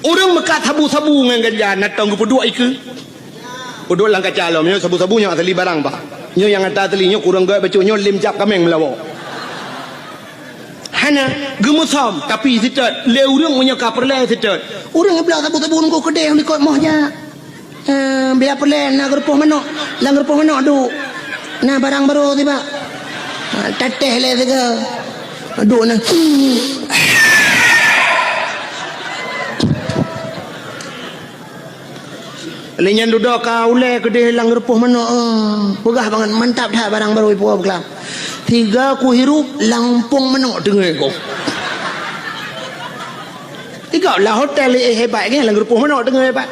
Orang mekat sabu-sabu dengan gajah natang berdua iku. Berdua lang kaca lo, nyo sabu-sabu nya asli barang ba. Nyo yang atas asli nyo kurang gaya baca nyo lim cap kameng melawak. Hana gemusam tapi sitat le urang punya kaperle sitat. Urang belah sabu-sabu ngko kedai ni kot mohnya. Biar perle nak gerpoh manok, lang gerpoh manok du. Nah barang baru tiba. Teteh le tiga. Duk nah. Lenyan duduk kau le kedai lang gerpoh manok. Pegah banget mantap dah barang baru ibu berkelam. Tiga ku hirup lampung manok dengar kau. Tiga lah hotel hebat kan lang gerpoh manok dengar hebat.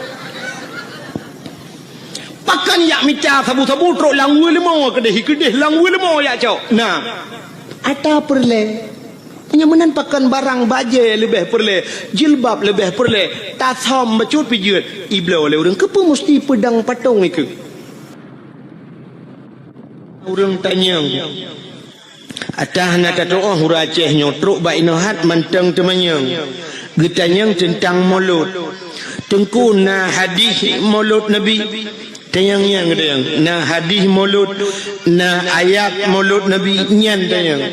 Pakan yak mica sabu-sabu truk langwe lemau kedeh langwe lemau yak cok. Nah, ada perle. Penyamanan pakan barang baje lebih perle, jilbab lebih perle, tasam bacut pijut. Iblau le urang kepa mesti pedang patung iku. Urang tanya. Atah nak doa huraceh nyotruk baik nohat manteng temanyang. Getanyang tentang mulut. Tengku na hadis mulut Nabi. Tayang-yang tayang. Na hadis mulut, na ayat mulut Nabi nyan tayang.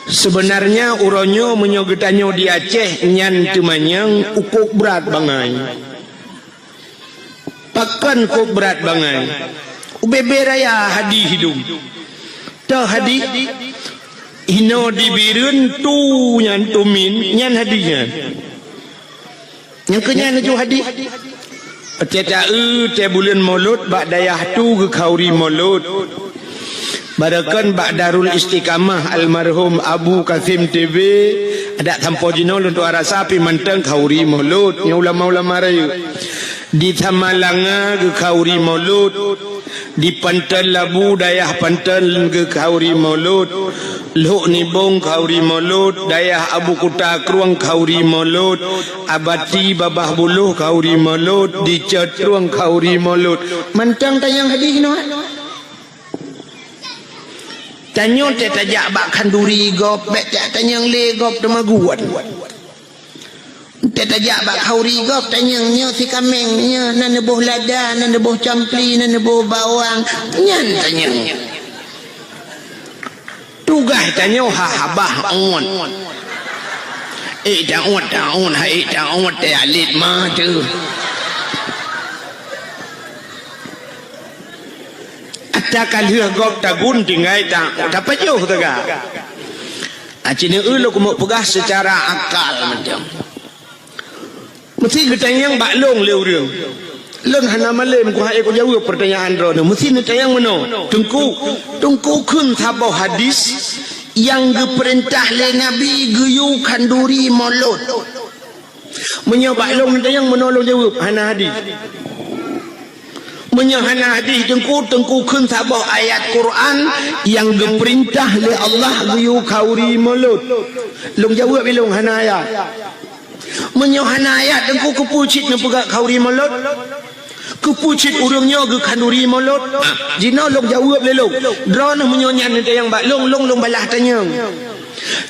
Sebenarnya uronyo menyogetanyo di Aceh nyan temanyang ukuk berat bangai. Pakan ukuk berat bangai. Ubebe raya hadis hidup. Tah hadis hino dibirun tu nyan tumin nyan hadisnya. Yang kenyan itu hadis. Ceta te bulan Maulud bak dayah tu ke kauri Maulud. Barakan bak Darul Istiqamah almarhum Abu Kasim TV ada tampo jinol untuk arah sapi manteng kauri Maulud. Yang ulama-ulama rayu di Tamalanga ke kauri Maulud. Di Pantai Labu dayah Pantai ke kauri Maulud. Luk Nibong kauri Maulud. Dayah Abu Kuta Kruang kauri Maulud. Abati Babah Buluh kauri Maulud. Di Cetruang kauri Maulud. Mantang tayang hadis no. Tanyo te tajak bak kanduri gop bet tanyang le gop temaguan. Te tajak bak kauri gop tanyang nyo si kameng nyo nan neboh lada nan neboh campli nan neboh bawang nyan tanyang. Tugah tanyo ha habah on. Daun hai daun te alit ma tu. Takkan hua gop tagun tinggai tak dapat jauh tegak. Acini ulu kumuk pegah secara akal macam. Mesti ketanyang baklong leurang. Leng hana malam ku hai ku jawab pertanyaan rono. Mesti netayang mano. Tungku kun sabau hadis yang diperintah le Nabi geyu kanduri mulut. Menyabak long netayang mano lo jawab hana hadis. Menyahana hadis tengku kun sabah ayat Quran yang diperintah oleh Allah liu kauri mulut. Long jawab bilong hana ayat. Menyahana ayat tengku kepucit nepegak kauri mulut. Kepucit urangnya ke kanduri mulut. Jina long jawab lelong. Drone menyonyan nanti yang bak long balah tanya.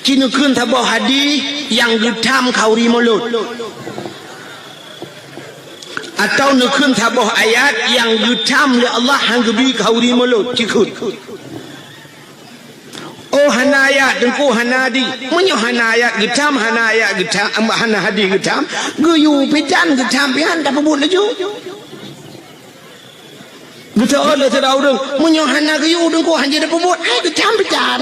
Cina kun sabah hadis yang ditam kauri mulut. Atau nukun sabah ayat yang ditam oleh Allah yang gebi kauri mulut cikut. Oh hana ayat dengku hana di. Menyo hana ayat getam hana ayat getam hana hadis getam. Geyu pitan getam pian tak pebut laju. Getam ada sedau deng. Menyo hana geyu dengku hanya dak pebut. Getam pitan.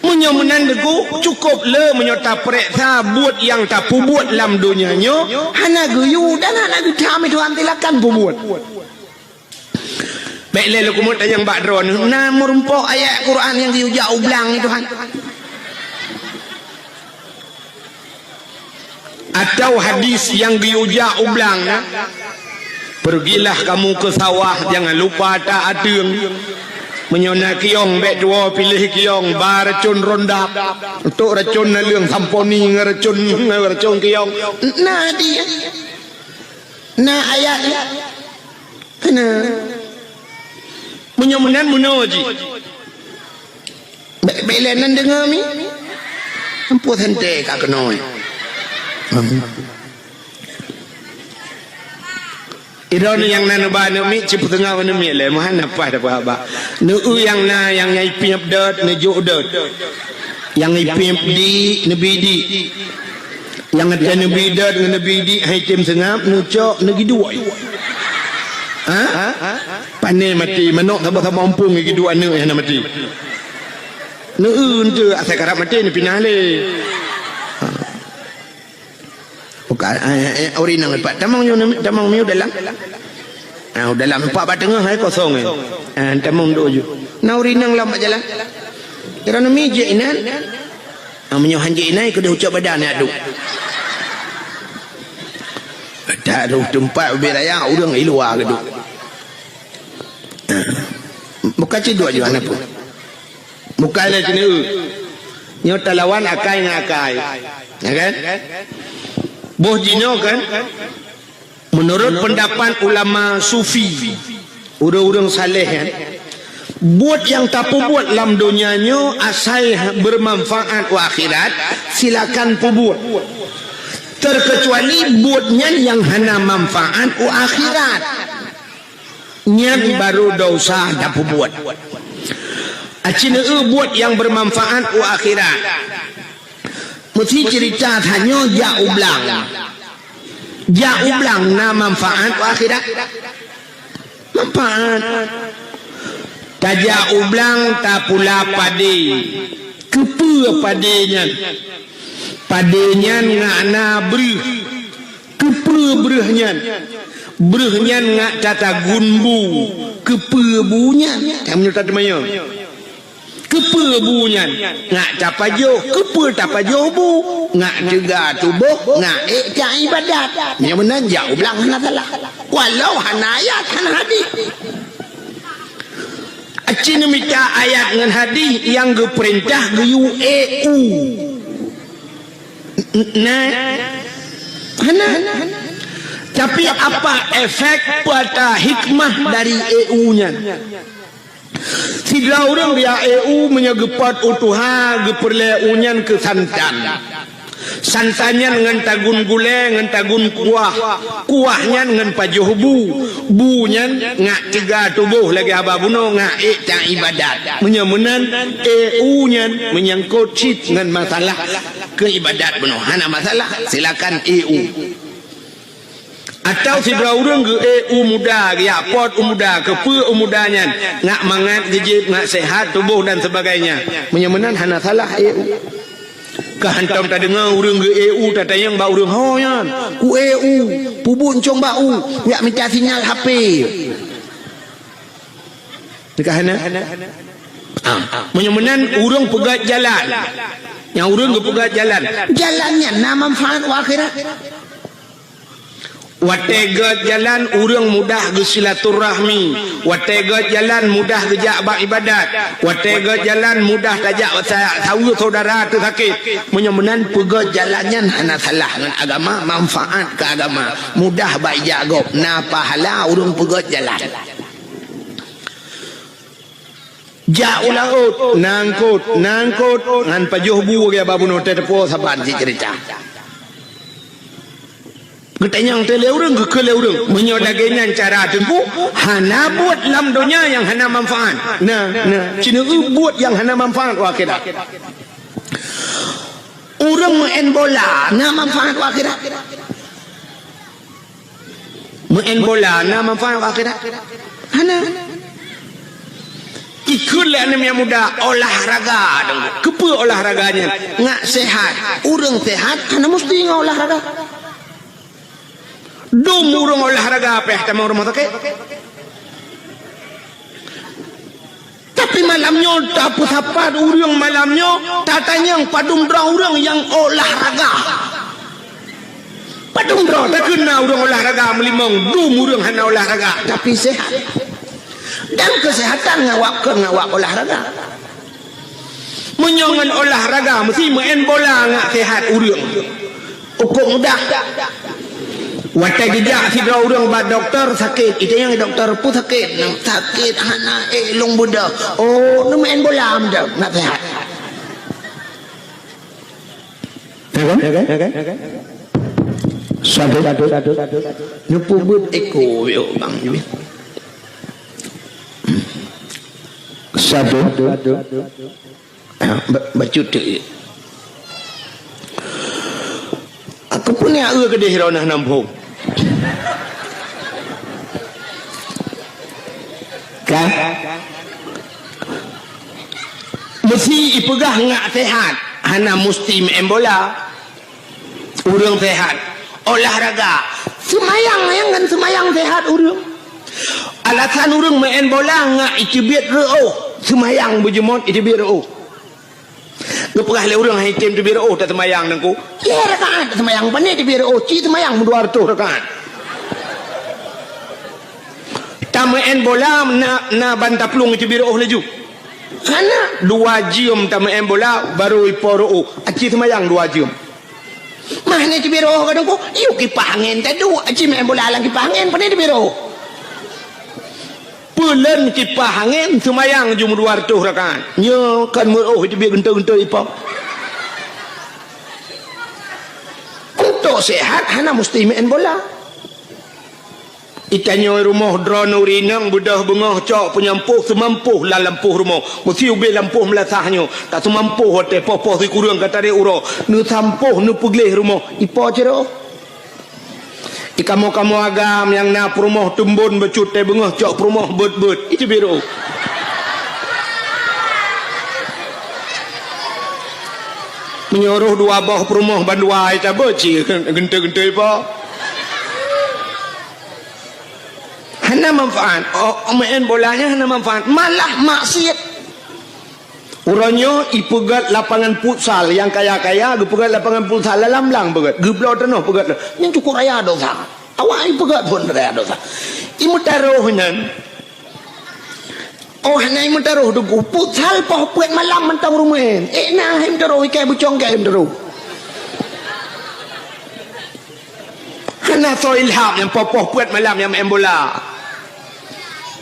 Menyomenan deku cukup le menyota periksa buat yang tak pubuat dalam dunianya hana geyu dan hana getam itu antilakan pubuat. Baiklah lu kumut yang bakdron na merumpok ayat Quran yang diujak ublang itu Tuhan. Atau hadis yang diujak ublang na. Pergilah kamu ke sawah jangan lupa tak adeng. Menyona kiong bet dua pilih kiong bar racun rondap untuk racun nalung samponi ngeracun kiong nah dia nah ayat kena menyomenan munoji belenan dengar mi Empuh hente kak kenoi. Iro ni yang nana ba ni cipu tengah ni mi le mahan apa dah apa. Nu yang na yang nyai piap dot ne jo dot. Yang nyai piap di nabi di. Yang ada nabi dot dengan nabi di hai tim sengap nu cok negeri dua. Ha? Pane mati menok sama-sama ompong lagi dua ne yang mati. Nu tu asal karap mati ni pinah le. Bukan ori nang lepat tamang miu dalam. Dalam empat bat tengah hai kosong tamang do ju. Na ori nang lam jalan. Kerana mi je inan. Menyo hanje inai kena ucap badan aduk. Tak ada tempat beraya urang luar geduk. Bukan cedok je mana pun. Bukan lah kena nyo talawan akai ngakai. Ya kan? Boh jino kan? Menurut pendapat ulama sufi, urang-urang saleh kan, buat yang tak buat dalam dunianya asal bermanfaat wa akhirat, silakan buat. Terkecuali buatnya yang hana manfaat wa akhirat. Nyan baru dosa dah buat. Acina buat yang bermanfaat wa akhirat. Mesti cerita hanya ja ublang. Ja ublang na manfaat wa akhirat. Manfaat. Taja ublang tak pula pade. Kepa padenya. Padenya ngana breh. Kepa brehnya. Brehnya ngak tata gunbu. Kepa bunya. Kamu tak temanya. Kepa bunya. Ngak tapajo. Kepa tapajo bu. Ngak juga tubuh. Ngak cak ibadat. Yang benar jauh belang hana salah. Walau hana ayat hana hadis. Acina minta ayat dengan hadis yang geperintah ge EU. Nah. Hana. Tapi apa efek pada hikmah dari EU-nya? Sidra orang dia EU menyegepat utuha geperle-unyan ke santan. Santannya dengan tagun gule, dengan tagun kuah. Kuahnya dengan pajuh bu. Bunya ngak tiga tubuh lagi abah buno ngak tak ibadat. Menyemunan EU-nya menyangkut cit dengan masalah keibadat buno. Hana masalah silakan EU. Atau sidra orang ke EU muda, ya pot muda, kepe mudanya, ngak mangat gejib, ngak sehat tubuh dan sebagainya. Menyemenan hana salah EU. Kehantam tak dengar orang ke EU tak tayang ba orang hoyan. Ku EU, pubun cong bau, yak minta sinyal HP. Dekat hana? Menyemenan orang pegat jalan. Yang orang ke pegat jalan. Jalannya nama manfaat wa akhirat. Wategat jalan urang mudah ge silaturahmi, wategat jalan mudah gejak bak ibadat, wategat jalan mudah tajak tahu saudara tu sakit. Menyemenan pegat jalannya hana salah dengan agama, manfaat ke agama, mudah bak jagop, na pahala urang pegat jalan. Jauh laut, nangkut ngan pajuh bu ge babuno tetepo saban si cerita. Ketanya yang tele orang ke kele orang menyodagenya cara tempuh hana buat lam dunia yang hana manfaat. Nah cina buat yang hana manfaat wa akhirat. Orang main bola na manfaat wa akhirat. Main bola na manfaat wa akhirat. Hana. Ikutlah ni yang muda olahraga dong. Kepa olahraganya ngak sehat. Orang sehat hana mesti ngau olahraga. Dum urang olahraga apa tamang rumah sakit. Tapi malamnya tak pusapa urang malamnya tatanya yang padum dra urang yang olahraga. Padum dra tak kena urang olahraga melimang dum urang hana olahraga tapi sehat. Dan kesehatan ngawak olahraga. Menyongan olahraga mesti main bola ngak sehat urang. Ukur mudah. Watai gejak sidra orang ba doktor sakit. Itu yang doktor pun sakit. Sakit hana elong budak. Oh, nu main bola muda nak sehat. Satu. Nupu but eko yo bang. Satu. Bacut tu. Aku punya ke dia ronah nampung. Kan? Mesti ipegah ngak sehat. Hana mesti main bola. Urang sehat. Olahraga. Semayang kan semayang sehat urang. Alasan urang main bola ngak ikibit reo. Semayang berjemot ikibit reo. Gepegah le urang hitim ikibit reo tak semayang nangku. Ya rakaat semayang pane ikibit reo. Ci semayang 200 rakaat. Tak main bola na bantah pelung ikibit reo laju. Karena 2 jam tak main bola baru iporo aci semayang 2 jam. Mana di biro kadang ko yuk kipah angin tadu aci main bola lang kipah angin pane di biro. Pulen kipah angin semayang jum 200 rakaat. Nya kan di biro genta-genta ipa. Untuk sehat hana mesti main bola. Itanyo rumah drone urinang budah bengah cok penyampuh semampuh lah lampuh rumah mesti ubi lampuh melasahnya tak semampuh hotel popoh si kurang kata dia uro nu sampuh nu peglih rumah ipo cero ikamu agam yang na rumah tumbun becut teh bengah cok rumah bet itu biru menyuruh 2 bawah rumah banduai tak beci genta-genta ipo hana manfaat. Main bolanya hana manfaat. Malah maksiat. Urangnya ipegat lapangan futsal yang kaya-kaya, ipegat lapangan futsal lam-lang begat. Geblau tanah begat. Yang cukup raya dosa. Awak ipegat pun raya dosa. Imu taruh nan. Oh hana imu taruh dugu. Futsal pah puat malam mentang rumah. Nah im taruh ikai bucong kai im taruh. Hana so ilham yang popoh puat malam yang main bola.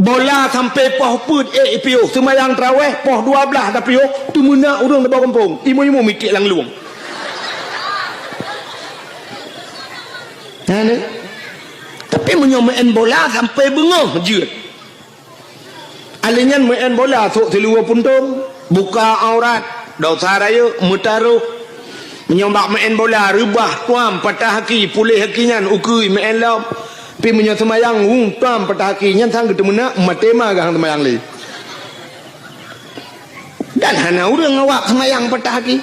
Bola sampai poh put piuh semayang terawih poh 12 dah piuh tu muna urang di bawah kampung imu-imu mikir lang luang nah, tapi main bola sampai bengah je alinyan main bola sok seluar puntung buka aurat dosa raya mutaruh menyombak main bola rubah tuam patah haki pulih hakinyan ukui main lam tapi menyat semayang tuam patah haki nyan sang ketemu nak matema gang semayang li dan hana urang awak semayang patah haki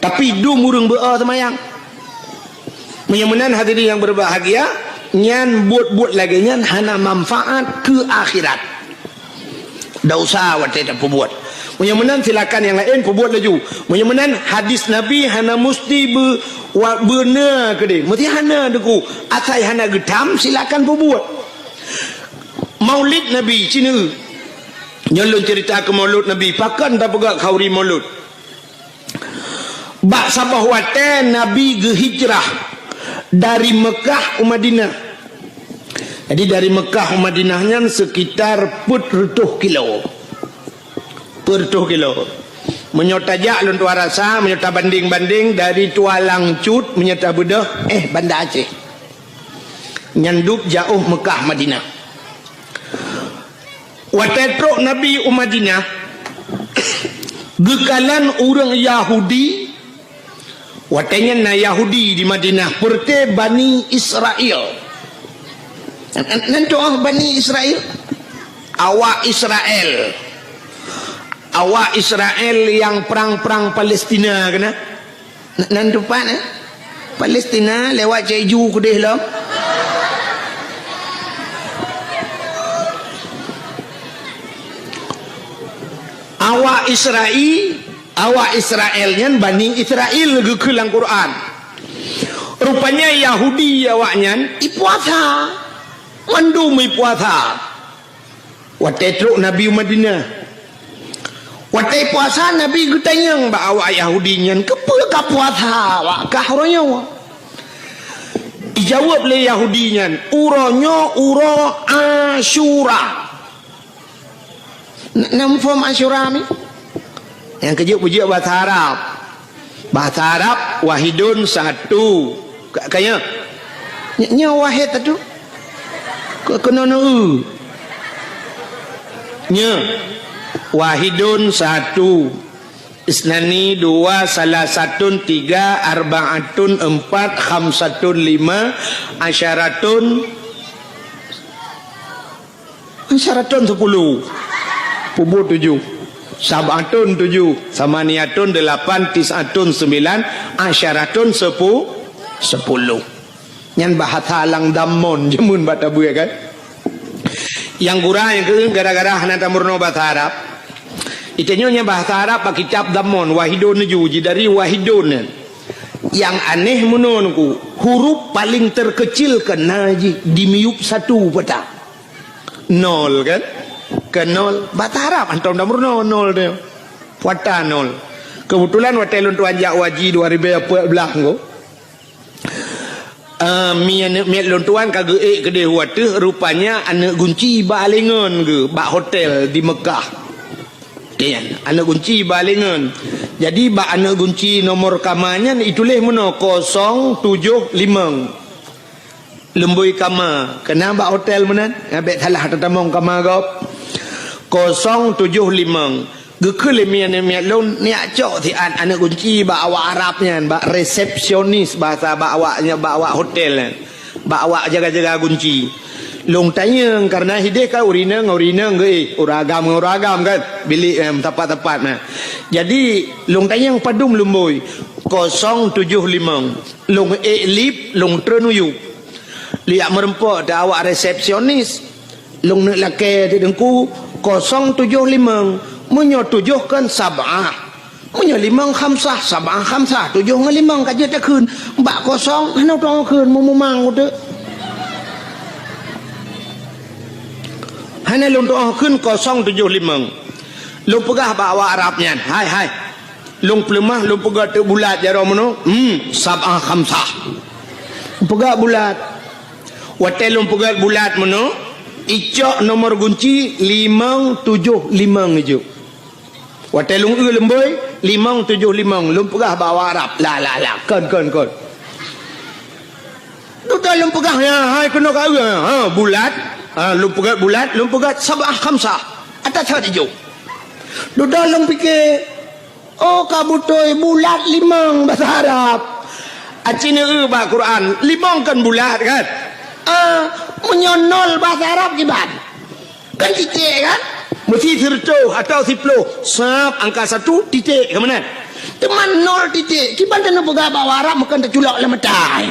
tapi dum urang be'a semayang menyemenan hadirin yang berbahagia nyan buat lagi nyan hana manfaat ke akhirat dah usah watai tak perbuat menyemenan silakan yang lain perbuat laju menyemenan hadis Nabi hana mesti benar ke dia mesti hana deku asai hana getam silakan perbuat maulid Nabi cina nyalun cerita ke maulid Nabi pakan tak pegak khauri maulid bak sabah wate Nabi hijrah dari Mekah ke Madinah. Jadi dari Mekah ke Madinahnya sekitar 40 kilo menyotajak lun tua rasa menyota banding-banding dari Tualang Cut menyota bedah Banda Aceh nyandup jauh Mekah Madinah watetrok Nabi Madinah gekalan orang Yahudi watenya na Yahudi di Madinah perte Bani Israel nanti Bani Israel awak Israel yang perang-perang Palestina kena nanti pan Palestina lewat Jeju ke dia lah awak Israelnya Bani Israel ke dalam Quran rupanya Yahudi awaknya ipuasa mandumi puasa watetruk Nabi Madinah watai puasa Nabi getanyang ba awak Yahudinya kepulka puasa awak kahronya dijawab le Yahudinya uronyo uro Asyura nam form Asyura ni yang kejut bahasa Arab Bahasa Arab wahidun satu. Kaya nya wahid tu. Kena nya wahidun satu, isnani dua, salasatun tiga, arbaatun empat, khamsatun lima, asyaratun 10, pubu 7, sabatun 7, samaniatun 8, tisatun 9, asyaratun 10. Yang bahasa lang damon jemun batabu ya kan. Yang gurah yang ke gara-gara hana tamurno bahasa Arab. Itenyonya bahasa Arab pakai kitab damon wahidun juji dari wahidun. Yang aneh menurutku huruf paling terkecil kena dimiup satu peta. 0 kan? Ke 0 bahasa Arab antum damurno 0 dia. Wata 0. Kebetulan watelun tuan jak waji 2014 ko. Miat lontuan kagak kedai wate rupanya anak kunci balengan ke bak hotel di Mekah. Anak kunci balengan. Jadi bak anak kunci nomor kamarnya itulah mana 075. Lembui kamar. Kena bak hotel mana? Abek salah tetamong kamar kau. 075. Gekele miat lon niak cok ti anak kunci bak awak Arabnya, bak resepsionis bahasa bak awaknya bak awak hotel kan. Bak awak jaga-jaga kunci. Long tanya karena hideh ka urina ge uragam kan bilik tempat-tempat nah. Jadi long tanya padum lumboi 075. Long lip long trenuyu. Liak merempok dah awak resepsionis. Long nak lake ti dengku 075. Menyotujuhkan sab'ah, menyolimang khamsah, sab'ah khamsah, 7 dengan 5 kaji tak kun, bak kosong, mana orang kun, memang udah. Hanya lung doa kun 075, lung pegah bawa Arabnya, hai, lung pelemah, lung pegah tu bulat jaro mano, sab'ah khamsah, pegah bulat, watel lung pegah bulat mano, icok nomor kunci 575 hijau. Watelung lemboi 575 lum pegah bawa Arab la kon tu lum pegah ya hai kena ka bulat lum pegah bulat lum pegah sab'ah khamsah atas hijau tu dalam fikir kabutoi bulat 5 bahasa Arab acine ba Quran 5 kan bulat kan menyonol bahasa Arab kibat kan titik kan mesti tertuh atau 10 sab angka 1 titik ke mana teman 0 titik kiban tanu pegah bawa Arab makan terculak lemetai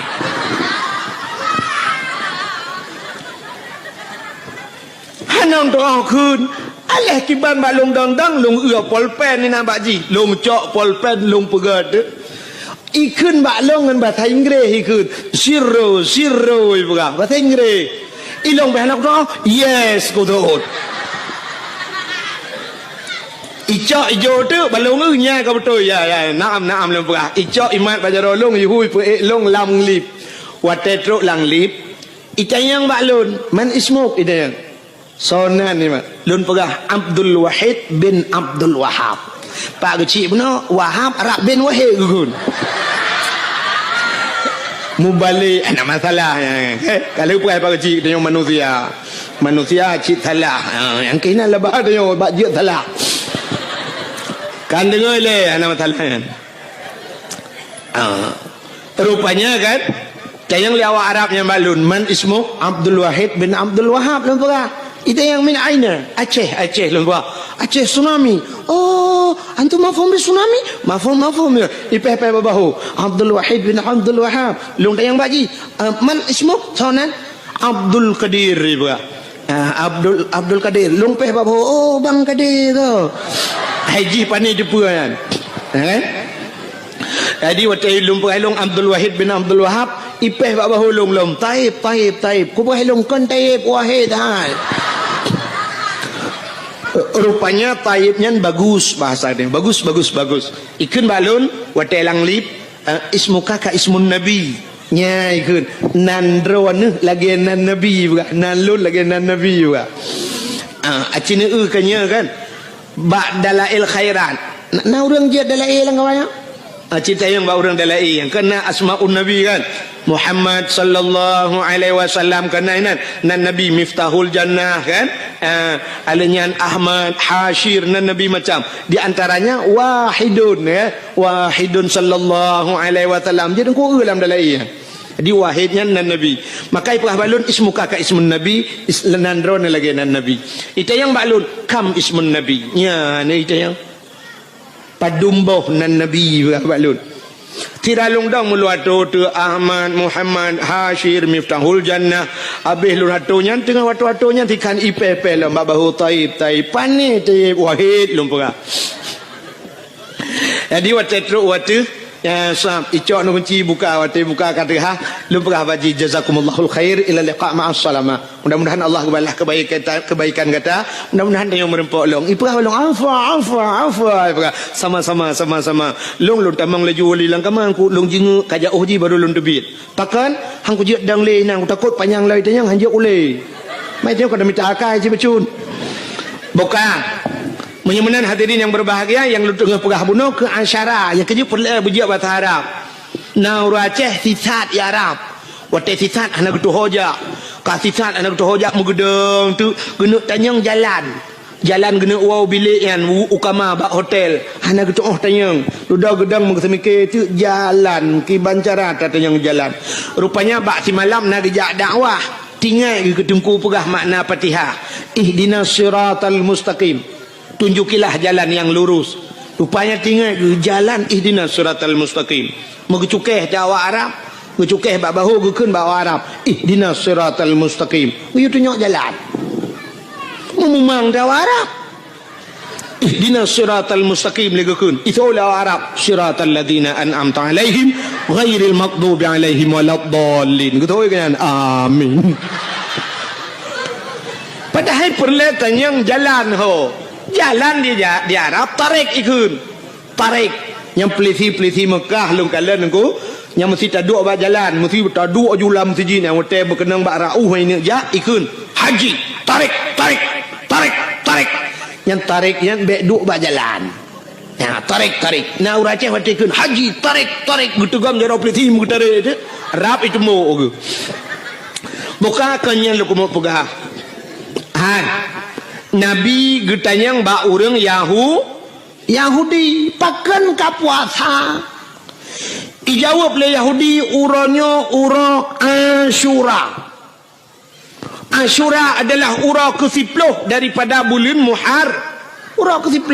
hanong doa kun aleh kiban bak long dang long polpen ni nampak ji long cok polpen long pegah tu ikun bak long dengan bahasa Inggeris ikun zero pegah bahasa Inggeris ilong behanak doa yes kudut icok ijo tu balong nya ka betul ya naam long pegah icok imat bajaro long yuhui pe long lam lip watetro lang lip itayang baklun man ismuk itayang sonan ni mak lun pegah Abdul Wahid bin Abdul Wahab pak kecil benar Wahab Arab bin Wahid gun mubalik ada masalah kalau perai pak kecil dengan manusia cik salah yang kena lebah dia bak je salah kan dengar le ana masalahnya rupanya kan yang liawak Arab yang balun man ismu Abdul Wahid bin Abdul Wahab lupa itu yang min aina Aceh lupa Aceh tsunami antum mafhum bi tsunami mafhum ipeh babahu Abdul Wahid bin Abdul Wahab lung yang baji man ismu sonan Abdul Qadir riba Abdul Qadir lung peh babahu bang Qadir tu haji pani depu kan jadi waktu ilung pelong Abdul Wahid bin Abdul Wahab ipeh bak bahulung lom taib ku bahulung kon taib wahid hal rupanya taibnya bagus bahasa dia bagus ikun balun waktu lang lip ismuka ka ismun nabi nya ikun nan drone lagi nan nabi juga nan lun lagi nan nabi juga acine kanya kan bak dalail khairat na urang je dalail lang kawanya Cerita yang bawa orang dalam yang kena asmaun Nabi kan. Muhammad sallallahu alaihi wasallam kena nan Nabi Miftahul Jannah kan. Alanyan Ahmad Hashir nan Nabi macam. Di antaranya Wahidun ya. Wahidun sallallahu alaihi wasallam. Jadi ku dalam dalam di wahidnya nan Nabi. Maka ipah balun ismuka ka ismun Nabi, islanandro na lagi nan Nabi. Ita yang balun kam ismun Nabi. Ya, ni ita yang padumboh nan Nabi balun. Tiralung dong mulu atu tu Ahmad Muhammad Hashir Miftahul Jannah. Habis lu atunya tengah watu-atunya tikan ipepe lah babahu taib pani taib wahid lumpura. Jadi watu ya sab icok nu kunci buka kata ha lumpura baji jazakumullahu khair ila liqa ma'as salama. Mudah-mudahan Allah balas kebaikan kata, mudah-mudahan dia merempok long ipah long afa sama long tamang laju wali lang kamang ku long jingu kaja uji baru long debit pakan hang ku jiat dang le nang takut panjang lai tanyang hang jiat ule mai tengok kada minta akai je becun bukan. Menyamanan hadirin yang berbahagia yang lu tengah pegah bunuh ke Ansyara yang kerja perlu berjiak bahasa Arab. Nau Aceh sisat ya Arab. Wate sisat anak tu hoja. Ka sisat anak tu hoja mugedeng tu genu tanyang jalan. Jalan genu wow bilik yang ukama bak hotel. Anak tu tanyang. Ludah gedang mengsemike tu jalan ki bancara tanyang jalan. Rupanya bak si malam nak dijak dakwah. Tinggal ke tungku pegah makna Fatihah. Ihdinas siratal mustaqim. Tunjukilah jalan yang lurus. Rupanya tinggal jalan ihdinas siratal mustaqim. Megecukeh Jawa Arab, megecukeh bak bahu gekeun bawa Arab. Ihdinas siratal mustaqim. Itu tunjuk jalan. Memang Jawa Arab. Ihdinas siratal mustaqim legekeun. Itu Jawa Arab. Siratal ladzina an'amta alaihim ghairil maghdubi alaihim waladdallin. Gitu kan? Amin. Padahal perletan yang jalan ho. Jalan di Arab tarik ikun. Tarik yang pelisi Mekah lung kalen ku yang mesti taduk ba jalan, mesti taduk julam masjid yang hotel berkenang ba rauh ini ya ikun. Haji tarik. Yang tarik yang bek duk ba jalan. Ya tarik. Nah uraceh wat ikun haji tarik gutugam jaro pelisi mutare itu. Arab itu mo ogu. Buka kanyan lu kumo pegah. Han Nabi getanyang ba urang Yahudi pakan ka puasa. Dijawab le Yahudi uronyo uro Asyura. Asyura adalah ura ke-10 daripada bulan Muharram. Ura ke-10.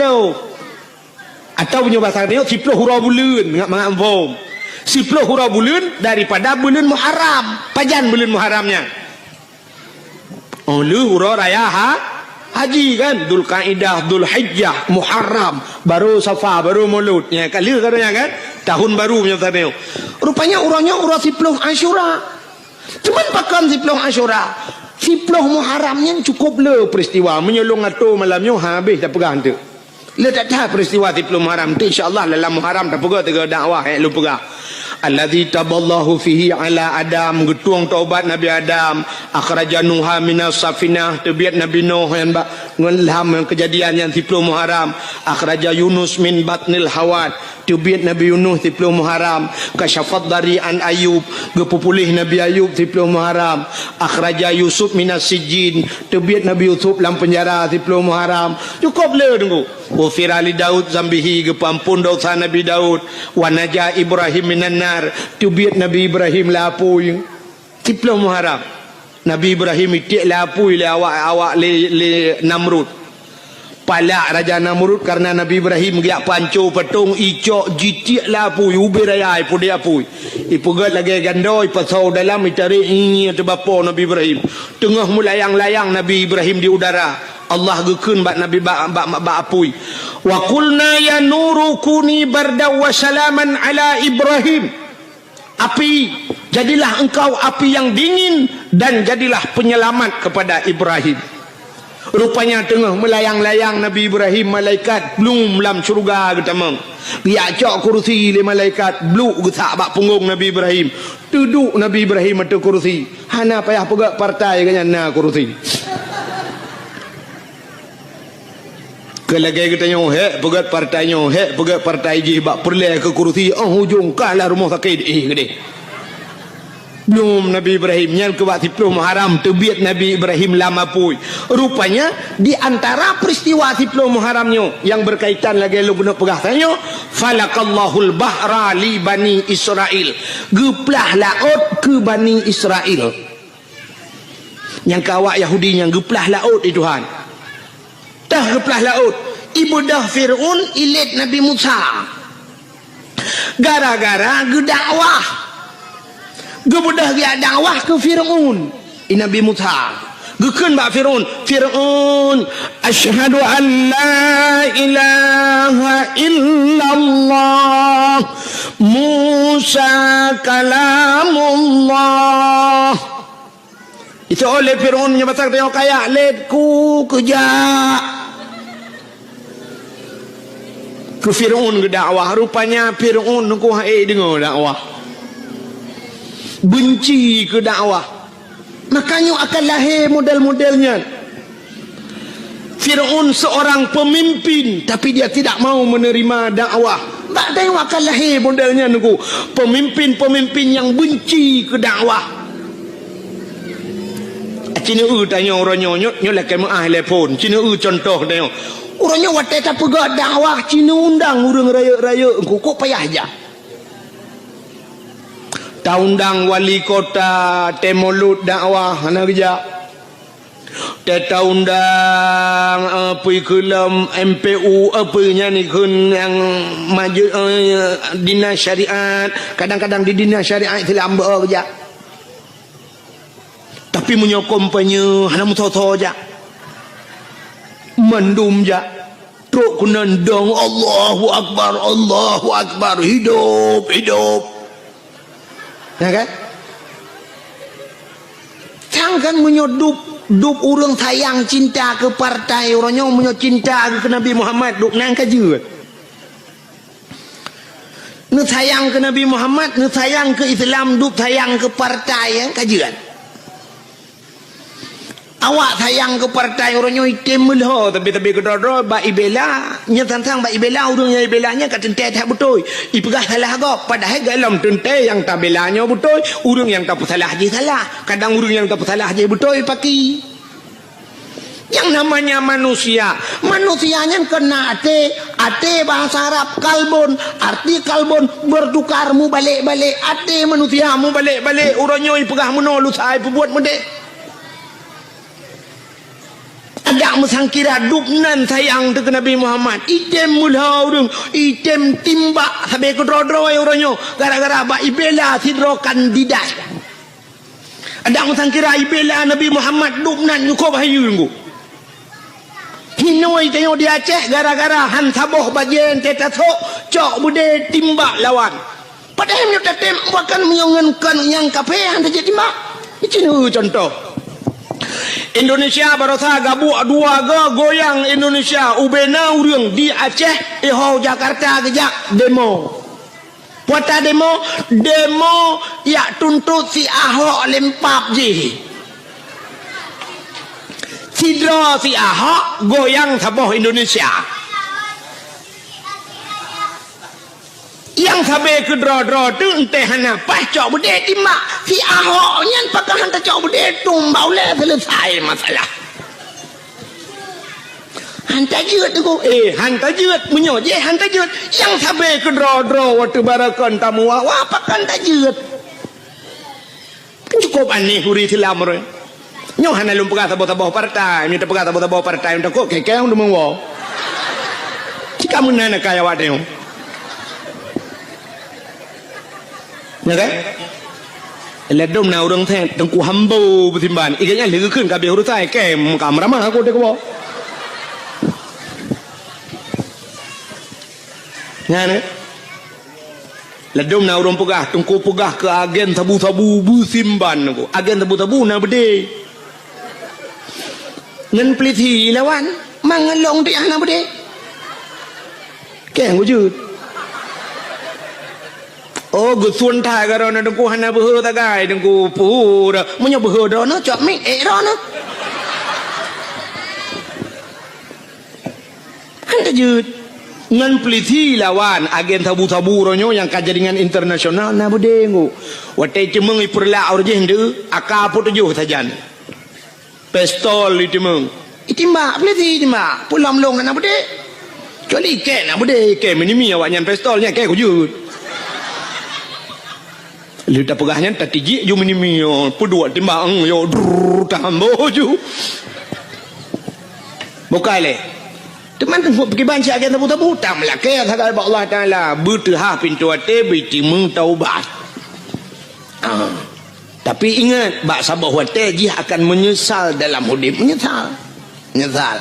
Atau punya bahasa dia 10 ura bulan ngak mengampom. 10 ura bulan daripada bulan Muharram. Pajan bulan Muharramnya. Oh lu ura raya haji kan, Dzul Qaidah, Dzul Hijjah, Muharram, baru Safar, baru Maulud. Ya kali katanya kan, tahun baru punya tadi. Rupanya uranya ura 10 Asyura. Cuman pakan 10 Asyura. 10 Muharramnya cukup le peristiwa menyolong atau malamnya habis dah pegang tu. Le tak tahu peristiwa 10 Muharram tu insya-Allah dalam Muharram dah pegang tiga dakwah lu pegang. Alladzi taballahu fihi ala Adam, getuang taubat Nabi Adam, akhraja Nuha minas safinah, terbiat Nabi Nuh yang ngelham kejadian yang 10 Muharram, akhraja Yunus min batnil hawat, terbiat Nabi Yunus 10 Muharram, kasyafat dari an Ayub, gepupulih Nabi Ayub 10 Muharram, akhraja Yusuf minas sijin, terbiat Nabi Yusuf dalam penjara 10 Muharram. Cukup le tunggu. Wa firali Daud zambihi, gepampun dosa Nabi Daud, wa naja Ibrahim minan nar, tubiat Nabi Ibrahim lapui 10 Muharram. Nabi Ibrahim itik lapui le awak le Namrud. Palak Raja Namrud karena Nabi Ibrahim giak pancu petung icok jitik lapui ubi raya ipu dia apui. Ipu gat lagi gando ipasau dalam itari ini atau bapa Nabi Ibrahim. Tengah melayang-layang Nabi Ibrahim di udara. Allah gekeun bak Nabi bak apui. Wa qulna ya nuru kuni barda wa salaman ala Ibrahim. Api, jadilah engkau api yang dingin dan jadilah penyelamat kepada Ibrahim. Rupanya tengah melayang-layang Nabi Ibrahim, malaikat belum dalam syurga getamang. Dia cok kursi le malaikat bluk getak bak punggung Nabi Ibrahim. Duduk Nabi Ibrahim atau kursi. Hana payah pegak partai kanya na kursi. Kelagi kita nyo pegat partai nyo pegat partai je bak perleh ke kursi hujung kalah rumah sakit gede. Belum Nabi Ibrahim yang ke waktu 10 Muharram tebiat Nabi Ibrahim lama pui. Rupanya di antara peristiwa 10 Muharramnya yang berkaitan lagi lu guna pegasannya, falaqallahul bahra li bani Israel. Geplah laut ke bani Israel. Yang kawak Yahudi yang geplah laut itu Tuhan. Dah geplah laut. Ibudah Fir'aun ilit Nabi Musa. Gara-gara gedakwah. Gebudah dia dakwah ke Fir'aun. Nabi Musa. Gekeun bak Fir'aun, asyhadu an la ilaha illallah Musa kalamullah. Itu oleh Fir'aun nya pasal tengok kaya letku kejak ke Fir'aun ke dakwah. Rupanya Fir'aun ku dengar dakwah, benci ke dakwah, makanya akan lahir model-modelnya. Fir'aun seorang pemimpin tapi dia tidak mau menerima dakwah. Tak tengok akan lahir modelnya nunggu pemimpin-pemimpin yang benci ke dakwah. Cina tanya orangnya nyolek maah telefon. Cina contoh tanya orangnya watai tak pegat dakwah. Cina undang orang raya-raya kok payah aja. Taundang wali kota temolut dakwah anak kerja. Taundang apa kelam MPU apa nya ni kun yang maju dinas syariat. Kadang-kadang di dinas syariat itu lambat kerja. Tapi menyokong penye hana mutoto aja. Mendum aja. Truk kunandang Allahu Akbar, hidup. Ya kan? Jangan menyodup orang sayang cinta ke partai, orangnya menyok cinta ke Nabi Muhammad, duk nang kaje. Nu sayang ke Nabi Muhammad, nu sayang ke Islam, duk sayang ke partai yang kajian. Awak sayang ke partai orangnya item melah tapi kedor-dor ba ibela nya tantang ba ibela urangnya ibelanya kat tente tak betul ipegah salah gak padahal dalam tente yang tak belanya betul urang yang tak salah je salah kadang urang yang tak salah je betul paki yang namanya manusianya kena ate bahasa Arab kalbon arti kalbon bertukar mu balik-balik ate manusia mu balik-balik urangnya ipegah menolu sai buat mede agak mesangkira duknan sayang ke Nabi Muhammad item mulha urang item timbak sampai ke dro-dro orangnya gara-gara bak ibela sidro kandidat ada mesangkira ibela Nabi Muhammad duknan nyuko bahayu nggu hinoi tengok di Aceh gara-gara han saboh bajen tetaso cok bude timbak lawan padahal menyok tetem bahkan menyongenkan yang kafe han jadi timbak itu contoh Indonesia barosa gabu dua goyang Indonesia ubena urang di Aceh Jakarta kejak demo puata demo ya tuntut si Ahok lempap je sidro si Ahok goyang saboh Indonesia yang sampai ke dro-dro tu entah hana pas cok bude timak si Ahok nyan pakai hantar cok bude tumbau le selesai masalah hantar jeut tu hantar jeut menyo je hantar jeut yang sampai ke dro-dro waktu barakan tamu wah pakai hantar jeut kan cukup aneh huri tilam re nyo hana lum pegah taboh partai minta pegah taboh partai untuk kok kekeh undu mengwo jika menana kaya wadeo ya kan? Ledom na urang teh tengku hambo betimban. Iganya lagi keun kabeh urut saya kem kamera mah aku dek wo. Ngane. Ledom na urang pegah tengku pegah ke agen tabu-tabu betimban aku. Agen tabu-tabu na bede. Ngan peliti lawan mangalong di ana bede. Keng wujud. Oh gusun thai ka ron dengku hana behu tagai dengku pu menyo behu do no chok mi ro no Anda jut ngan peliti lawan agen tabu-tabu ronyo yang kajaringan internasional na budengo watai cemeng iperla orje hende akapo tujuh sajan pistol itimeng itimba peliti itimba pulam long na bude kecuali ke na bude ke minimi awaknya pistolnya ke kujut lita pegahnya tatiji ju minimi yo pudua timbang yo tambo ju bokale teman tengok pergi baca agen tabu-tabu tak melakir kata Allah Ta'ala bertahap pintu hati bertimu taubat tapi ingat bak sabah hati dia akan menyesal dalam hidup menyesal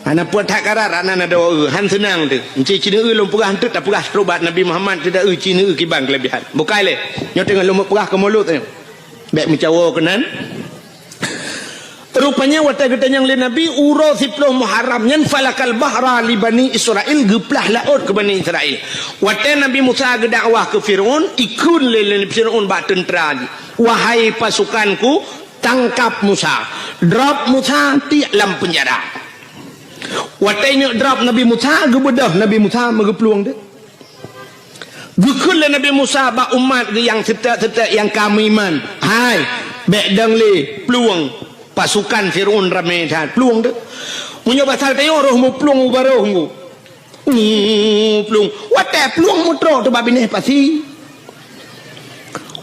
anak puan tak karar anak ada han senang tu encik cina lom perah tu tak perah terubat Nabi Muhammad tidak cina kibang kelebihan bukan le nyo tengok lom perah ke mulut tu baik mencawa kenan rupanya wata getanyang le Nabi uro siploh Muharram nyan falakal bahra li Bani Israel geplah laut ke Bani Israel wata Nabi Musa gedakwah ke Fir'aun ikun le Fir'aun bak tentera wahai pasukanku tangkap Musa drop Musa ti dalam penjara wata ini drop Nabi Musa gebedah Nabi Musa megepluang dia gekun le Nabi Musa bak umat yang serta yang kami iman hai bedang le peluang pasukan Fir'aun ramai dah peluang tu punya pasal tengok roh mu peluang baroh mu peluang watai peluang mutro tu babineh pasti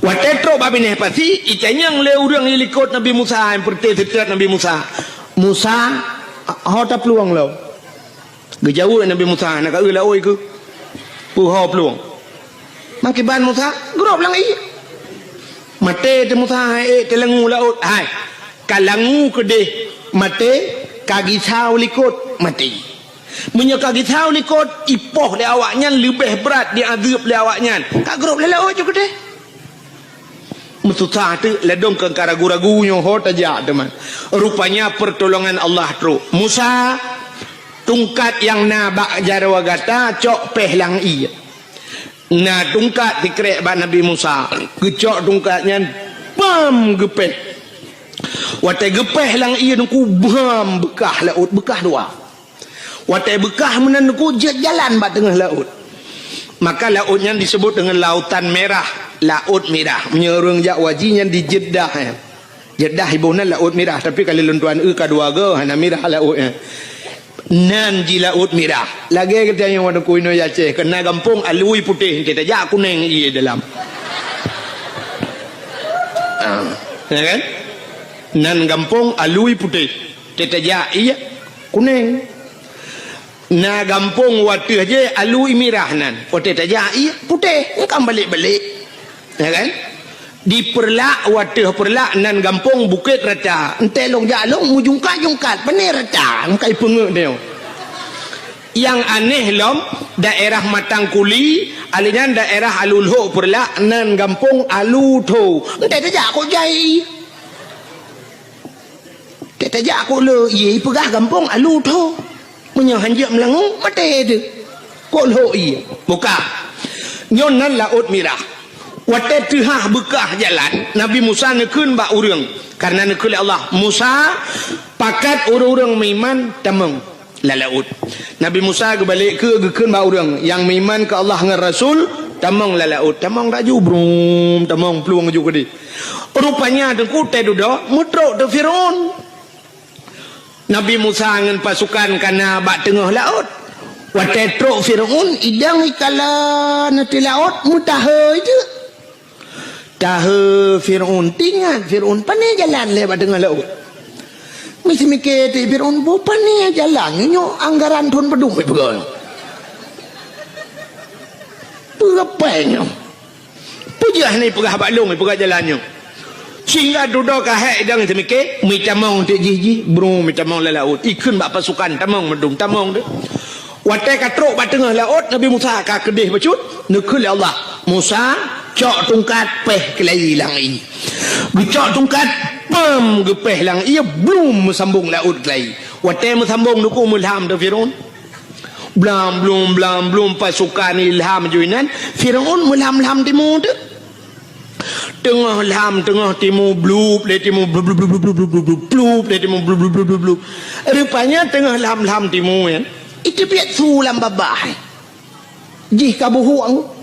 watai tro babineh pasti itanyang le urang ilikot Nabi Musa yang perti setelah Nabi Musa hota peluang lo gejauh Nabi Musa nak ula oi ke puha peluang makiban Musa grob lang mate te Musa telengu laut hai kalangu kedeh mate kagi cau likut mati punya kagi cau likut ipoh le awaknya lebih berat diazab le awaknya kak grup le laut juga deh mesusah tu ledong ke ragu-ragu nyo hot aja teman rupanya pertolongan Allah tru Musa tungkat yang na bak jarwa gata cok pehlang iya na tungkat dikrek ba Nabi Musa kecok tungkatnya pam gepeh watai gepeh lang iya nuku bam bekah laut bekah dua watai bekah menan nuku jalan bat tengah laut maka lautnya disebut dengan lautan merah laut merah menyerung jakwajinya di Jeddah Jeddah ibuna laut merah tapi kalau lentuan kedua ge hana merah lautnya nan di laut merah lagi kita yang wanu kuino Aceh kena gampung alui putih kita jak kuning iya dalam ya kan nan gampung alui putih tetaja iya kuning na gampung watu aja alui merah nan tetaja iya putih kan balik-balik ya kan di perlak watu perlak nan gampung bukit rata entelong jalong mujungkat penir rata kai pengek dia yang aneh lom daerah Matangkuli alinan daerah Alulho perlak nan gampung Alutho tetaja kok jai tetaja aku le ye pegah gampung alu tu punya hanjak melangu mate tu kok lo ye buka nyon nan laut merah wate tihah bekah jalan Nabi Musa nekun ba urang karena nekul Allah Musa pakat urang memang tamang la laut Nabi Musa balik ke gekun ba urang yang memang ke Allah ngan Rasul tamang la laut tamang raju brum tamang peluang juga di rupanya dengku te dudo mutro de Firaun Nabi Musa dengan pasukan karena bak tengah laut watai truk Fir'aun idang ikala nanti laut mutaha itu taha Fir'aun tinggal Fir'aun pandai jalan lewat tengah laut mesti mikir ti Fir'aun bu pandai jalan nyo anggaran tun pedung pegang pegapainya pujah ni pegah balung pegah jalannya sehingga duduk kahek idang semike mi tamong te jiji bro mi tamong la laut ikun bak pasukan tamong medung tamong tu watai ka truk bak tengah laut Nabi Musa ka kedih bacut nekul Allah Musa cok tungkat peh kelai lang i cok tungkat pam gepeh lang ia belum sambung laut kelai watai sambung nuku mulham tu Firaun belum pasukan ilham juinan Firaun mulham-lam timur tu tengah lam tengah timur blub le timur blub blub blub blub blub blub blub le timur blub blub blub blub. Rupanya tengah lam timur kan. Itu biar sulam babah. Jih kabuhuang.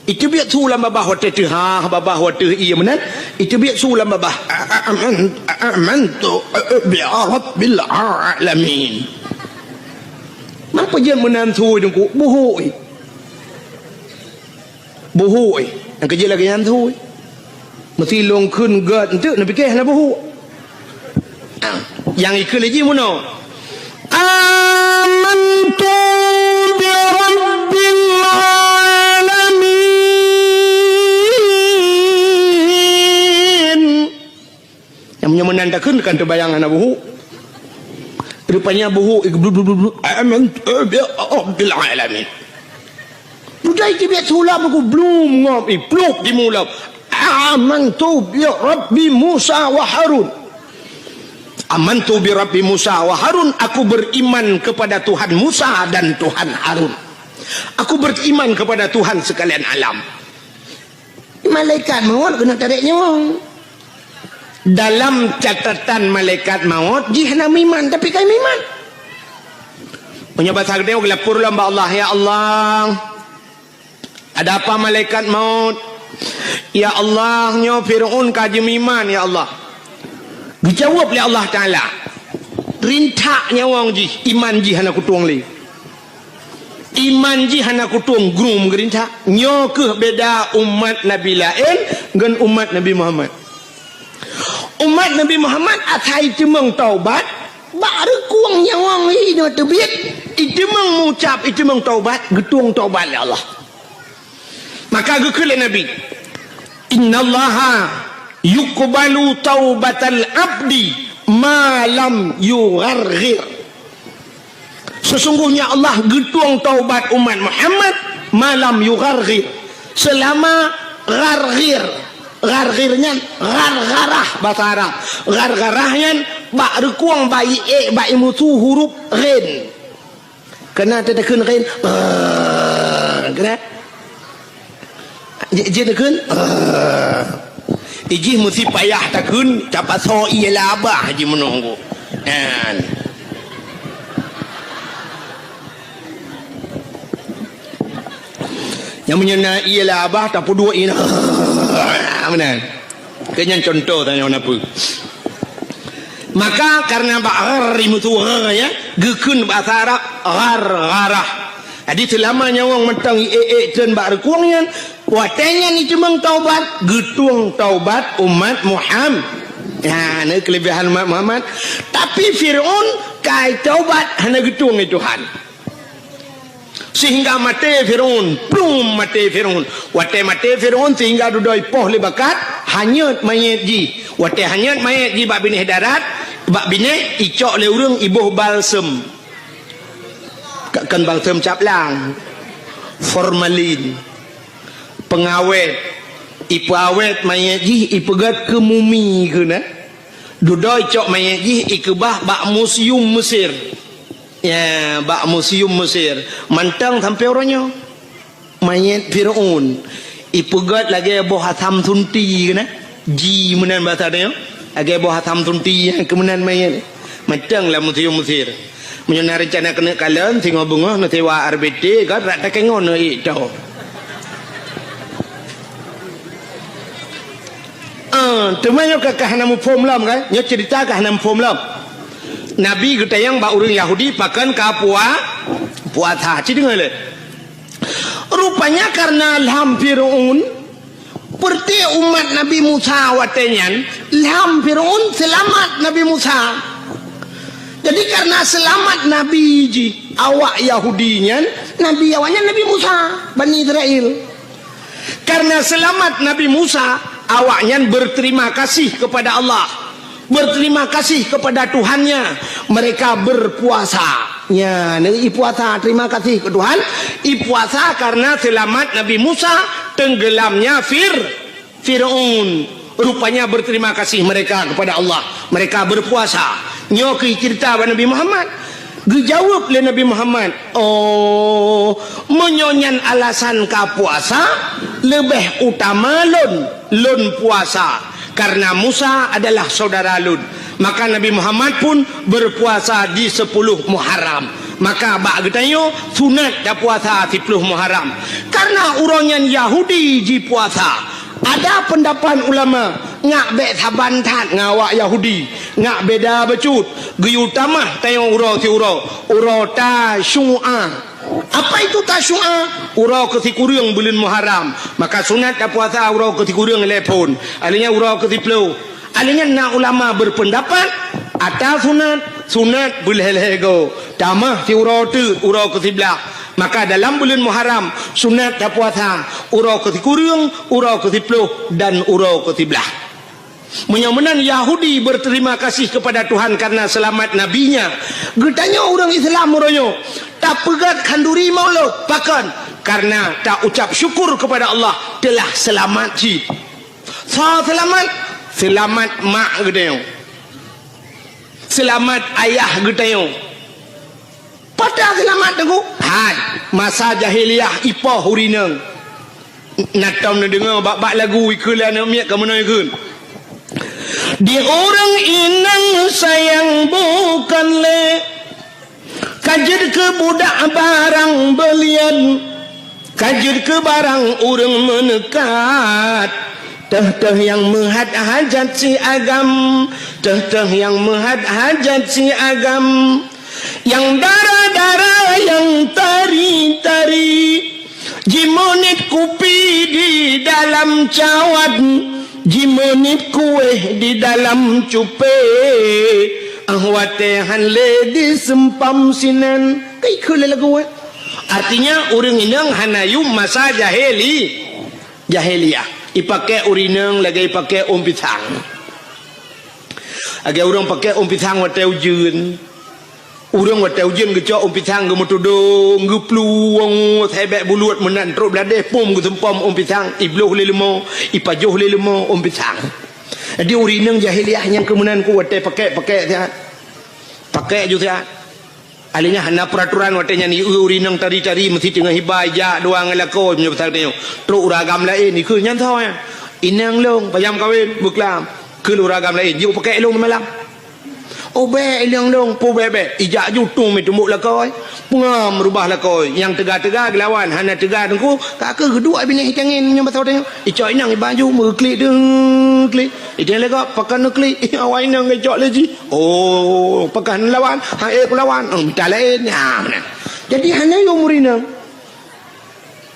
Itu biar sulam babah hote tu ha babah hote iya menan. Itu biar sulam babah. Amantu bi rabbil alamin. Mapa je menan tu dengku buhui. Buhui. Yang kerja lagi yang tu. Mesti long kun gad tu nak fikir nak buhu. Yang ikut lagi mana? Amantu bi rabbil alamin. Yang menyemenan tak kun kan terbayang anak buhu. Rupanya buhu amantu bi rabbil alamin. Budai dia sulam aku belum ngop pluk di mulut. Amantu bi Rabbi Musa wa Harun. Amantu bi Rabbi Musa wa Harun. Aku beriman kepada Tuhan Musa dan Tuhan Harun. Aku beriman kepada Tuhan sekalian alam. Malaikat maut kena tarik nyawa. Dalam catatan malaikat maut jihna miman tapi kan miman. Punya bahasa gede gelapur lamba Allah, ya Allah. Ada apa malaikat maut? Ya Allah, nyo Fir'aun kaji miman, ya Allah. Dijawab oleh Allah Ta'ala. Rintak nyawang ji, iman ji hana kutuang li. Iman ji hana kutuang grum gerintak. Nyo ke beda umat Nabi lain dengan umat Nabi Muhammad. Umat Nabi Muhammad atai cemeng taubat, baru kuang nyawang li no terbit. Itu mengucap, itu taubat, getuang taubat ya Allah. Maka gekele Nabi, innallaha yuqbalu taubatal abdi ma lam yugharghir. Sesungguhnya Allah getuang taubat umat Muhammad malam yugharghir, selama gharghir. Gharghirnya ghargarah bahasa Arab. Ghargarahnya bak rekuang bayi bayi mutu huruf ghin. Kena tetekan ghin. Kena je tekun iji mesti payah tekun capat so iya labah je menunggu kan yang menyena iya labah tak dua ini mana kenyan contoh tanya apa maka karena ba'ar rimutu ya gekun bahasa Arab ghargarah. Jadi selama nyawang mentang dan bak rekuangnya watenya ni cuma taubat getuang taubat umat Muhammad. Ya, ini kelebihan umat Muhammad. Tapi Fir'aun kai taubat hanya getuang Tuhan. Sehingga mati Fir'aun, belum mati Fir'aun. Wate mati Fir'aun sehingga dudoi poh lebakat hanyut mayat ji. Wate hanyut mayat ji bak binih darat, bak binih icok le urang ibuh balsem. Kan balsam caplang, formalin, pengawet, ipu awet mayat ji ipegat ke mumi ke na, dudoi cok mayat ji ikebah bak museum Mesir, ya bak museum Mesir, mantang sampai orangnya, mayat Fir'aun, ipegat lagi boh hatam tunti ke na, ji menan bahasa dia, lagi boh hatam tunti yang kemenan mayat, mantang lah museum Mesir. Menyana rencana kena kalian tengok bunga nanti wa RBT kan rata kengon itu. Temannya kakak nama form lam kan? Nyo cerita kakak nama form lam. Nabi kita yang ba orang Yahudi pakan kapua puasa. Ciri dengar le. Rupanya karena lam Fir'aun seperti umat Nabi Musa watenyan, lam Fir'aun selamat Nabi Musa. Jadi karena selamat Nabi ji awak Yahudinya, Nabi awaknya Nabi Musa Bani Israel. Karena selamat Nabi Musa, awaknya berterima kasih kepada Allah, berterima kasih kepada Tuhannya. Mereka berpuasa. Ya, i puasa terima kasih ke Tuhan. I puasa karena selamat Nabi Musa tenggelamnya Fir'aun. Rupanya berterima kasih mereka kepada Allah. Mereka berpuasa. Nyoki cerita Nabi Muhammad. Gejawab oleh Nabi Muhammad, oh, menyonyan alasan ka puasa lebih utama lun puasa, karena Musa adalah saudara Lun. Maka Nabi Muhammad pun berpuasa di 10 Muharram. Maka bak getanyo sunat dah puasa 10 Muharram. Karena uronyan Yahudi ji puasa. Ada pendapat ulama ngak be saban tat ngawak Yahudi, ngak beda becut. Geyu tamah tayong uro si uro ta syu'a. Apa itu tasyu'a? Uro ke si kurang bulan Muharram. Maka sunat dah puasa uro ke si kurang lepon. Alinya uro ke si pelu. Alinya nak ulama berpendapat atas sunat bulhelego. Tamah si uro tu uro ke si belah. Maka dalam bulan Muharram sunat dah puasa uro ke si kurang, uro ke si pelu dan uro ke si belah. Menyamenan Yahudi berterima kasih kepada Tuhan karena selamat nabinya. Getanya orang Islam uronyo tak pegat kanduri maulud pakan karena tak ucap syukur kepada Allah telah selamat ji. Selamat mak getanya, selamat ayah getanya. Pada selamat tengok masa jahiliah ipah hurinang natam na dengar bak lagu ikulan miak ke mana ikun. Di orang inang sayang bukan le kajir ke budak barang belian, kajir ke barang orang menekat. Teh yang menghad hajat si agam, teh yang menghad hajat si agam, yang darah-darah yang tari-tari, jimonit kupi di dalam cawat, jimonit kue di dalam cupe, ahwatehan le di sempam sinan. Kai kule lagu artinya orang inang hanayum masa jahiliyah. Ipakai urinang lagi ipakai pisang. Agak orang pakai pisang wate ujun. Orang wate ujun gecok pisang gemutudung gepluang sebek bulut menan truk beladeh pom gesempam pisang ibluh lelemo ipajuh lelemo pisang. Jadi urinang jahiliah yang kemudian ku wate pakai sihat. Pakai juga sihat. Alinya hana peraturan watenya ni urinang tari-tari mesti tengah hibai ja doang ngelako punya pasal tengok. Truk uragam lain ni ke nyan tahu ya. Inang long payam kawin buklam ke uragam lain you pakai long malam. Obe ilang long pu bebe ijak jutung mi tumbuk lakoi. Pengam rubah lakoi yang tegak-tegak lawan hana tegak tengku kak ke kedua bini hitangin punya pasal tengok. Icok inang baju meklik deng klik. Idang lega pakan klik awai nang icok lagi. Oh pakan lawan ha lawan minta lain ya mana. Jadi hanya yo murinang.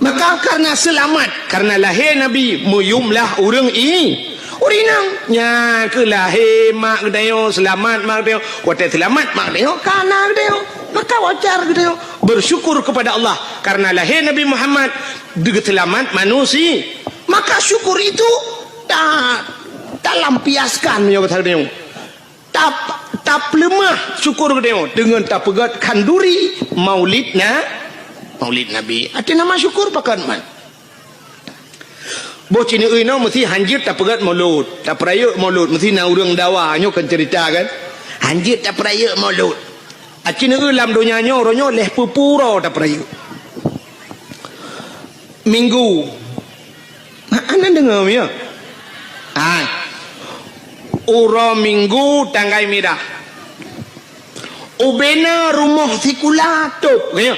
Maka karena selamat karena lahir Nabi muyumlah urang urinang nya ke lahir mak gedayo selamat mak gedayo wate selamat mak gedayo kana gedayo maka wajar gedayo bersyukur kepada Allah karena lahir Nabi Muhammad dengan selamat manusia. Maka syukur itu tak lampiaskan ya kata gedayo. Tak lemah syukur gedayo dengan tak pegat kanduri maulid Nabi. Ada nama syukur pakan man. Bo cini no mesti hanjir tak pegat maulud, tak peraya maulud mesti na urang dawa nyo kan cerita kan. Hanjir tak peraya maulud. Cini lam dunia nyo ronyo leh pupuro tak peraya. Minggu. Ana dengar ya. Uro minggu tanggai merah. Ubena rumah sikulatuk ya.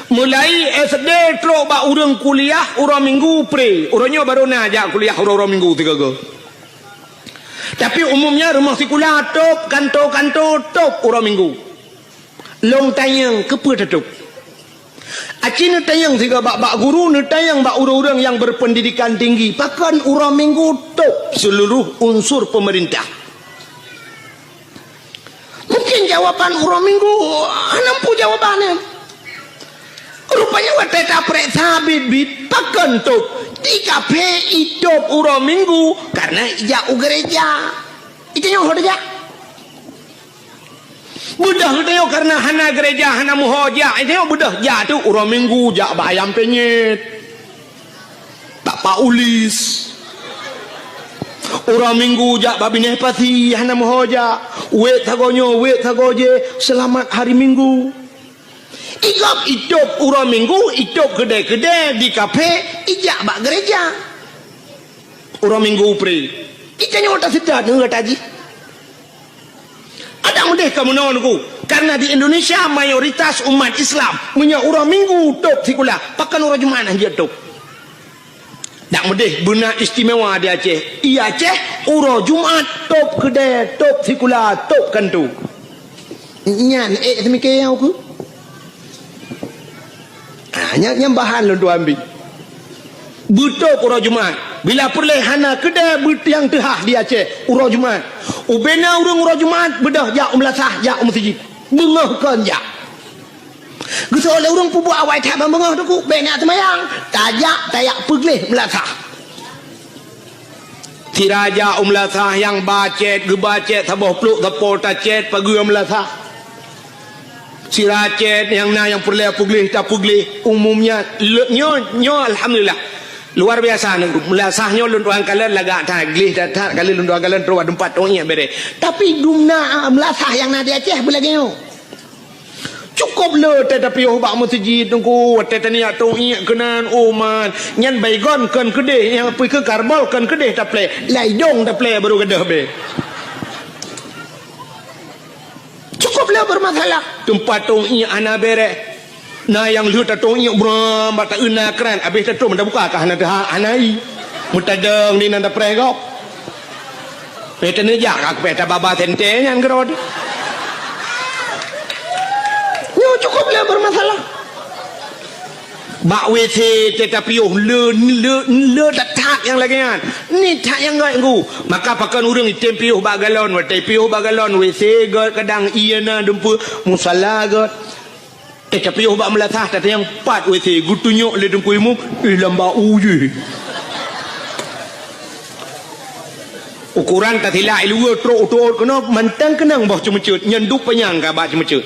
Mulai SD teruk bak urang kuliah urang minggu pre. Urangnya baru nak ajak kuliah urang minggu 3 ke. Tapi umumnya rumah sekolah top kantor top urang minggu. Long tayang kepa tutup. Acina tayang siga bak guru ni tayang bak urang-urang yang berpendidikan tinggi. Pakan urang minggu top seluruh unsur pemerintah. Mungkin jawapan urang minggu nampu jawabannya. Rupanya watai taprek sabit bit pakan top 3 hidup urang minggu karena jauh gereja. Itu yang hoda budah itu karena hana gereja hana muhoja itu yang budah jatuh urang minggu jak bayam penyet tak paulis Orang minggu jak babineh pati hana mohoja. Wek thagoje selamat hari Minggu. Igap hidup orang Minggu, hidup kedai-kedai di kafe, ijak bak gereja. Orang Minggu pre. Kita nyawa tak sedar dengan taji. Ada mudah kamu nawanku. Karena di Indonesia mayoritas umat Islam punya orang Minggu top sikulah, pakan orang Jumat aja top. Tak mudah benar istimewa di Aceh. Ia Aceh orang Jumat top kedai, top sikulah, top kantu. Nyan demikian aku. Hanya bahan lo tu ambil. Betul orang Jumat. Bila perleh hana kedai yang tehah di Aceh orang Jumat. Ubena orang Jumat bedah jak melasah jak masjid. Bengah kan jak. Gusa oleh orang pubuh awai tak bengah tu ku bena semayang. Tajak perleh melasah. Si raja melasah yang bacet gebacet sabah peluk tapor tacet pagi melasah. Si racet yang perleh tak perleh umumnya nyo alhamdulillah. Luar biasa nih, melasahnya lunduan kalian lagak taglih datar kali lunduan kalian terus tempat orangnya bere. Tapi dumna melasah yang nadi Aceh belagio. Cukup le tetapi bak masjid tunggu tetania tu iak kenan uman nyan baygon kan kedeh yang pergi ke Karbal kan kedeh tak play. Laidong tak play baru kedah be. Cukup le bermasalah. Tempat tu iak ana bere. Nah yang lu tatung iak bram bata una kran habis tatung dah buka kah nak anai mutadeng ni nanda pregok petene jak ak peta baba tente nyan gerod yo cukup lah bermasalah bak WC tetapi le tak yang lagi kan ni tak yang gak nggu maka pakan urang item piuh bak galon watai piuh bak galon WC god kadang iana dempu musalla god tapi ubak melatah tata yang pat WC gutunyuk le dengku imum lamba uji ukuran tak hilak ilua truk kena mantang kenang bah cemecut nyenduk penyang ka bak cemecut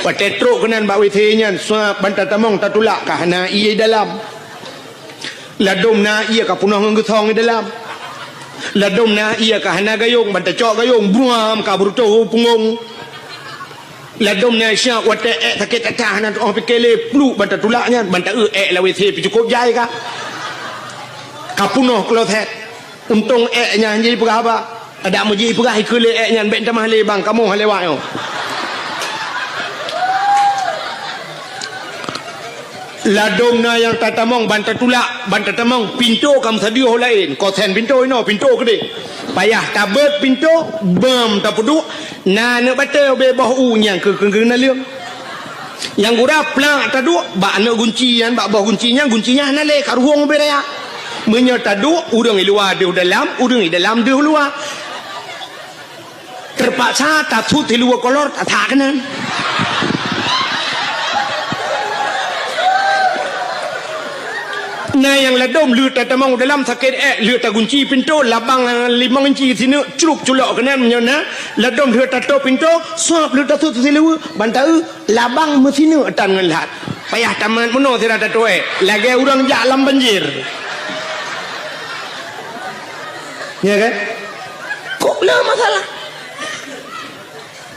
patai truk kenan bak WC nyan suap bantat tamong tatulak ka hana iya dalam ladom na iya ka punah ngegesong di dalam ladom na iya ka hana gayung bantat cok gayung buam ka berutuh punggung ladom nya syak wate sakit tatah nan orang pikele plu bantat tulaknya bantat la WC pi cukup jai ka kapunoh kloset untung nya jadi perah apa ada muji perah ikule nya ben tamah le bang kamu halewak yo ladom na yang tatamong bantat tulak bantat tamong pintu kam sadio lain kosen pintu ino pintu gede payah tabet pintu bem tapuduk na nak batal be bah unyang ke na leung yang gura plak taduk bak na guncian bak bah guncinya na le kat ruang be raya menyo taduk urang di luar dia dalam urang di dalam dia luar terpaksa tatut di luar kolor tak kanan nah yang ladom lu tatamong dalam sakit lu tagunci pintu labang 5 inci sini curuk culok kanan menyona ladom lu tato pintu suap lu tato silu bantau labang mesinu atan ngelat payah taman meno sira tato lagi urang jalan banjir ya kan kok lah masalah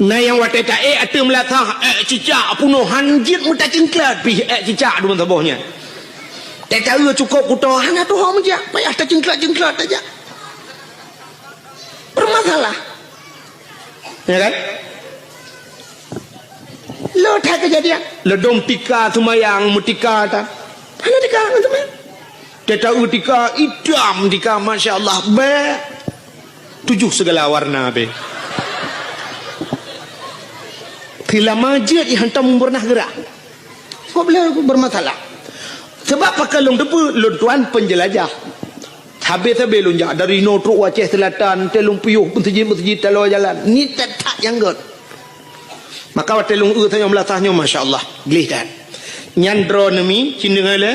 nah yang wate tak atu melatah cicak punuh hanjit muta cingklat pi cicak dua tabohnya tak tahu cukup kuto hana tu hom je payah tak cingklat aja bermasalah ya kan lo tak kejadian lo dom tika sumayang mutika ta hana tika teman tak tahu tika idam tika masya-Allah be 7 segala warna be kila majid hantam pernah gerak kok boleh bermasalah sebab pakai long depu long tuan penjelajah habis lonjak dari Notruk Aceh Selatan telung piyuh masjid talo jalan ni tak yang god maka telung saya melasahnya masya-Allah gelihkan nyandro nemi cindengale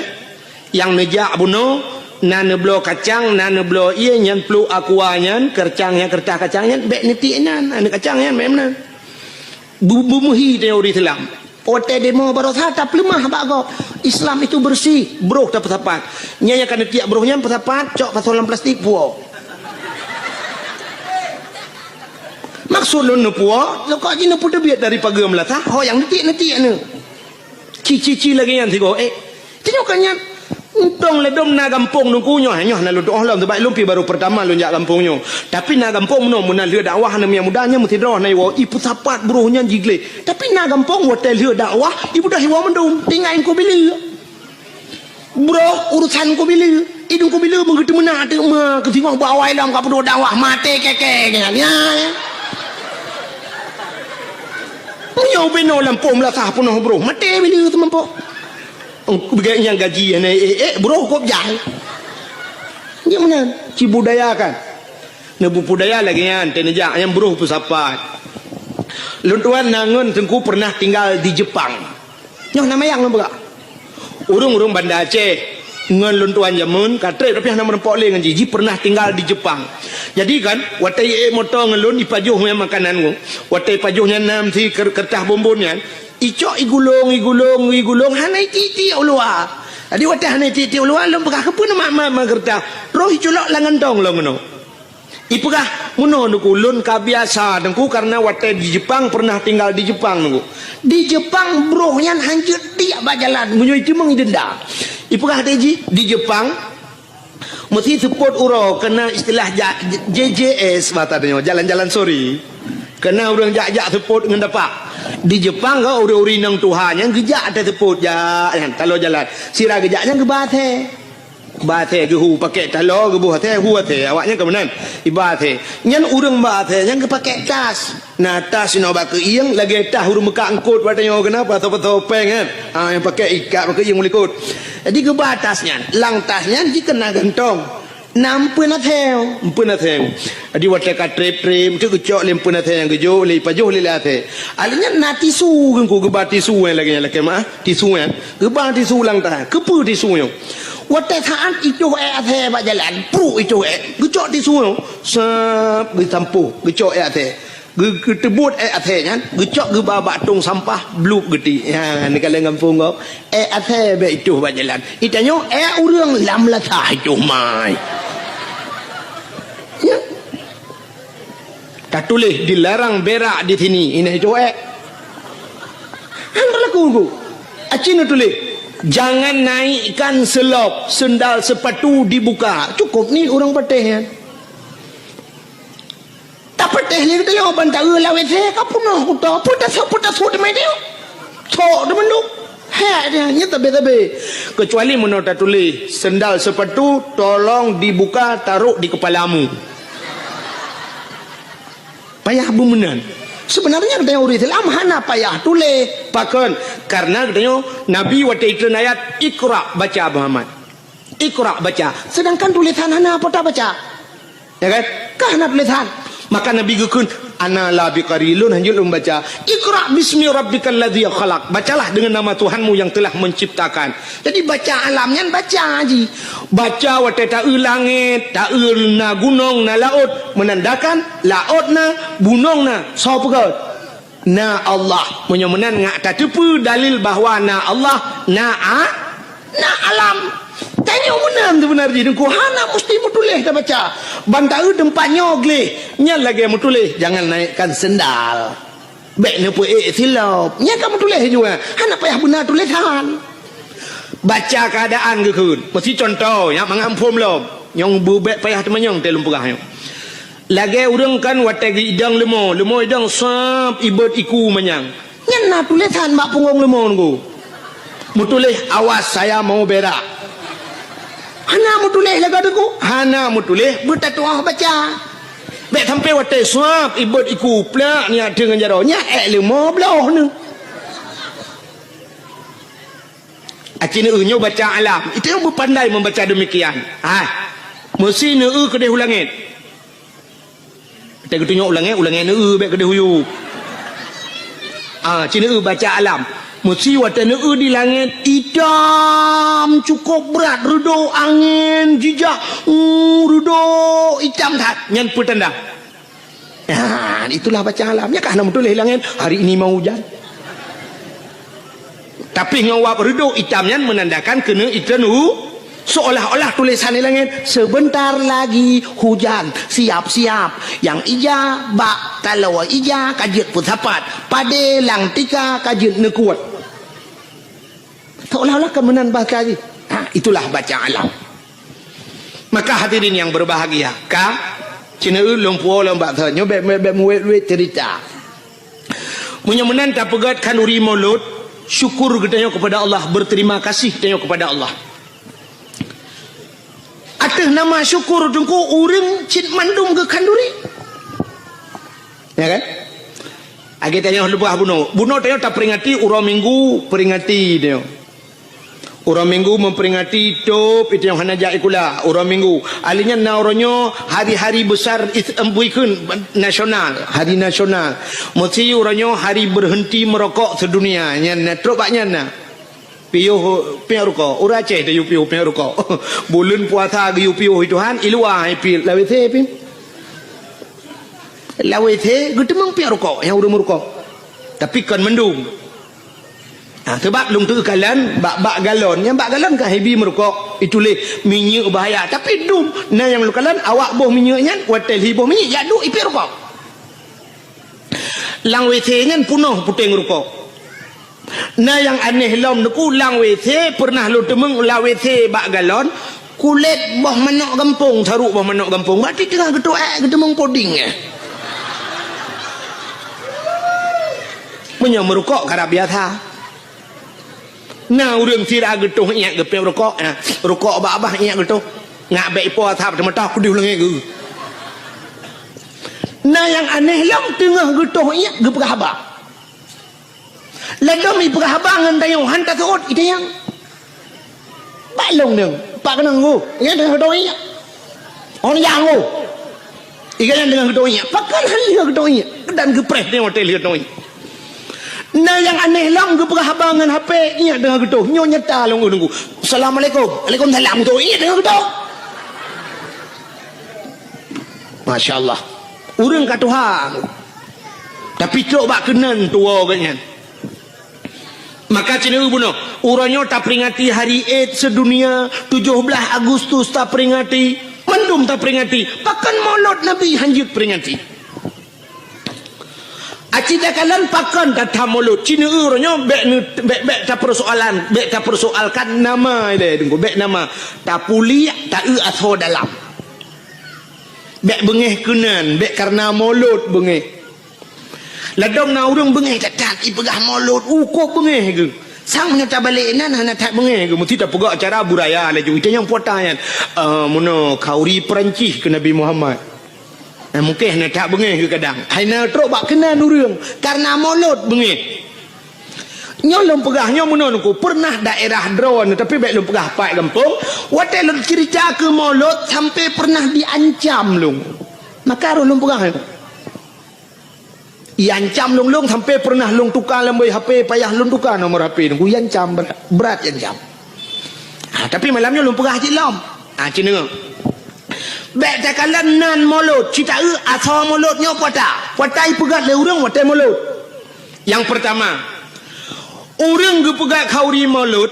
yang nejak buno nane blo kacang nane blo iya nyan plu akuanyan kercangnya kertah kacangnya bek nitinan ane kacangnya memang bumuhi teori Islam Ote demo barosa tak lemah bago. Islam itu bersih, bro tak pesapat. Nya yang kana tiak brohnya pesapat, cok pasolan plastik puo. Maksud lo nepua, lo kau je nepua terbiat dari pagam lah tak? Oh yang netik ni. Cici lagi yang tiga. Tengoknya. Untong ledom na kampung nungkunya hanya na lu doh lah sebab lumpi baru pertama lu jak kampungnya. Tapi na kampung no mun lieu dakwah na yang mudanya mesti doh na iwo ipu sapat buruhnya jigle. Tapi na kampung hotel lieu dakwah ibu dah hiwa mendum tinggain ko bila. Bro urusan ko bila. Idung ko bila mengerti mena tu ma ketingok bawai lam ka pedo dakwah mate keke kan ya. Nyo beno lampom lah sah punoh bro. Mate bila tu mampo. Begitu yang gaji bro kop jahil dia mana cibudaya kan nebu budaya lagi kan tenejak yang bro pusapat luntuan nangun tengku pernah tinggal di Jepang nyoh nama yang nampak urung Banda Aceh ngan luntuan jamun katre tapi nama rempok le ngan jiji pernah tinggal di Jepang jadi kan watai motor ngelun ipajuh yang makanan ku watai pajuhnya nam si kertas bombonnya icok igulung hanai titi ulua adi watah hanai titi ulua lom pekah kepun mak kerta roh iculok langan dong lo ngono ipekah ngono nuku lun ka biasa dengku karena watah di Jepang pernah tinggal di Jepang nuku di Jepang bro yang hancur dia bajalan munyo itu meng denda ipekah teji di Jepang mesti support uro kena istilah JJS batanya jalan-jalan sorry kena orang jak support dengan dapat di Jepang kau uri-uri nang Tuhan yang gejak ada teput jak kalau jalan sirah gejaknya ke bathe ke hu pakai talo ke buah teh hu teh awaknya ke menan ibathe nyan urang bathe yang ke pakai tas nah tas no bak ieng lagi tah urang mekak angkut batanya kenapa topeng kan yang pakai ikat pakai ieng mulikut jadi ke batasnya lang tasnya dikena gantong nampu na theo adi wate ka trep tu kecok lempu na theo yang gejo le pajuh le lathe alinya na tisu ku gebat tisu lagi mah tisu gebat tisu lang ta kepu tisu yo wate thaan itu athe ba jalan pru itu gecok tisu yo sep ditampu gecok athe getebut athe nyan gecok ge babak tung sampah bluk geti ya ni kala kampung kau athe be itu ba jalan itanyo urang lam latah itu mai ya. Tak tulis dilarang berak di sini. Ini cuek. Hang laku. Acina tulis jangan naikkan selop sendal sepatu dibuka. Cukup ni orang patih ya. Tak patih ni kita yo bantar lawe se kapuno kuto putas sudah mai dia. Tok demen tu. Ha dia nya tabe. Kecuali menota tulis sendal sepatu tolong dibuka taruh di kepalamu. Payah bumenan sebenarnya katanya uri Islam hana payah tulis pakon karena katanya Nabi waktu itu ayat Iqra baca Muhammad Iqra baca sedangkan tulisan hana apa tak baca ya kan kahna tulisan maka Nabi gukun ana la biqarilun hanjul membaca Iqra bismi rabbikal ladzi khalaq bacalah dengan nama Tuhanmu yang telah menciptakan jadi baca alamnya baca haji baca wate ta'u langit ta'u na gunung na laut menandakan laut na gunung na sapa na Allah menyemenan ngak tatepu dalil bahawa na Allah na alam tanya menam tu benar jadi ku hana mesti mutulih tak baca bantau tempatnya ogle nya lagi mutulih jangan naikkan sendal baik ne pu silap nya kamu tulis juga hana payah benar tulisan baca keadaan ke kun mesti contoh ya mangampum lom yang bubek payah temannya telum pegah lagi urang kan wategi idang lemo idang sap ibet iku manyang nya na tulisan mak punggung lemo ngku mutulih awas saya mau berak hana mutulih laga deku hana mutulih bertatuah baca baik sampai watai suap ibut iku plak ni dengan jaronya lemo belah ni acina nyo baca alam itu yang berpandai membaca demikian mesti ne kedai hulangit kita tunjuk ulangit ne baik kedai huyu cina baca alam mesti watana di langit hitam cukup berat redo angin jijak redo hitam tak nyan petanda itulah baca alamnya kan betul langit hari ini mau hujan tapi ngawap redo hitamnya menandakan kena ikan Seolah-olah tulisan di langit, sebentar lagi hujan, siap-siap. Yang ija bak kalau ija kajit putapat, pada lang tika kajit nekuat. Seolah-olah kemenan bahasa lagi. Itulah baca alam. Maka hadirin yang berbahagia, cina lumpur lembak tanya beb muet cerita. Munyamunan tak pegat kanuri maulud, syukur kita kepada Allah, berterima kasih kita kepada Allah. Atas nama syukur tungku urang cit mandum ke kanduri. Ya kan? Agi tanya lebah buno tanya tak peringati urang minggu peringati dia. Urang minggu memperingati top itu yang hana jai kula urang minggu. Alinya nauronyo hari-hari besar embuikeun nasional, hari nasional. Mesti uranyo hari berhenti merokok sedunia. Nya trobaknya na. Piuh rokok, ura Aceh dia piuh rokok. Bulan puasa ge piuh Tuhan, ilua pi lawe the pi. Lawe the gedemang piuh rokok, yang urang rokok. Tapi kan mendung. Sebab lung tu kalan bak galon, yang bak galon kan hebi merokok. Itu le minyak bahaya. Tapi dum na yang lu kalan awak boh minyaknya, watel hiboh minyak ya du ipi rokok. Lang WC nyan punuh puting rokok. Nah yang aneh lom nuku lang WC pernah lu temeng la WC bak galon kulit boh manok gampung saruk boh manok gampung berarti tengah gedemeng poding punya merokok karena biasa. Nah urang sira getuh iak gepe rokok rokok abah iak getuh ngak baik po thap cuma tak kudiu lengai ge. Nah yang aneh lom tengah getuh iak gepegah abah ledom ibu habangan tayong hantar tuot itu yang balong dong pak kenang go ingat dengan kedoinya orang yang go ikan dengan kedoinya pakan hal kedoinya dan gepres dia hotel kedoinya. Nah yang aneh lang gepegah habangan HP ingat dengan kedoh nyonya ta long nunggu assalamualaikum waalaikumsalam tu ingat dengan kedoh. Masya Allah urang kat Tuhan tapi cok bak kenan tua katnya. Maka cina bunuh uranyo tak peringati hari Eid sedunia 17 Agustus tak peringati mendum tak peringati pakan maulud Nabi hanjut peringati acida kalan pakan kata maulud cina uranyo bek tak persoalkan nama dia tunggu bek nama tak puli tak atho dalam bek bengeh kenan bek karena maulud bengeh ladong na urang bengeh tak ipegah maulud kok bengeh ke sang menyata balik nan hana tak bengeh ke mesti tak pegak acara buraya laju itu yang potayan mono kauri Perancis ke Nabi Muhammad mungkin hana tak bengeh ke kadang hana trok bak kenan urang karena maulud bengeh nyolong pegahnya mono ku pernah daerah drone tapi baik lu pegah pai kampung watel lu cerita ke maulud sampai pernah diancam lu maka lu pegah iancam long sampai pernah long tukar lembai HP payah long tukar nomor HP nunggu iancam berat iancam tapi malamnya long pegah haji lom cina bek takalan nan maulud cita asal mauludnya potai pegat le urang watai maulud. Yang pertama urang ge pegat kauri maulud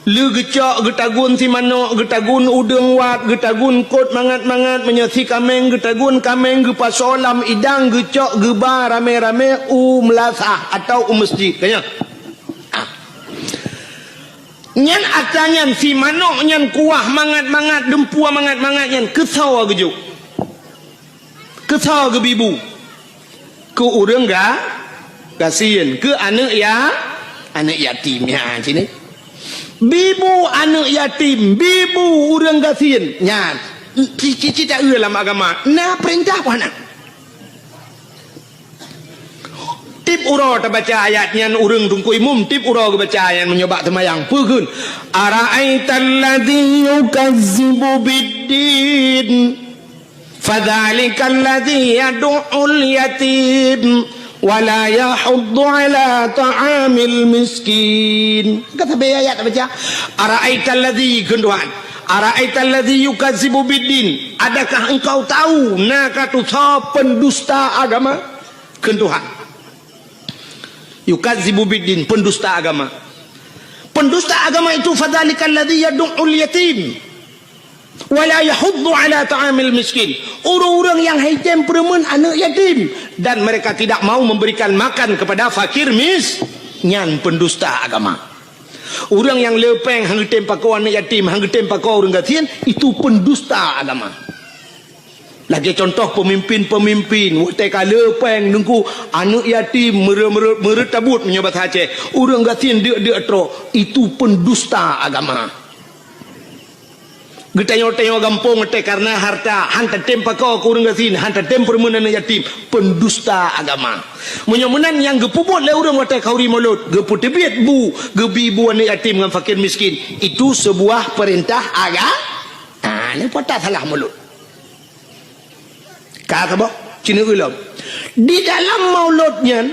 lu gecok getagun si manok getagun udeng wat getagun kot mangat-mangat menyasi kameng getagun kameng ge pasolam idang gecok geba rame-rame melasah atau masjid kayaknya nyan atanyan si manok nyan kuah mangat-mangat dempua mangat-mangat nyan kesau gejuk kesau ge bibu ke urang ga kasihan ke anak yatim ya sini bibu anak yatim bibu urang gasin nya cici tak dalam agama nah perintah mana tip uro tak baca ayatnya urang tungku imum tip uro baca ayat menyobak temayang pegun ara'aital ladzi yukazzibu biddin fadzalikal ladzi yad'ul yatim wala yahuddu ala ta'amil miskin kata ayat baca ara'aital ladzi genduan ara'aital ladzi yukazzibu biddin adakah engkau tahu nakatu pendusta agama genduan yukazzibu biddin pendusta agama Pendusta agama itu fadzalikal ladzi yad'ul yatim wa la yahuddu ala ta'amil miskin. Orang-orang yang hitam peremun anak yatim dan mereka tidak mau memberikan makan kepada fakir nyan pendusta agama. Orang yang lepeng hang tempa kau anak yatim, hang tempa kau orang gatien, itu pendusta agama. Lagi contoh pemimpin-pemimpin teka lepeng nungku anak yatim meretabut menyebat Aceh, orang gatien dia tro, itu pendusta agama. Getanya-tanya gampung karena harta hanta tempa kau orang gatien, hanta temper menan yatim, pendusta agama. Menyamunan yang gepubut le orang watai kauri mulut, geputebit bu, gebi bu anak yatim dengan fakir miskin, itu sebuah perintah agama. Ni patah salah mulut. Kata bah, Cina ulam. Di dalam mauludnya,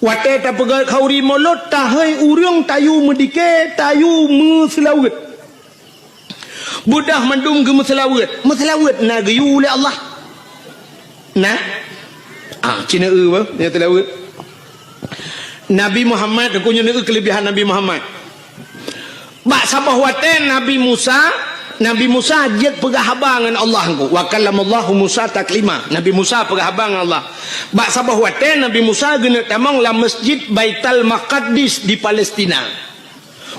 watai tak pegang kauri maulud, tahai urang tayu medike, tayu meselawat. Budah mandum ke meselawat. Meselawat na gayu oleh Allah. Nah, Cina bah, yang telawat. Nabi Muhammad, aku nyana kelebihan Nabi Muhammad. Bak sabah watai Nabi Musa jid pegah habangan Allah ku. Wa kallamallahu Musa taklima. Nabi Musa pegah habangan Allah. Bak sabah wate Nabi Musa gena tamang la masjid Baitul Maqdis di Palestina.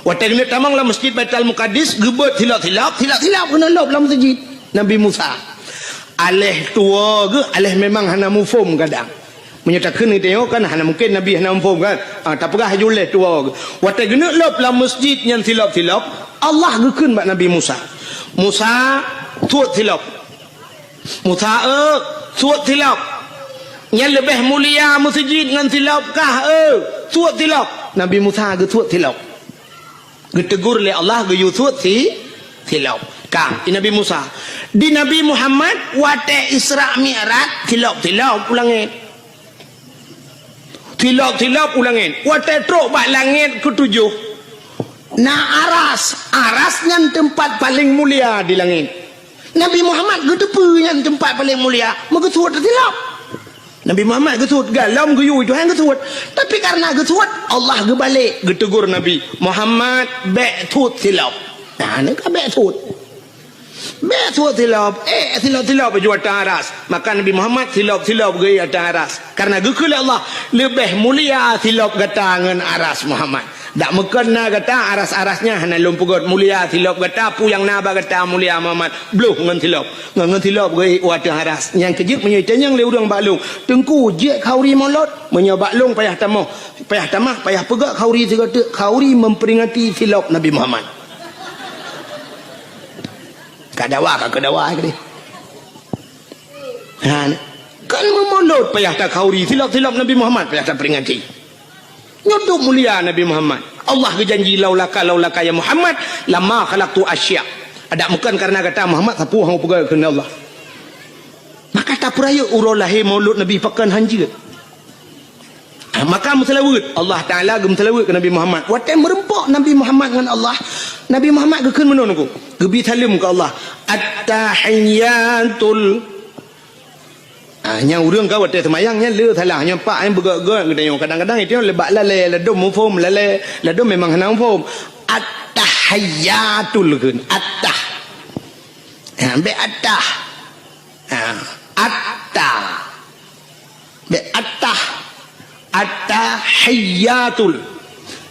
Wate gena tamang la masjid Baitul Maqdis gebet hilap kena lop la masjid Nabi Musa. Aleh tua ke aleh memang hana mufum kadang. Menyatakan ni tengok kan hana mungkin Nabi hana mufum kan. Tak pegah juleh tua ke. Wate gena lop la masjid yang hilap Allah gekeun bak Nabi Musa. Musa tuat tilap. Musa tuat tilap. Yang lebih mulia masjid dengan tilap kah tuat tilap. Nabi Musa ge tuat tilap. Getegur oleh Allah ge yu tuat tilap. Kah Nabi Musa. Di Nabi Muhammad wate Isra Mi'raj tilap ulangin. Tilap ulangin. Wate truk bak langit ketujuh. Nah arasnya tempat paling mulia di langit. Nabi Muhammad getepu yang tempat paling mulia. Mengetuat tilap. Nabi Muhammad getuat galam geyu itu hang getuat. Tapi karena getuat Allah gebalik getegur Nabi Muhammad be'tut tilap. Nah ni ka be'tut. Be'tut tilap. Tilap baju atas aras. Maka Nabi Muhammad tilap ge atas aras. Karena gekul Allah lebih mulia tilap gatangan aras Muhammad. Tak mekena kata aras-arasnya hana lumpugot mulia tilap kata pu yang naba kata mulia Muhammad bluh ngan tilap ge wadah aras yang kejik menyaitan yang le urang baklung tengku je kauri molot menyobaklung payah tamah payah pegak kauri segala kauri memperingati tilap Nabi Muhammad kadawa ke dia kan memolot payah tak kauri tilap Nabi Muhammad payah tak peringati nyodok mulia Nabi Muhammad. Allah berjanji laulaka ya Muhammad lama khalaqtu asya. Ada bukan karena kata Muhammad sapu hang pegang kena Allah. Maka tak peraya urang lahir maulud Nabi pakan hanji. Maka meselawat Allah Taala gemselawat ke Nabi Muhammad. Watai merempak Nabi Muhammad dengan Allah. Nabi Muhammad gekeun menon aku. Gebi salim ke Allah. At-tahiyyatul yang urang kau watai semayangnya le salah nya pak yang begak-gak kadang-kadang itu lebak lale ladum mufum lale ladum memang henang mufum at-tahiyyatul kun at-tah be at-tah at-tah be at-tah at-tahiyyatul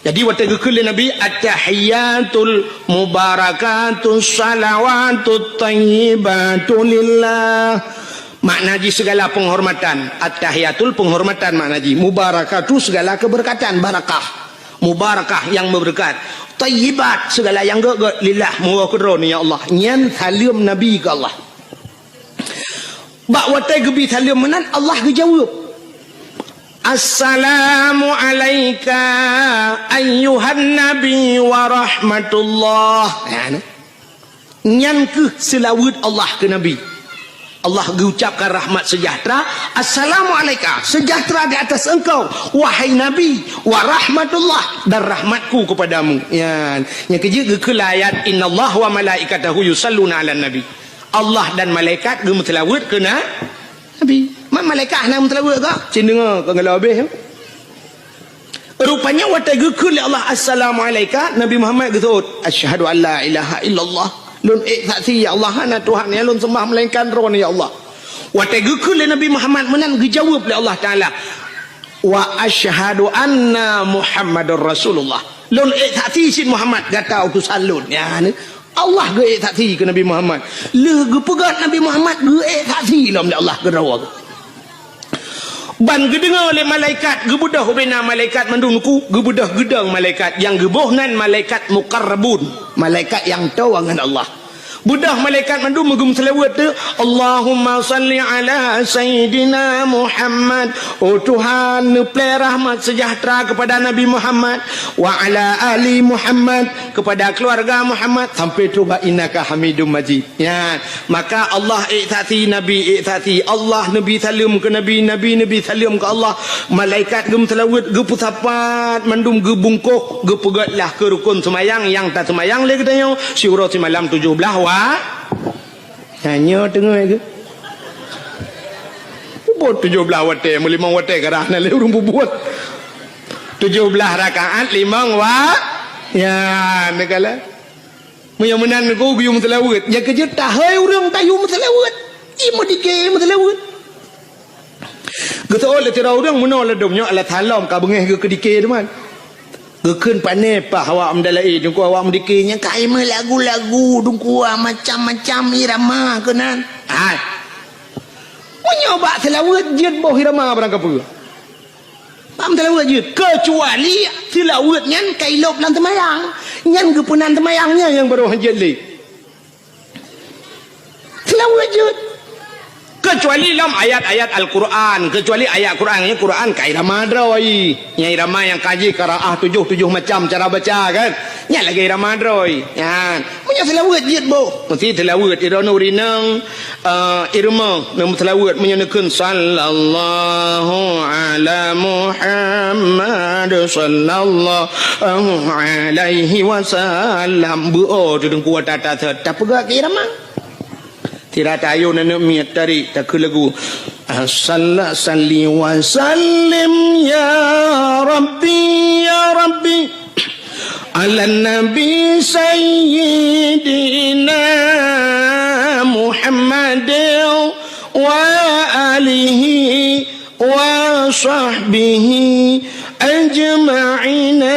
jadi watai gekul Nabi at-tahiyyatul mubarakatus salawatut thayyibatu lillah. Maknaji segala penghormatan. At-tahiyatul penghormatan maknaji. Mubarakatuh segala keberkatan. Barakah. Mubarakah yang berberkat. Tayyibat segala yang gak lillah. Muwakudron ya Allah. Nyan salim Nabi ke Allah. Bak watai gebi salim menan Allah kejawab. Assalamu alaika ayyuhan nabi wa rahmatullah. Nyan ke selawat Allah ke Nabi. Allah mengucapkan rahmat sejahtera. Assalamualaikum, sejahtera di atas engkau wahai Nabi, wa rahmatullah, dan rahmatku kepadamu. Yang kejik ke ayat innallaha wa malaikatahu yusalluna 'alan nabi. Allah dan malaikat gemetelawat ke Nabi. Malaikat nak metelawat ke? Cin dengar ke ngala habis. Rupanya watai gekul Allah assalamualaikum Nabi Muhammad getut asyhadu an la ilaha illallah lun saksi ya Allah hana Tuhan ya lun sembah melainkan ron ya Allah. Watai gekul Nabi Muhammad menan dijawab oleh Allah Taala wa asyhadu anna Muhammadar Rasulullah lun saksi sin Muhammad gata utusan lun ya ni Allah ge saksi ke Nabi Muhammad le ge pegat Nabi Muhammad ge saksi lam Allah ge rawa ban gedengar oleh malaikat gebudah bina malaikat mandungku gebudah gedang malaikat yang gebohnan malaikat muqarrabun malaikat yang tahu dengan Allah budah malaikat mandung megum selawat tu Allahumma salli ala sayyidina Muhammad oh Tuhan nuplai rahmat sejahtera kepada Nabi Muhammad wa ala ali Muhammad kepada keluarga Muhammad sampai tu ba innaka hamidum majid ya maka Allah iktati Nabi iktati Allah Nabi salam ke Nabi Nabi salam ke Allah malaikat gum selawat ge pusapat mandung ge bungkuk ge pegatlah ke rukun semayang yang tak semayang le katanya syura malam 17 hanya tengah ke buat 17 watai 5 watai kerana nak urung buat 17 rakaat 5 ya negala yang menan ko guyum selawat ya kerja tahai urang tayu selawat imo dike selawat getol le tira urang menol domnya ala talam ka bengeh ke dike teman gekun pane pa awak mendalai dungku awak mendikirnya kaima lagu-lagu dungku macam-macam irama kenan hai menyoba selawat jid boh irama barang apa pam selawat jid kecuali selawat nyan kailop lan temayang nyan gepunan temayangnya yang baru jid li selawat jid kecuali dalam ayat-ayat Al-Quran kecuali ayat Qurannya Quran kairama droi nya irama yang kaji qiraah 7 macam cara baca kan nya lagi irama droi ya punya selawat jid bo mesti selawat irano rinang irma nam selawat menyenekeun sallallahu ala Muhammad sallallahu alaihi wasallam bu tu dengku tata tak pegak irama tidak tahu nak miat tarik tak ke lagu salli wa sallim ya rabbi ala nabi sayyidina Muhammad wa alihi wa sahbihi ajma'ina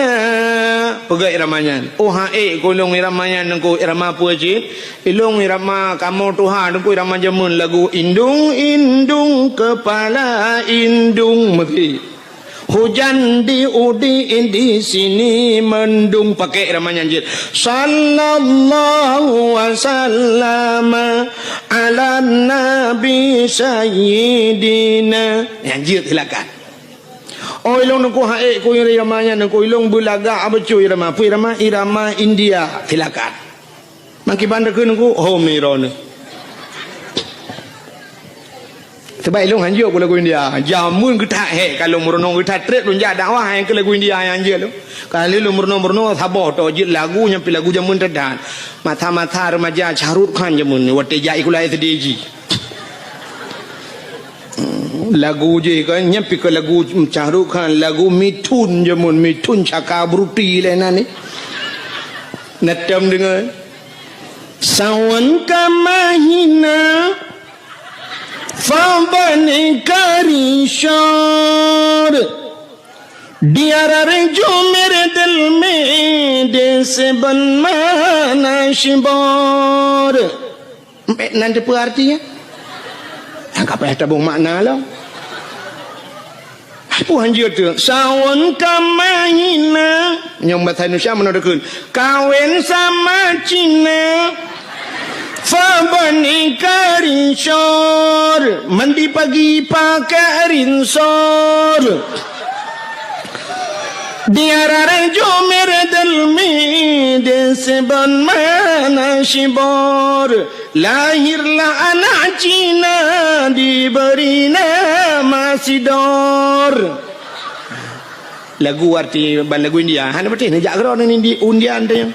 pegang iramanya oh hae kolong iramanya nengku irama apa je ilung irama kamu Tuhan nengku irama jamun lagu indung kepala indung mesti hujan di di sini mendung pakai iramanya je sallallahu wasallam ala nabi sayyidina anjir silakan oh ilong nengku hae ko iramanya nengku ilong bulaga apa cuy irama pu irama India silakan maki bandar ke nengku oh mirone sebab ilong hanjur ko lagu India jamun getak he kalau murno getak trek dun ja dakwah yang ke lagu India yang je lu kalau lu murno sabar to jit lagu nyampi lagu jamun tedan mata remaja Shahrukh Khan jamun wate jai kulai sediji lagu je kan nyampi ke lagu Shahrukh Khan lagu Mithun jamun Mithun Chakrabarti lena ni natam dengan sawan kamahina fabane karishar diara rejo mere dil mein dese banmana shibor nanti apa artinya apa yang tabung makna lah apa hanjir tu sawan kamahina yang bahasa Indonesia menodakun kawin sama Cina fabani karishor mandi pagi pakai rinsor diara jo mere dil mein dese banmana shibor lahirlah anak Cina diberi nama Sidor lagu arti lagu India hanya berarti nejak kerana ini undian dia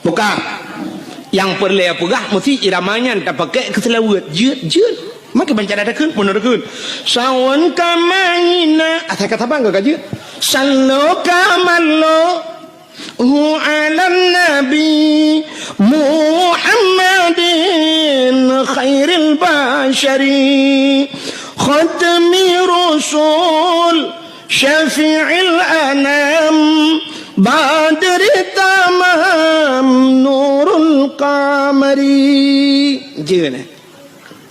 bukan yang perlu pegah mesti iramanya tak pakai keselawat jut maka baca ada kun mun ada kun sawan kamaina atai kata bang gak aja sallu kamallo hu ala nabi Muhammadin khairil bashari khatmi rasul syafi'il anam badri tamam nurul qamari jeuna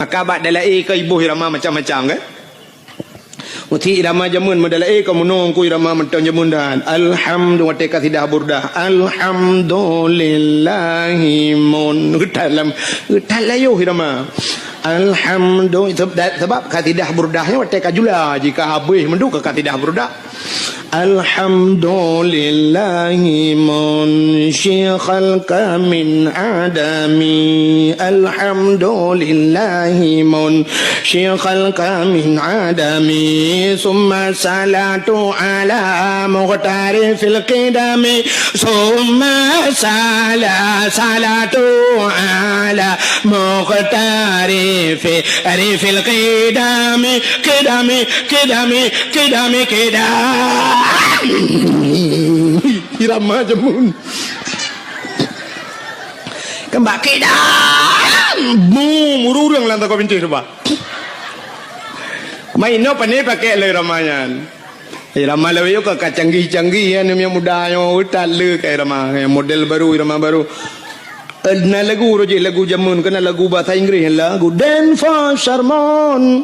maka bak dalai ke ibu irama macam-macam kan uti irama jamun madalai ke munong ku irama mentang jamun dan alhamdulillah teka tidak burdah alhamdulillahi mun dalam talayo irama alhamdulillah sebab katidah burdahnya teka jula jika habis menduk ke katidah burdah alhamdulillahi munshyikhal min adami alhamdulillahi munshyikhal min adami summa salatu ala muqtari fil qidami summa salatu ala muqtari fil qidami qidami irama jamun kembak kedam mururang lantak kau pintu coba main apa ni pakai le ramayan irama lewe yo ka canggih-canggih ya yang muda yang utal le ke irama yang model baru irama baru na lagu roje lagu jamun kena lagu bahasa Inggris lagu Dan for Sharmon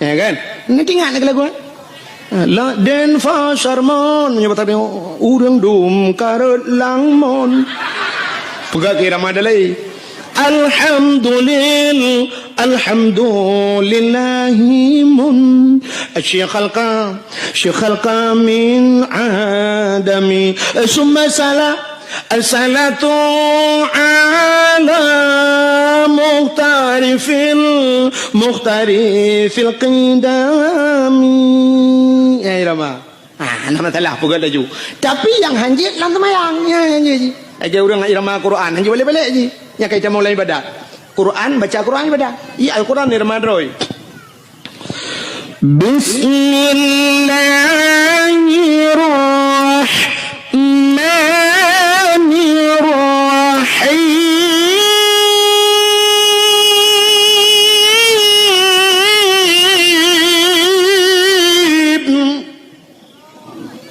ya kan nanti ingat lagu la den fa sarmon menyebut urang dum karut langmon pegak kira madalai alhamdulillahi mun syekh khalqa min adami summa salatu ala muhtari fil qidami ya irama nama telah pugal laju tapi yang hanjit lang temayang ya hanjit aja orang irama Quran hanjit balik-balik je nya kita mulai ibadah Quran baca Quran ibadah ya Al-Quran irama droi Bismillahirrahmanirrahim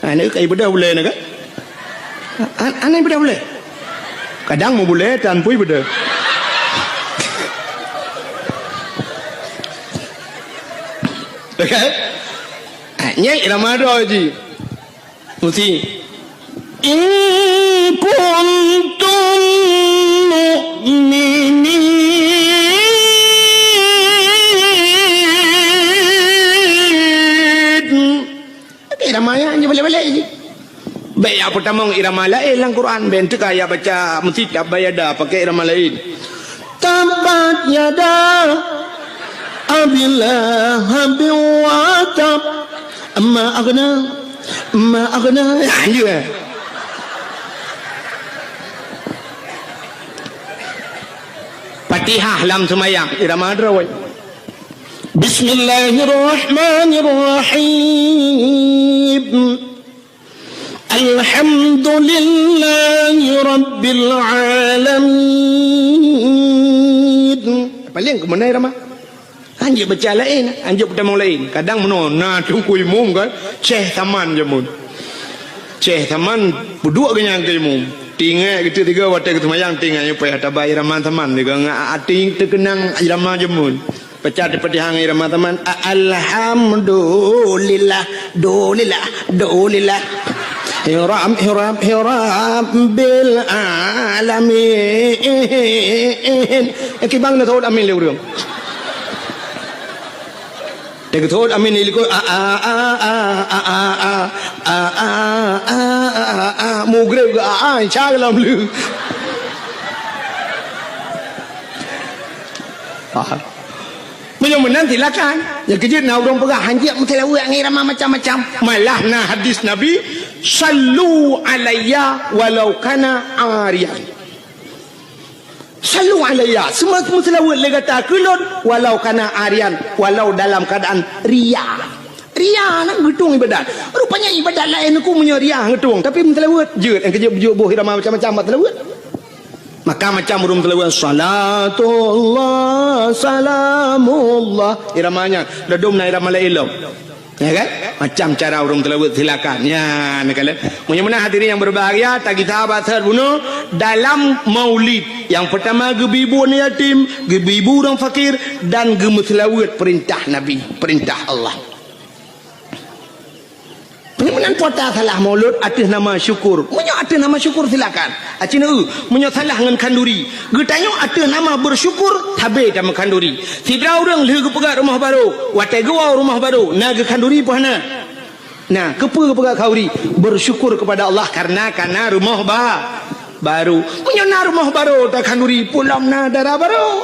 Anak ibadah boleh nak? Anak ibadah boleh. Kadang mau boleh tanpa ibadah. Okay? Nyai irama doa ji. Mesti. In kuntum mu'minin. Irama yang boleh-boleh je. Baik yang pertama irama lain dalam Quran bentuk ayat baca mesti tabbat yada pakai irama lain. Tabbat yada abillah wa tab amma aghna ya. Fatihah dalam sembahyang irama drawai. Bismillahirrahmanirrahim. Alhamdulillahi Rabbil Alamin. Paling ke mana irama? Anjir baca lain, anjir pertama lain. Kadang menona tunggu imum kan, Syekh Taman jamun. Syekh Taman berdua kenyang ke imum. Tinggal gitu tiga waktu ketemayang tinggalnya payah tabah irama Taman juga ating terkenang irama jamun. Baca di petihang irama Taman. Alhamdulillah, dolillah. Hiram bil alamin. Kibang na thod amin lewrong. Dek thod amin iliko mugre chaglam lu. Menang silakan. Ya kejut na urang pegah hanjit mutelawi ngirama macam-macam. Malah na hadis Nabi sallu alayya walau kana ariyan. Selalu alaiya. Semua selawat le kata kulun walau kana arian, walau dalam keadaan ria. Ria nak gedung ibadat. Rupanya ibadat lain aku punya ria gedung, tapi selawat jeut yang kejut boh irama macam-macam selawat. Maka macam urung selawat salatullah salamullah iramanya redum na irama lain. Ya kan? Macam cara orang telawat silakan. Ya, nakala. Mudah-mudahan hadirin yang berbahagia, tagi sahabat terbunuh dalam maulid. Yang pertama gebibu orang yatim, gebibu orang fakir dan gemuselawat perintah Nabi, perintah Allah. Penyembuhan puasa salah maulud atas nama syukur. Munyo atas nama syukur silakan. Acina munyo salah ngan kanduri. Getanyo atas nama bersyukur tabe sama kanduri. Sidra orang leh pegat rumah baru, watai gua rumah baru, na ge kanduri pohana. Nah, kepa pegat kauri bersyukur kepada Allah karena rumah baru. Munyo na rumah baru ta kanduri pulam na dara baru.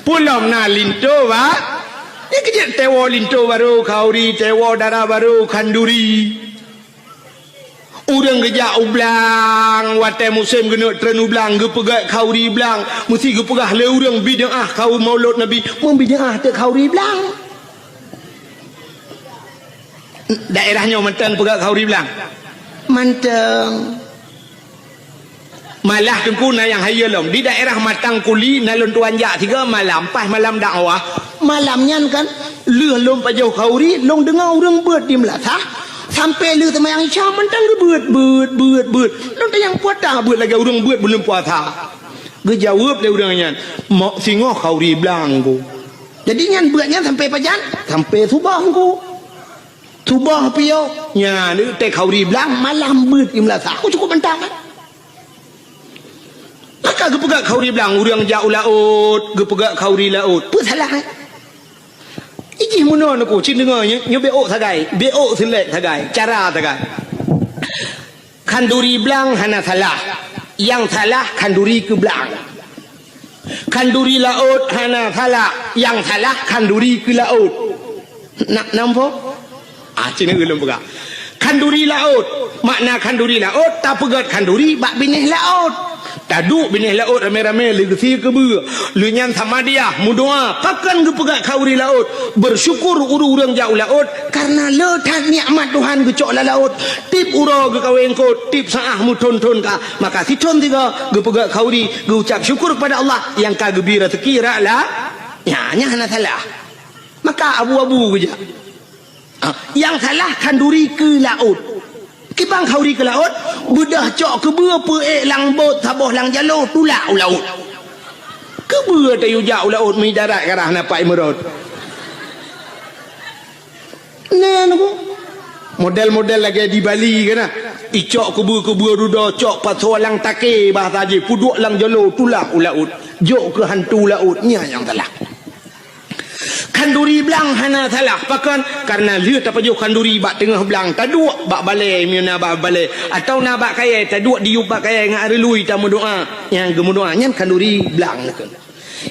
Pulam na linto ba. Ini kejap tewa linto baru, kauri, tewa darah baru, kanduri. Orang kejap ublang, watai musim kena tren ublang, gepegat kauri belang. Mesti gepegah le orang bid'ah kau maulud Nabi, membid'ah tak kauri belang. Daerahnya mentang pegat kauri belang. Mentang. Malah kengkuna yang hayalom di daerah Matang Kuli nalun tuan jak 3 malam pas malam dakwah malamnya kan leh lom pajau kauri long dengar orang beut di Melaka sampai leh temayang Isya mentang beut long tayang puasa beut lagi orang beut belum puasa gejawab le orangnya mak singoh kauri belang ku jadi nyan beutnya sampai pajan sampai subah ku subah piau nya ni teh kauri belang malam beut di Melaka aku cukup mentang kan. Maka gepegak kauri belang urang jauh laut, gepegak kauri laut. Apa salah kan? Iji munon aku cin dengarnya nyo beok sagai, beok selek sagai, cara sagai. Kanduri belang hana salah. Yang salah kanduri ke belang. Kanduri laut hana salah. Yang salah kanduri ke laut. Nak nampak? Cina gelem pegak. Kanduri laut, makna kanduri laut tak pegat kanduri bak binih laut. Taduk binih laut rame-rame legasi ke ber lu nyan sama dia mudoa pakan gepegat kauri laut bersyukur urang jauh laut karena letak nikmat Tuhan gecok la laut tip uro ge kaweng ko tip saah muton-ton ka maka siton tiga gepegat kauri ge ucap syukur kepada Allah yang ka gebira tekira la ya nya hana salah maka abu-abu je yang salah kanduri ke laut kibang kauri ke laut bedah cok ke berapa lang bot saboh lang jalo tulak laut ke ber tayu jauh laut mi darat karah napak merot nah aku model-model lagi di Bali kan icok ke ber duda cok pasal lang take bahasa je puduk lang jalo tulak laut jok ke hantu laut nya yang salah. Kanduri belang hana salah pakan karena lihat apa jauh kanduri bak tengah belang taduk bak balai miuna bak balai atau na bak kaya taduk diup bak kaya ngak relui tamu doa yang gemu doa nyan kanduri belang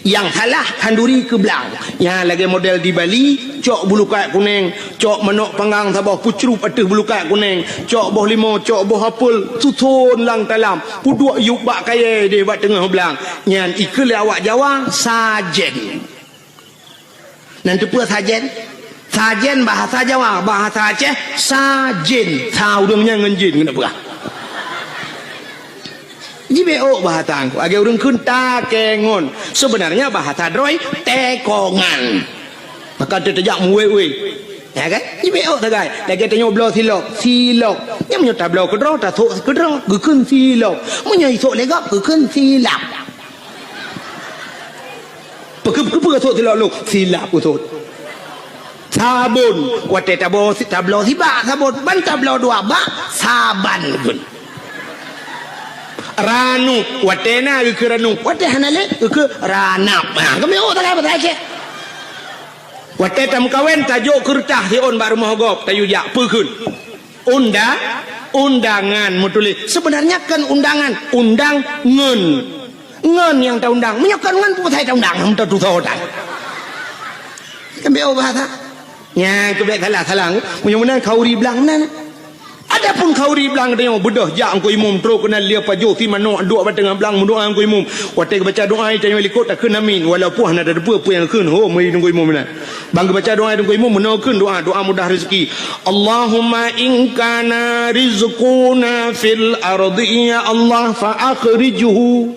yang salah kanduri ke belang yang lagi model di Bali cok bulu kat kuning cok menok panggang sabah pucrup ateh bulu kat kuning cok boh limo cok boh apel susun lang talam puduk yuk bak kaya dia bak tengah belang nyan ikul awak Jawa sajen. Nanti pun sajen bahasa Jawa bahasa Aceh sajen saudangnya ngenjin kena perah ji beo bahasa angku agak urang kunta kengon sebenarnya bahasa droi tekongan maka terjak muwe ya kan ji beo tagai lagi tanya blo silok nya menyo tablo kedro ta thok kedro gekeun silok menyo isok legap gekeun silap Pekep ke silap lu silap utut sabun wate tablo siba sabun ban tablo dua ba saban pun ranu wate na ke ranu wate hanale ke ranap kami tak apa tak wate tam kawen tajuk kertas si on baru mohogop tayu jak pekeun undangan mutuli sebenarnya kan undangan undang ngen yang ta undang menyokan ngan pu thai ta undang hang ta tu tho ta kan beo bahasa nya ke bek salah mudah-mudahan kauri belang nan Adapun khauri belang dia bedah jak angko imum terus kena lia pajo ti mano duk ba tengah belang doa angko imum watai baca doa ai tanya likut tak kena amin walaupun ada depa yang keun ho mai angko imum na bang baca doa angko imum meno keun doa mudah rezeki Allahumma in kana rizquna fil ardi ya Allah fa akhrijhu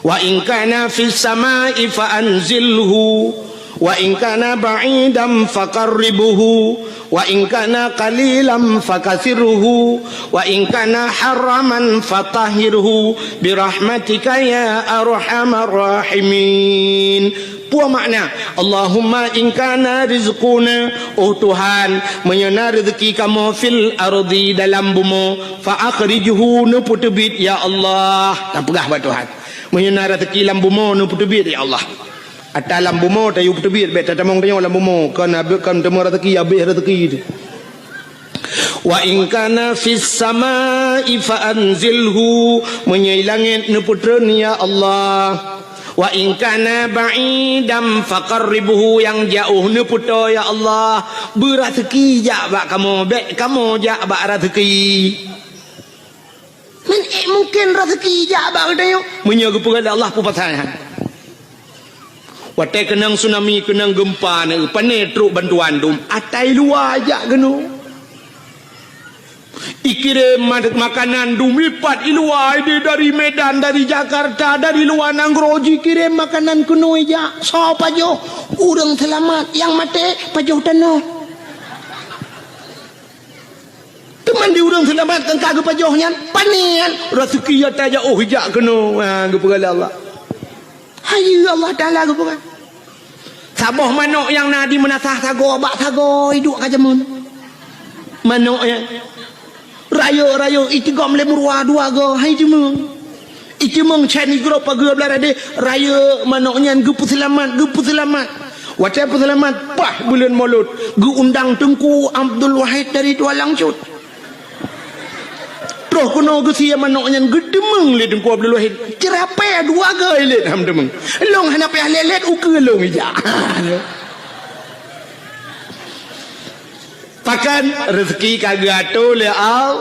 wa in kana fis samai fa anzilhu wa in kana ba'idan faqarribhu wa in kana qalilan fakathirhu wa in kana haraman fatahhirhu birahmatika ya arhamar rahimin. Puan makna Allahumma in kana rizquna oh Tuhan menyana rezeki kamu fil ardi dalam bumi fa akhrijhu nu putubit ya Allah tak pegah ba Tuhan menyana rezeki dalam bumi nu putubit ya Allah atas lambu mo tayu terbit bet tamong tanya lambu mo kan temu rezeki habis rezeki wa in kana fis samai fa anzilhu menyai langit ne putra ya Allah wa in kana ba'idan faqarribhu yang jauh ne putra ya Allah berazeki jak bak kamu bet kamu jak bak rezeki mungkin rezeki jak bak tanya menyaga kepada Allah pupasan watai kenang tsunami kenang gempa ne pane truk bantuan dum atai luar ajak geno ikirim makanan dum lipat iluai dari Medan dari Jakarta dari luar Nangroji kirim makanan kuno aja so pajo urang selamat yang mate pajo tanah teman di urang selamat kan kagak pajohnya panian rezeki atai jauh hijak keno kepada Allah hayu Allah Ta'ala kepada saboh manuk yang nadi menasah sago bak sago hidup kajamun manuknya raya itigom lemurwa dua go hai jemung itimung chani gro pageu belarade raya manuknya gepu selamat wacai selamat pah bulan Maulud gu undang Tengku Abdul Wahid dari Tualang Cut roh kuno gesia manoknya gedemeng le Tengku Abdul Wahid cerape dua ge le hamdemeng long hanape lelet uke long ija pakan rezeki kagak ato le au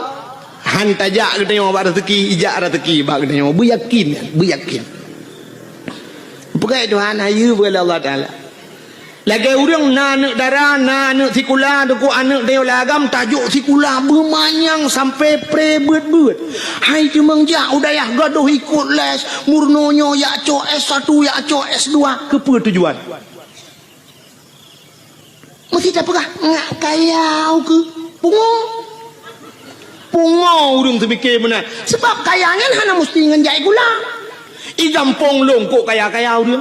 han tajak kita yang rezeki ija rezeki bak kita yang beryakin bukan Tuhan ayu kepada Allah Taala lagi orang nak darah nak sikula deku anak dia lagam tajuk sikula bermanyang sampai pre-bet hai cemang jak udayah gaduh ikut les murnonyo ya co S1 ya co S2 kepa tujuan mesti tak pegah ngak kayau ke pungo urang terfikir benar sebab kayangan hana mesti ngenjai gula i gampong long kok kaya-kayau dia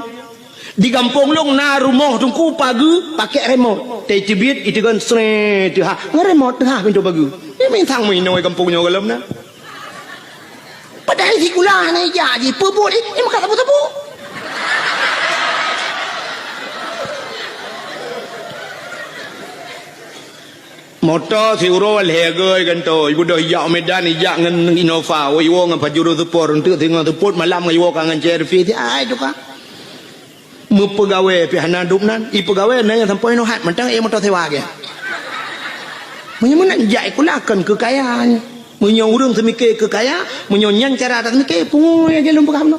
di kampung long na rumah tungku pagi pakai remote teh cibit itu kan sre tu ha ngeremote ha pintu pagi ni mintang minoi kampungnya galam na padahal si kula na jadi pebut ni makan tabu motor si urol hegoi kan to ibu dah yak Medan yak ngan Innova woi wo ngan pajuru tepor untuk tengok tepot malam ngai wo kangen cerfi ti ai tu ka mu pegawai pihana dupnan i pegawai na yang sampai no hat mentang motor sewa ke menyemun jai kulakan kekayaan menyo urang semikir kekaya menyo nyan cara tak semikir pungo ya gelum paham no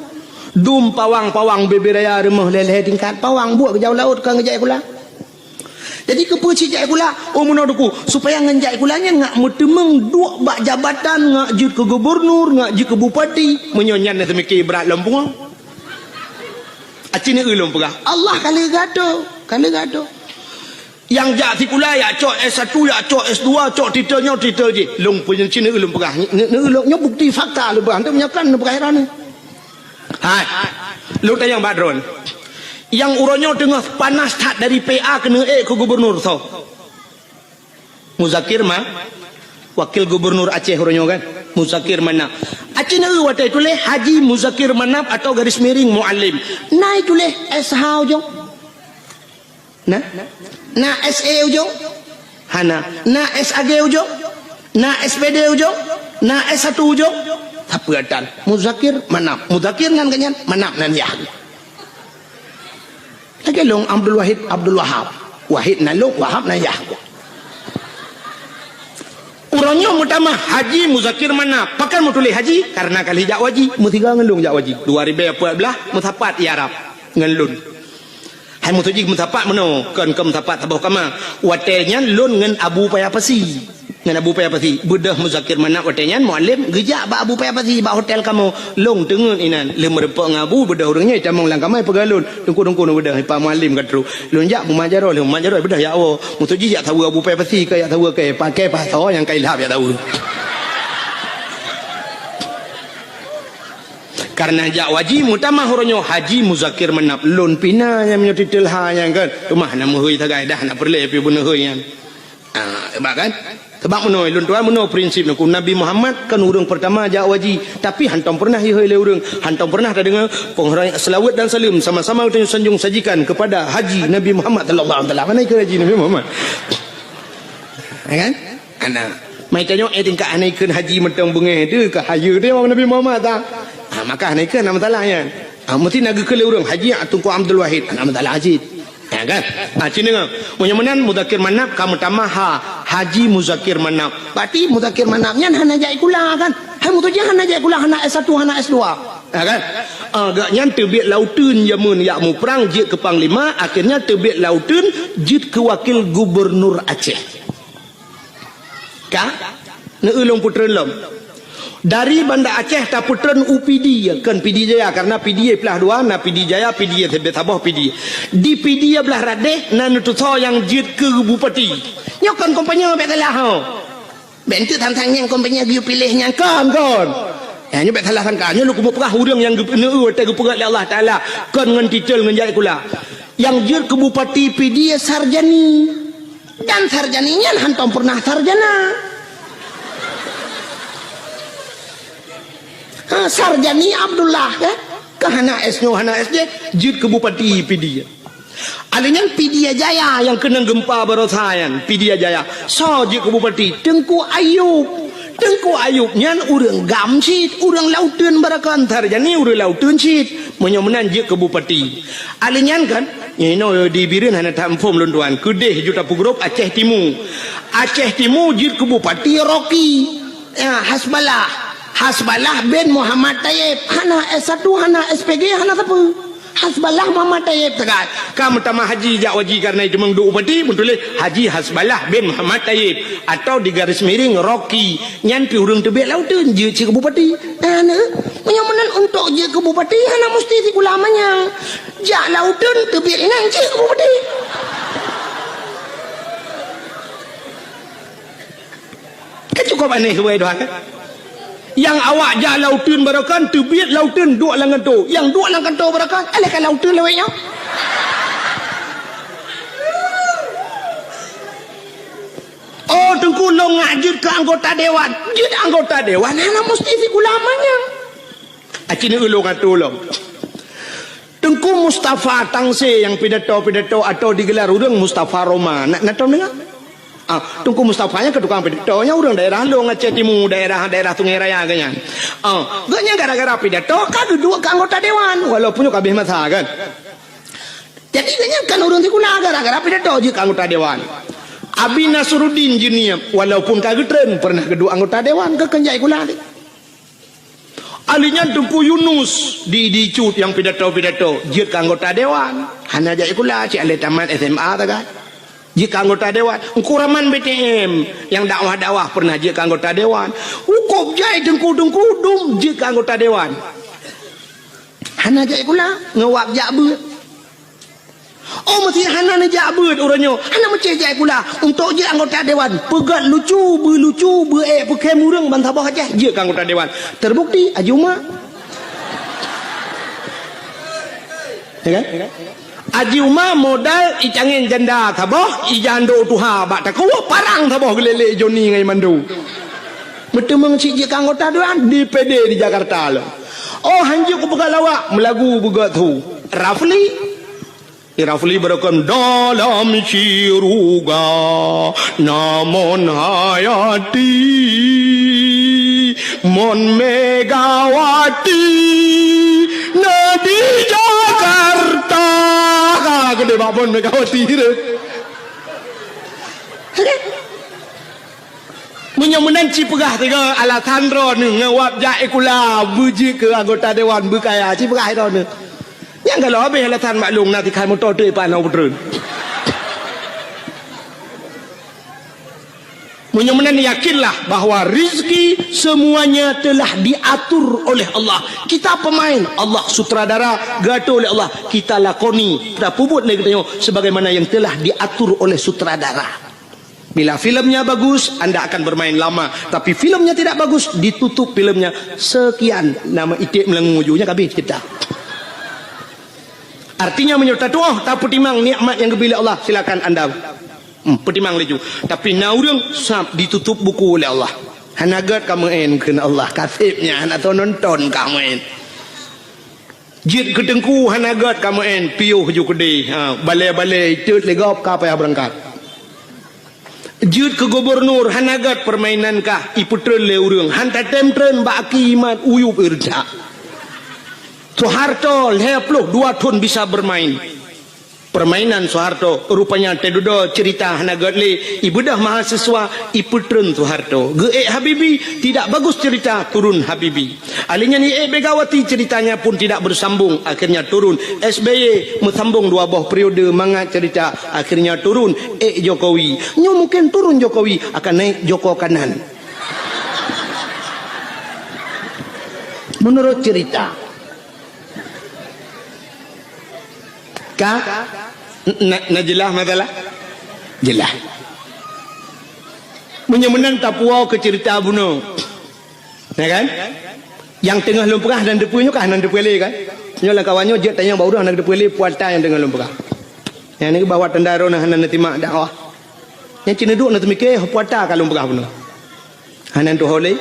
dum pawang beberaya rumah leleh tingkat pawang buat ke jauh laut kan ngejai kula jadi kepuci jai kula menoduku supaya ngenjai kulanya ngak mutemeng dua bak jabatan ngak jut ke gubernur ngak jut ke bupati menyo nyan semikir berat lempung acine ulum pegah Allah kali gado yang jak sikula ya cok S1 ya cok S2 cok titelnya titel je long punya cine ulum pegah ulumnya bukti fakta lu bang menyakan perkara ni hai lu tayang badron yang uronyo tengah panas tak dari PA kena ke gubernur so Muzakir wakil gubernur Aceh uronyo kan Muzakir Manap Aceh na watai tulis Haji Muzakir Manap atau garis miring Muallim naik tulis SH ujung na SE ujung hana na SAG ujung na SPD ujung na S1 ujung tapatan Muzakir Manap Muzakir ngan kanyan Manap nan ya lagi long Abdul Wahid Abdul Wahab Wahid na long Wahab na ya Huronyo mutama haji muzakir mana pakan mutulih haji karena kali jak waji mutiga ngelung jak waji 2014 mutapat ya Arab ngelun hai mutuji mutapat meno kan ke mutapat tabuh kama watenya lun ngen Abu Payapasi ngen Abu Payapasi bedah muzakir mana watenya muallim gejak ba Abu Payapasi ba hotel kamu long tengun inan le merepak ngabu bedah urangnya camang lang kamai pegalun dengku-dengku no bedah pa muallim katru lun jak mumajaro le mumajaro bedah ya Allah mutuji jak tahu Abu Payapasi ke ya tahu ke pakai bahasa yang kai lap ya tahu karena jak waji mutama huronyo haji muzakir menap lun pina yang menyotitil ha yang kan rumah nama hui tagai dah nak perle pi buna hui yang sebab kan sebab menoi lun tuan menoi prinsip nak Nabi Muhammad kan urang pertama jak waji tapi hantam pernah hi le urang hantam pernah tak dengar penghorang selawat dan salam sama-sama kita sanjung sajikan kepada haji Nabi Muhammad sallallahu alaihi wasallam mana ke haji Nabi Muhammad kan ana mai tanya tingkat anaikkan haji metang bengeh tu ke hayu dia orang Nabi Muhammad tak maka naikkan nama talanya mesti naga ke orang haji Tunku Abdul Wahid nama talah haji ya kan cina ngah menyamanan muzakir manap kamu tamaha haji muzakir manap berarti muzakir manapnya hana jai kula kan hai mutuja hana jai kula hana S1 hana S2 ya kan agaknya terbit lautun jamun yak mu perang jit ke panglima akhirnya terbit lautun jit ke wakil gubernur Aceh kah neulung putren lom dari Banda Aceh ta putren UPD kan PD Jaya karena PD belah dua na PD Jaya PD Tebet Sabah PD di PD belah radeh na nutuso yang jit ke bupati nyokan kompanya betelah ho bentuk tantang yang kompanya giu pilihnya kan ya nyo betelah sangkanya lu kumu perah urang yang geu te gepegat Allah taala kan ngan titel ngan jai kula yang jit ke bupati PD sarjani dan sarjaninya hantam pernah sarjana Sarjani Abdullah ya kahana S-nya hana S-nya jid ke bupati PD alinyan PD Jaya yang kena gempa barosayan PD Jaya so jid ke bupati Tengku Ayub nyan urang gamsit urang lauteun barakan sarjani urang lauteun sit menyomenan jid ke bupati alinyan kan you di bireun hana tamfom lun tuan kedeh juta pugrop Aceh Timur jid ke bupati Rocky ya Hasbalah bin Muhammad Tayyib hana S1 hana SPG hana apa Hasbalah Muhammad Tayyib tegat kamu tamah haji jak waji karena itu mengdu upati betul haji Hasbalah bin Muhammad Tayyib atau di garis miring Rocky nyan pi urang tebek lauteun je ci bupati ana menyamanan untuk je ke bupati hana mesti ti ulamanya jak lauteun tebek nang ci ke bupati kan cukup aneh we doa kan yang awak jah lautun barakan tebiat lautun dua langan tu yang dua langan tu barakan alahkan lautun leweknya oh Tengku long ngajut ke anggota dewan jut anggota dewan hana mesti si ulamanya acini ulung atu long Tengku Mustafa Tangse yang pidato atau digelar urang Mustafa Roma nak tahu dengar Tengku Mustafanya ke tukang pidatonya orang daerah lo Aceh Timur daerah Sungai Raya kanya gaknya gara-gara pidato kan duduk ke anggota dewan walaupun kabeh masa kan jadi gaknya kan orang tikula gara-gara pidato je ke anggota dewan Abi Nasruddin Jinia walaupun kagak tren pernah kedua anggota dewan ke kenjai kula alinya Tengku Yunus di cut yang pidato je ke anggota dewan hanya jai kula cik ale tamat SMA ta kan jika anggota dewan ukuraman BTM yang dakwah pernah jika anggota dewan hukum jai Tengku dum jika anggota dewan hana jai kula ngewak jakbeut oh mesti hana ne jakbeut uranyo hana mesti jai kula untuk je anggota dewan pegat lucu pakai murang bantabah aja jika anggota dewan terbukti Ajuma ya kan Aji Umar modal icangin janda taboh ijando tuha bak takuh parang taboh gelele Joni ngai mandu betul mengcik je anggota dewan di PD di Jakarta lo oh hanjuk ku pegal lawak melagu begat tu Rafli berakan dalam ciruga namun hayati mon Megawati nadi Jakarta gede babon Megawati menanci pegah tiga alatan ro ni ngawap jae kula buji ke anggota dewan berkaya ci pegah ro ni yang kalau habis alatan maklum nanti kai motor tu panau betul Mudah-mudahan yakinlah bahawa rizki semuanya telah diatur oleh Allah. Kita pemain, Allah sutradara, gaduh oleh Allah. Kita lakoni, kita puput lagi tengok sebagaimana yang telah diatur oleh sutradara. Bila filmnya bagus, anda akan bermain lama. Tapi filmnya tidak bagus, ditutup filmnya. Sekian nama itik melengujungnya habis kita. Artinya menyerta doa, tak pertimang nikmat yang kebila Allah. Silakan anda pertimang laju. Tapi naurung sab ditutup buku oleh Allah. Hanagat kamu kena Allah kasibnya atau nonton kamu jid kedengku hanagat kamu piuh ju kedi balai-balai cut legop ka payah berangkat. Jid ke gubernur hanagat permainan kah iputrel le urang hanta temtren baki iman uyup irja. Soeharto 22 tahun bisa bermain. Permainan Soeharto rupanya tedudo cerita hanagat le ibudah mahasiswa iputren Soeharto ge Habibi tidak bagus cerita turun Habibi alinya ni Begawati ceritanya pun tidak bersambung akhirnya turun SBY mesambung 2 buah periode manga cerita akhirnya turun Jokowi nyo mungkin turun Jokowi akan naik Joko kanan menurut cerita na jelas masalah jelas menyemenang tak puau ke cerita bunuh ya kan yang tengah lumpurah dan depunya kah nan depuele kan nyolah kawannya je tanya bau dah nak depuele puata yang tengah lumpurah yang ni bawa tendaro nah nan timak dakwah yang cina duk nak mikir puata ka lumpurah bunuh hanan tu holei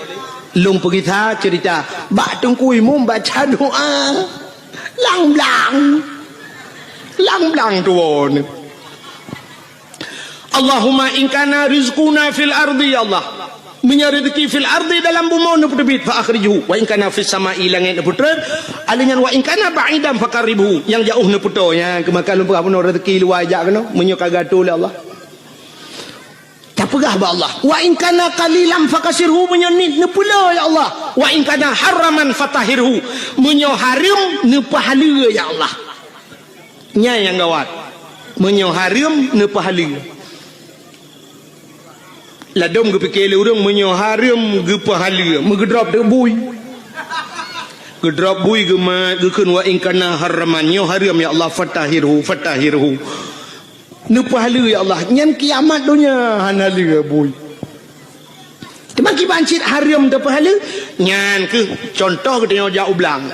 lumpur kita cerita bak tungkui mum baca doa lang-lang tuan. Allahumma in kana rizquna fil ardi ya Allah. Menyarezeki fil ardi dalam bumi nu putebit fa akhrijuhu wa in kana fis sama'i langit putret alingan wa in kana ba'idan fakaribuhu yang jauh nu puto yang kemakan lumpur apa rezeki luar ajak kena menyoka gato oleh Allah. Tapegah ba Allah. Wa in kana qalilan fakasirhu menyonit nu pula ya Allah. Wa in kana haraman fatahirhu menyo haram nu pahala ya Allah. Nya yang gawat menyo haram ne pahala ladom ge pikir urang menyo haram ge pahala megedrop de bui gedrop bui ge ma ge keun wa in kana haraman nyo haram ya Allah fatahirhu ne pahala ya Allah nyan kiamat dunia hanali bui temaki bancit haram de pahala nyan ke contoh ke tengok jauh belang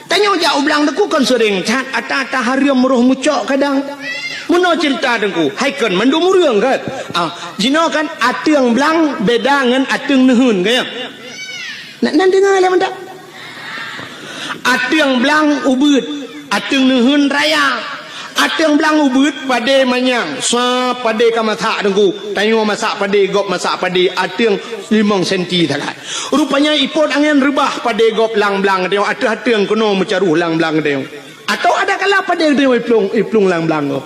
tanya jauh belang deku kan sering cat ata haram roh mucok kadang muno cerita dengku haikan mandum urang kan jino kan ateung belang beda ngan ateung neuheun kaya nak dengar le mendak ateung belang ubeut ateung neuheun raya ateung belang ubeut pade manyang sa pade ka masak dengku tanyo masak pade gop masak pade ateung 5 cm takat rupanya ipot angin rebah pada gop lang-lang dia ada ateung kono mencaruh lang-lang dia atau ada kala pada dia iplung lang-lang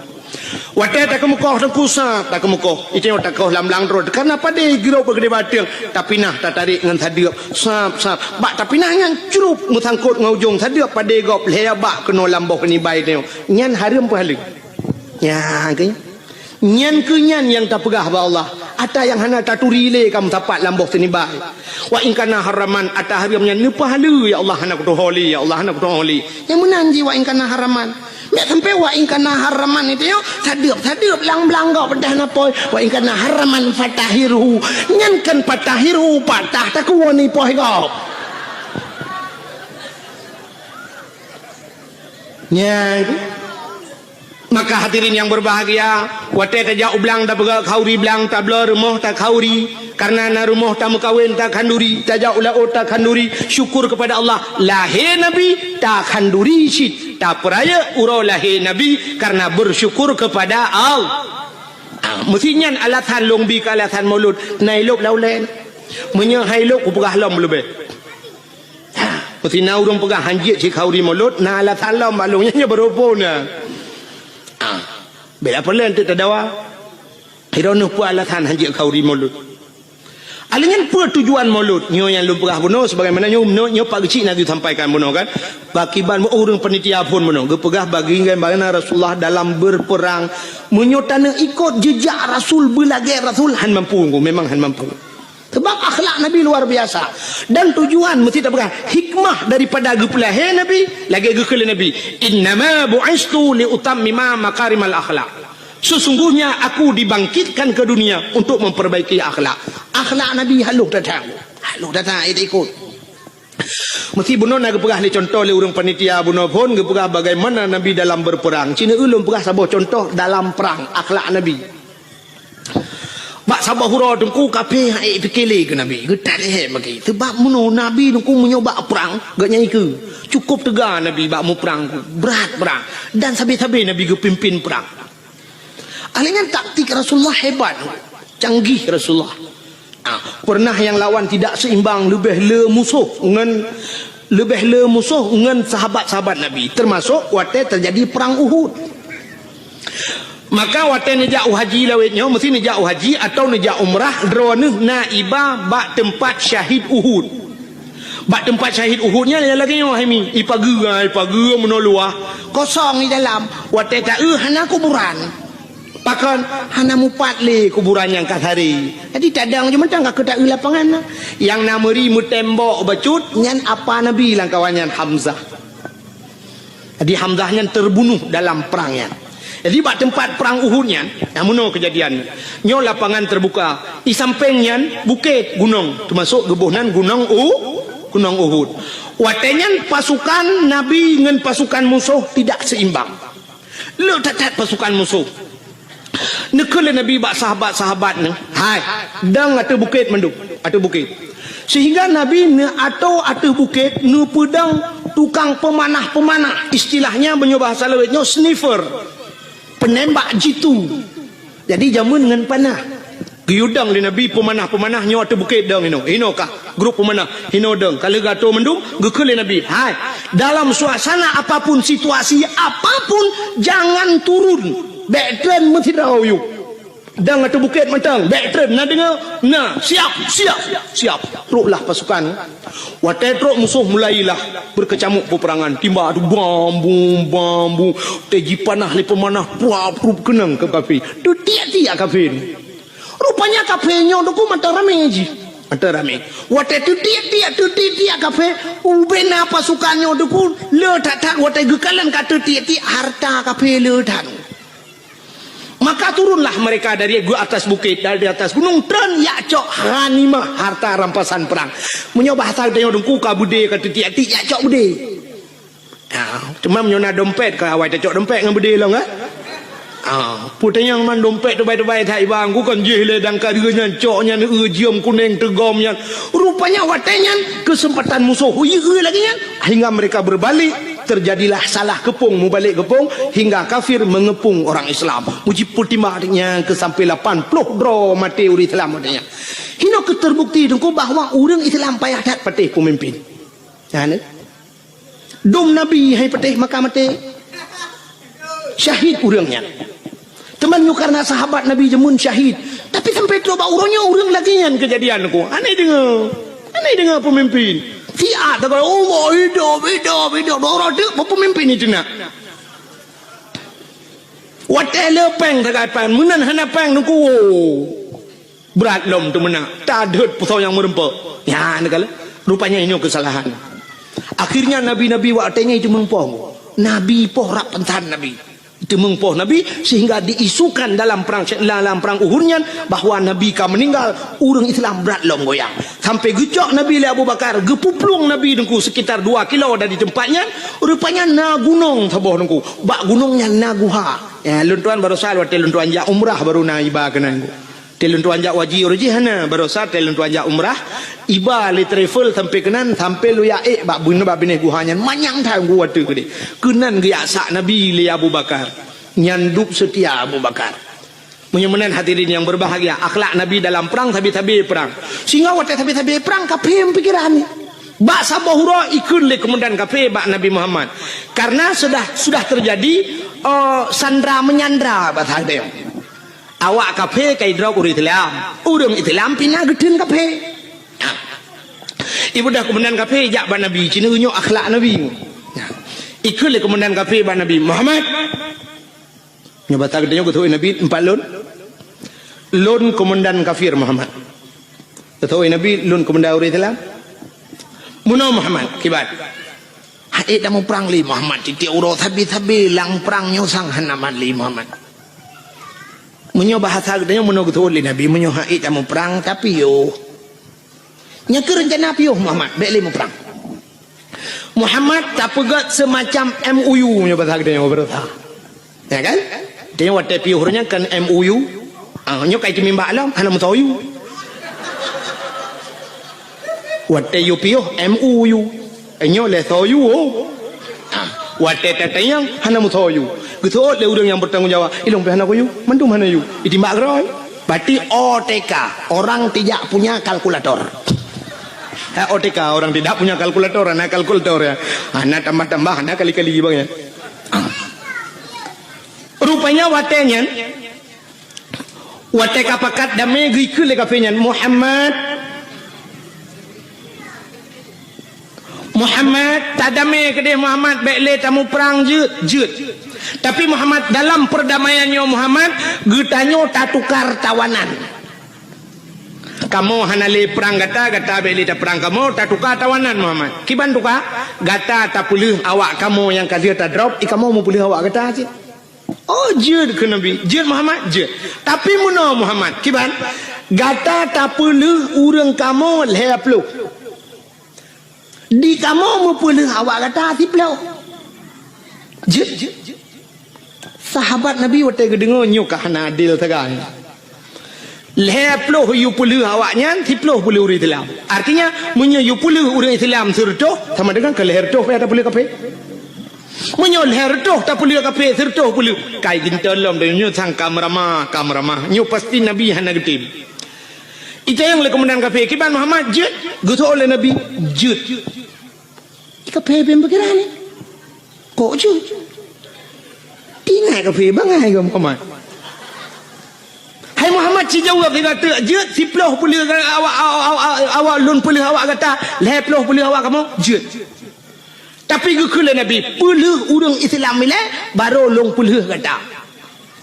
wate tak kemukoh tak kusa tak kemukoh itu tak kau lang-lang terus karena pada giro bergede bateung tapi nah tak tarik ngan sadiap sap bak tapi nah ngan curup musangkut ngaujung sadiap pada gop lea bak kono lamboh ni bai dia nyan haram pahala nya ke nyan kenyan yang tak pegah ba Allah ada yang hana taturi le kamu tapat lamboh sini bai wa in kana haraman ada haramnya ni pahala ya Allah hana kutu holi ya Allah hana kutu holi yang menanji wa in kana haraman mek sampai wa in kana haraman itu yo sadeup lang-lang gak pedah napoi wa in kana haraman fatahiru nyan kan fatahiru patah tak kuoni poh gak nya maka hadirin yang berbahagia wate tajak ublang tak bergerak khauri belang tak blur rumah tak khauri karena na rumah tak mekawin tak khanduri tajak ulah tak khanduri syukur kepada Allah lahir Nabi tak khanduri syit tak peraya urau lahir Nabi karena bersyukur kepada Allah mestinya alatan longbi ke alatan maulud nailuk laulen menye hailuk ku pegah lom lebih mesti na urang pegah hanjit si khauri maulud na alatan lom balungnya berupuna bila perlu nanti terdawa hironuh pu alatan hanjit khauri maulud Alingan apa tujuan maulud? Nyo yang lu perah bunuh sebagaimana nyo pak kecil nak sampaikan bunuh kan. Bakiban orang panitia pun bunuh. Gepegah bagi bagaimana Rasulullah dalam berperang menyotana ikut jejak Rasul belagai Rasul han mampu, memang han mampu. Sebab akhlak Nabi luar biasa. Dan tujuan mesti tak berkah. Hikmah daripada gepelah Nabi lagi gekele Nabi. Innama bu'istu li utammima makarimal akhlak. Sesungguhnya aku dibangkitkan ke dunia untuk memperbaiki akhlak. Akhlak Nabi halus datang ikut. Mesti bunuh nak perah ni contoh le orang panitia bunuh pun perah bagaimana Nabi dalam berperang. Cina ulun perah sabah contoh dalam perang akhlak Nabi. Bak sabah hura dengku kape hai fikile ke Nabi. Getat bagi. Sebab bunuh Nabi dengku menyoba perang gak nyai ke. Cukup tegar Nabi bak mu perang berat perang dan sabi-sabi Nabi ge pimpin perang. Alingan taktik Rasulullah hebat, canggih Rasulullah. Pernah yang lawan tidak seimbang lebih le musuh dengan sahabat-sahabat Nabi, termasuk waktu terjadi perang Uhud. Maka waktu nejak haji lawetnya mesti nejak haji atau nejak umrah drone naibah bak tempat syahid Uhud. Bak tempat syahid Uhudnya lagi wahimi ipagu menoluah kosong di dalam waktu tak hana kuburan. Pakan hana mupat le kuburan yang kat hari. Jadi tadang je macam kak kedak lapangan. Yang nameri mu tembok bacut nyan apa Nabi lang kawannya Hamzah. Jadi Hamzahnya terbunuh dalam perangnya. Jadi bak tempat perang Uhudnya, namuno kejadian. Nyo lapangan terbuka. Di sampingnya bukit gunung, termasuk gebuhnan gunung Uhud. Watenya pasukan Nabi dengan pasukan musuh tidak seimbang. Lo tak pasukan musuh. Nekele Nabi bak sahabat-sahabat ne. Hai, dang atau bukit mendung, atau bukit. Sehingga Nabi ne atau bukit ne pedang tukang pemanah. Istilahnya bahasa lawetnya sniffer. Penembak jitu. Jadi jamun dengan panah. Giudang di Nabi pemanah nyo atau bukit dang ino kah grup pemanah hino dang kalau gato mendung gekele Nabi. Hai, dalam suasana apapun, situasi apapun jangan turun. Backtrain mesti tahu you. Dan atau bukit matang, backtrain nak dengar, siap. Teruklah pasukan. Waktu teruk musuh mulailah berkecamuk peperangan. Timba tu bambu. Teji panah li pemanah pruap kenang ke kafir. Tu tiak kafir. Rupanya kafirnya tu mata ramai je. Mata ramai. Waktu tu tiak kafir. Ubena pasukannya tu le tak waktu gekalan kata tiak harta kafir le tak. Maka turunlah mereka dari atas bukit, dari atas gunung, tren yakcok ghanimah, harta rampasan perang. Menyoba asal tanya dengku ka bude kata tiak yakcok bude. Cuma menyona dompet ke awal cok dompet dengan bude lah kan? Putanya man dompet tu baik-baik tak bang, ku kan jeh le dan kadirnya coknya ni jiam kuning tegomnya. Rupanya watanya kesempatan musuh lagi nya hingga mereka berbalik. Terjadilah salah kepung, mubalik kepung hingga kafir mengepung orang Islam. Muji putimahnya ke sampai 80 bro mati orang Islam adanya. Hino keterbukti dengku bahawa orang Islam payah tak patih pemimpin. Jangan. Dom Nabi hai patih maka mati. Syahid orangnya. Temannya karena sahabat Nabi jemun syahid. Tapi sampai tu orangnya orang lagi yang kejadian ku. Aneh dengar pemimpin. Fiat tak kalau hidup orang tu pemimpin itu nak. Whatever peng tak apa, menan hana peng tu berat lom tu mana. Tak ada pusau yang merempak. Ya nak rupanya ini kesalahan. Akhirnya nabi-nabi waktunya itu mengpoh. Nabi poh rak pentan Nabi. Itu mengpoh Nabi sehingga diisukan dalam perang Uhudnya bahawa Nabi kan meninggal, orang Islam berat lom goyang. Sampai gejok Nabi le Abu Bakar, gepuplung Nabi dengku sekitar 2 kilo dari tempatnya, rupanya na gunung saboh dengku. Bak gunungnya Naguha. Ya luntuan baru sal waktu luntuan jak umrah baru na iba kenang. Teluntuan jak wajib orjihana baru sal teluntuan jak umrah iba le travel sampai kenan sampai lu ya bak bune bak bine guhanya manyang tang gua tu gede. Kenan ge sak Nabi le Abu Bakar. Nyanduk setia Abu Bakar. Menyamanan hadirin yang berbahagia, akhlak Nabi dalam perang tabi-tabi perang. Sehingga waktu tabi-tabi perang kafir pikiran ni. Bak sabahura ikut le kemudian kafir bak Nabi Muhammad. Karena sudah terjadi sandra menyandra bahasa dia. awak kafe kai drop urang Islam pina gedun kafe ibu dah kemudian kafe jak ban nabi cina unjuk akhlak nabi ikut le kemudian kafe ban nabi Muhammad nyoba tak dia ketui nabi 4 lon komandan kafir Muhammad ketui nabi lon komandan urang Islam muno Muhammad kibat haid dah mau perang li Muhammad titik uro tabi lang perang nyosang hanaman li Muhammad munyo bahasa gedenya munyo getuli nabi munyo haid dah mau perang tapi yo nya ke rencana piyo Muhammad bek li mau perang Muhammad tak pegat semacam MOU munyo bahasa gedenya berita ya kan dia wate piyo nya kan MOU nyo kai timimba alam hana mutayu wate yo piyo MOU nyo le toyu wate tetayang hana mutayu gitu le urang yang bertanggung jawab ilong pe hana koyu mandum hana yu itimbak roy berarti OTK orang tidak punya kalkulator OTK orang tidak punya kalkulator anak kalkulator ya anak tambah anak kali-kali bang ya rupanya watenya wate kapakat damai gikul le kafenya Muhammad tak damai ke dia Muhammad baik le tamu perang jut tapi Muhammad dalam perdamaiannya Muhammad getanyo tak tukar tawanan kamu hanale perang gata baik le tak perang kamu tak tukar tawanan Muhammad kiban tukar gata tak pulih awak kamu yang kadir tak drop kamu mau pulih awak gata aja oh jut ke Nabi jut Muhammad jut tapi muno Muhammad kiban gata tak pulih urang kamu leplu di kamu mau pulih awak kata tiplau jut sahabat Nabi waktu kedengar nyuk kahana adil tegang leploh yu pulih awaknya tiploh pulih urang Islam artinya munyo yu pulih urang Islam sertoh sama dengan ke leher toh ada pulih kape munyo leher toh tak pulih kape sertoh pulih kai gintelom dan nyu sang kamramah nyu pasti Nabi hana getim itu yang le kemudian kafe kiban Muhammad jut gitu oleh Nabi jut kafe ben bergerak ni kok jut tinggal kafe bangai ke Muhammad hai Muhammad si jawab dia kata jut siploh pulih awak lun pulih awak kata leploh pulih awak kamu jut tapi gukul Nabi pulih urang Islam ni baru long pulih kata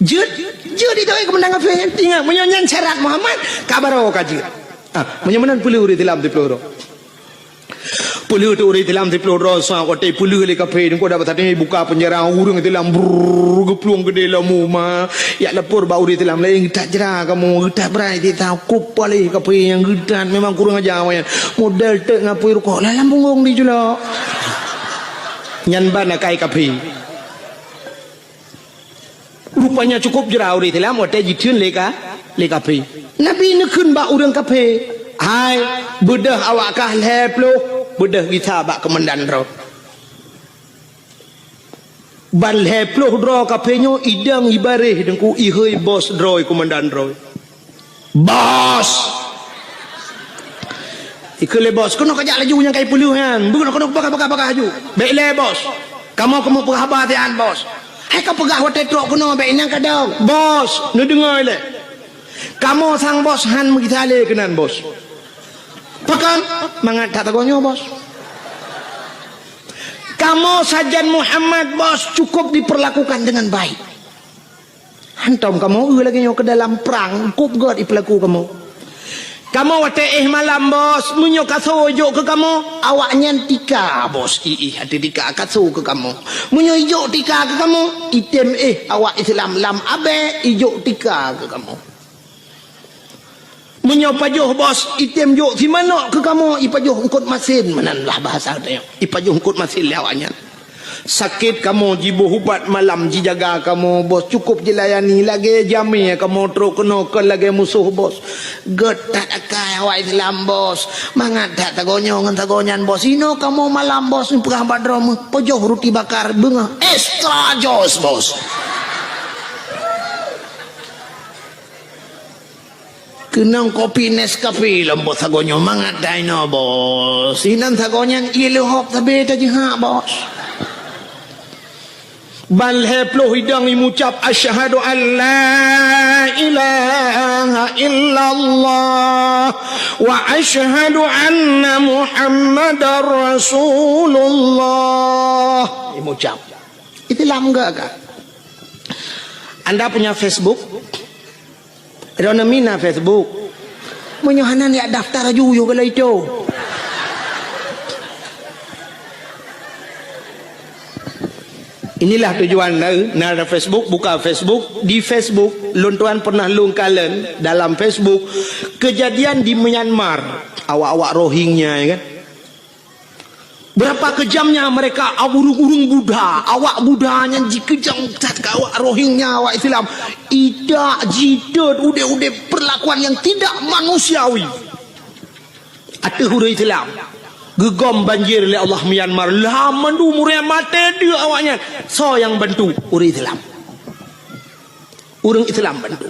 jut itu kemudian kafe tinggal menyanyian syarat Muhammad kabaro kaji menyaman pulih urang Islam di peloro pulih tu urang Islam di peloro so kote pulih le kafe ko dapat tadi buka penjara urang Islam gepluang gede lamu ma ya lapor bau urang Islam lain tak jera kamu tak berai dia tahu kupali kafe yang gedan memang kurang aja awan modal tek ngapui rukok lah lambung di jula nyan bana kai kafe rupanya cukup jera urang Islam wate jitun le kafe Nabi nekun ba urang kafe hai bedah awak kah leplo bedah kita bak kemendan ro ban leplo dro kafenyo idang ibareh dengku ihoi bos droi komandan droi bos ikule bos kono kajak laju yang kai puluh kan bukan kono bakar haju baik le bos kamu perhatian bos hai kau pegah hotel truk kono baik nang kadang bos nu dengar le kamu sang bos han kita le kenan bos pakan mangat tak tagonyo bos kamu sajan Muhammad bos cukup diperlakukan dengan baik hantam kamu lagi ke dalam perang kup god diperlaku kamu wate malam bos munyo kasojo ke kamu awaknya tika bos hati tika kaso ke kamu munyo ijo tika ke kamu item awak Islam lam abe ijo tika ke kamu munyo pajuh bos item jo si mana ke kamu ipajuh engkut masin menanlah bahasa dia ipajuh engkut masin lawanya sakit kamu jibu hubat malam jijaga kamu bos cukup dilayani lagi jami kamu truk kena ke lagi musuh bos getak akai awak Islam bos mangat tak tagonyo ngan tagonyan bos ino kamu malam bos perah badrom pajuh roti bakar bunga extra jos bos kenang kopi Nescafe lembut sagonyo mangat daino bos inan sagonyan ilu hop tabe taji ha bos ban heploh hidang mengucap asyhadu an la ilaha illallah wa asyhadu anna muhammadar rasulullah. Mengucap Islam enggak kah? Anda punya Facebook? Ada mina Facebook. Menyohanan ya daftar aja kalau itu. Inilah tujuan nada Facebook, buka Facebook. Di Facebook, luntuan pernah lungkalen dalam Facebook kejadian di Myanmar, awak-awak Rohingya, ya kan? Berapa kejamnya mereka urung-urung Buddha, awak Buddhanya dikejam ke awak Rohingya, awak Islam. Tidak jidat, udah perlakuan yang tidak manusiawi. Ada huruf Islam. Gegom banjir oleh Allah Myanmar. Lah mandu murian mati dia awaknya. So yang bantu orang Islam. Orang Islam bantu.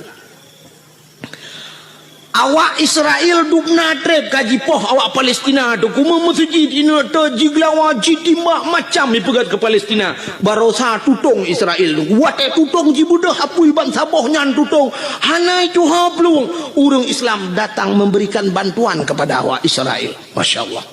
Awak Israel duk natrep kaji poh awak Palestina tu. Kuma masjid ini terjiglawa jidimak macam ni pegat ke Palestina. Barosa tutong Israel tu. Wate tutong jibudah apui bangsa boh nyan tutong. Hanai tu haplung. Orang Islam datang memberikan bantuan kepada awak Israel. Masya Allah.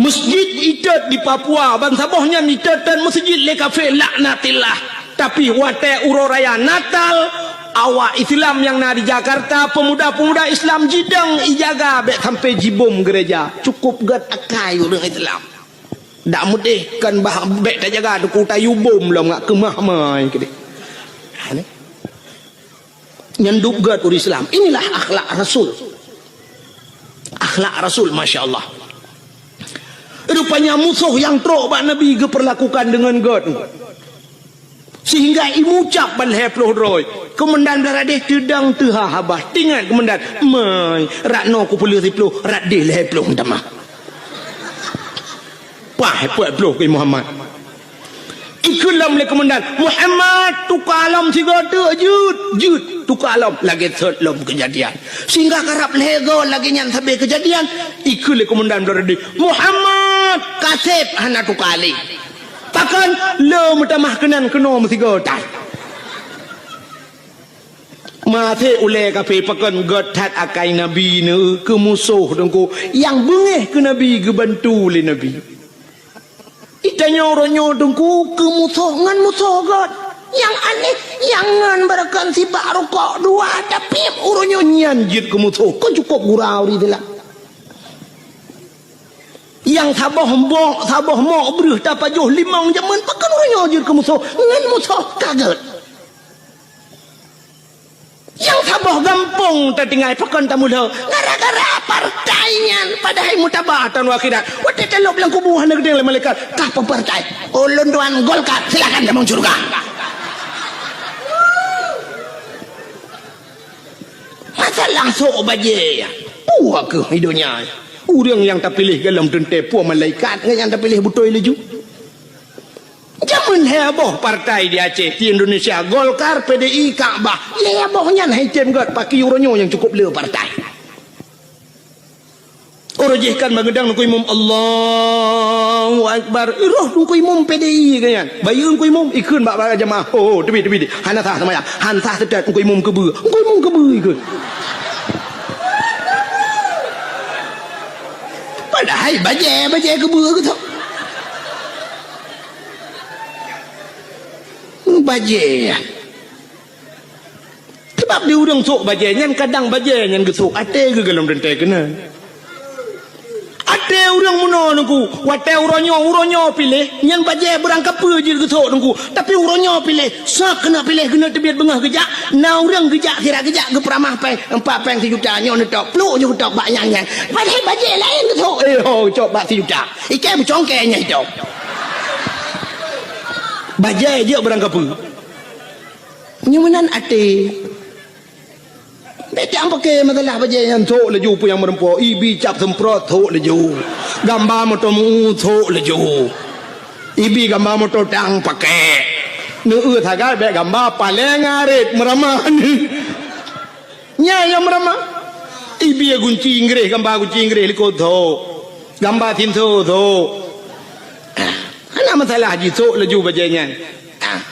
Masjid idat di Papua bangsa bohnya idat dan masjid le kafe laknatillah. Tapi wate uroraya Natal awak Islam yang na di Jakarta, pemuda-pemuda Islam jidang ijaga bek sampai jibom gereja. Cukup gat akai orang Islam. Dak mudih kan bah bek tak jaga tu tayu bom lah ngak kemah mai kede. Ni. Nyanduk gat orang Islam. Inilah akhlak Rasul. Akhlak Rasul, masya-Allah. Rupanya musuh yang terobak Nabi diperlakukan dengan God. Sehingga imucap balheploh roy. Kemendan beradeh tedang teha habah. Tinggal kemendan. Mai. Rakno ku pulih riploh. Radeh leheploh tamah. Pah heploh ke Muhammad. Ikulam le kemendan. Muhammad tukalam sigata jut. Tukalam lagi setlom kejadian. Sehingga karap lego lagi nyan sampai kejadian. Ikul le kemendan beradeh. Muhammad kasep hana tukali. Pakan le mutamah kenan kena mesti gotai. Mate ule kafe pakan gotat akai nabi ne ke musuh dengku yang bengeh ke nabi ke bantu le nabi. Itanya orangnya dengku ke musuh ngan musuh god. Yang aneh yang ngan berakan si baru kok dua tapi orangnya nyanjit ke musuh. Kau cukup gurau di dalam. Yang sabah mok beruh dapat juh limang jaman pakan orangnya ajur ke musuh ngan musuh kaget. Yang sabah gampung tertinggal pakan tamulah gara-gara partainya padahal mutabatan wakhirat waktu telok bilang kubuhan negeri oleh malaikat kah partai ulun tuan Golkar silakan damang surga. Masalah sok baje puak ke hidupnya. Orang yang tak pilih dalam tentepu malaikat yang tak pilih betul leju. Jaman heboh partai di Aceh di Indonesia Golkar PDI Kaabah hebohnya haitem gat pakai uronyo yang cukup le partai. Orojihkan bagedang ku imam Allahu Akbar. Roh ku imam PDI kan. Bayun ku imam ikun bak jamaah. Oh tebi hana sah sama ya. Han sah sedat ku imam kebe. Ku imam kebe ikut. Padahal baje kebe ke tu. Baje. Sebab dia urang sok baje nyan kadang baje nyan gesok ate ke dalam dente kena. Ate urang muno nungku, wate uronyo pilih nyan baje berangkap je gesok nungku. Tapi uronyo pilih, sak kena pilih kena tebiat bengah gejak. Na urang gejak kira gejak ke peramah peng 4 peng 1 juta nyon tok. Pluk je tok bak yang. Padahal baje lain gesok. Cok bak 1 juta. Ikan bercongkenya itu. Bajai dia berangkap nyumanan ate beda pakai masalah bajai yang tok leju pu yang merempo ibi cap semprot tok leju gambar motor mu tok leju ibi gambar motor tang pakai nu thagai be gambar paling arit meramah ni nya yang meramah ibi gunci inggris gambar gunci inggris liko tok gambar tin tok Nak masalah haji sok laju bajanya.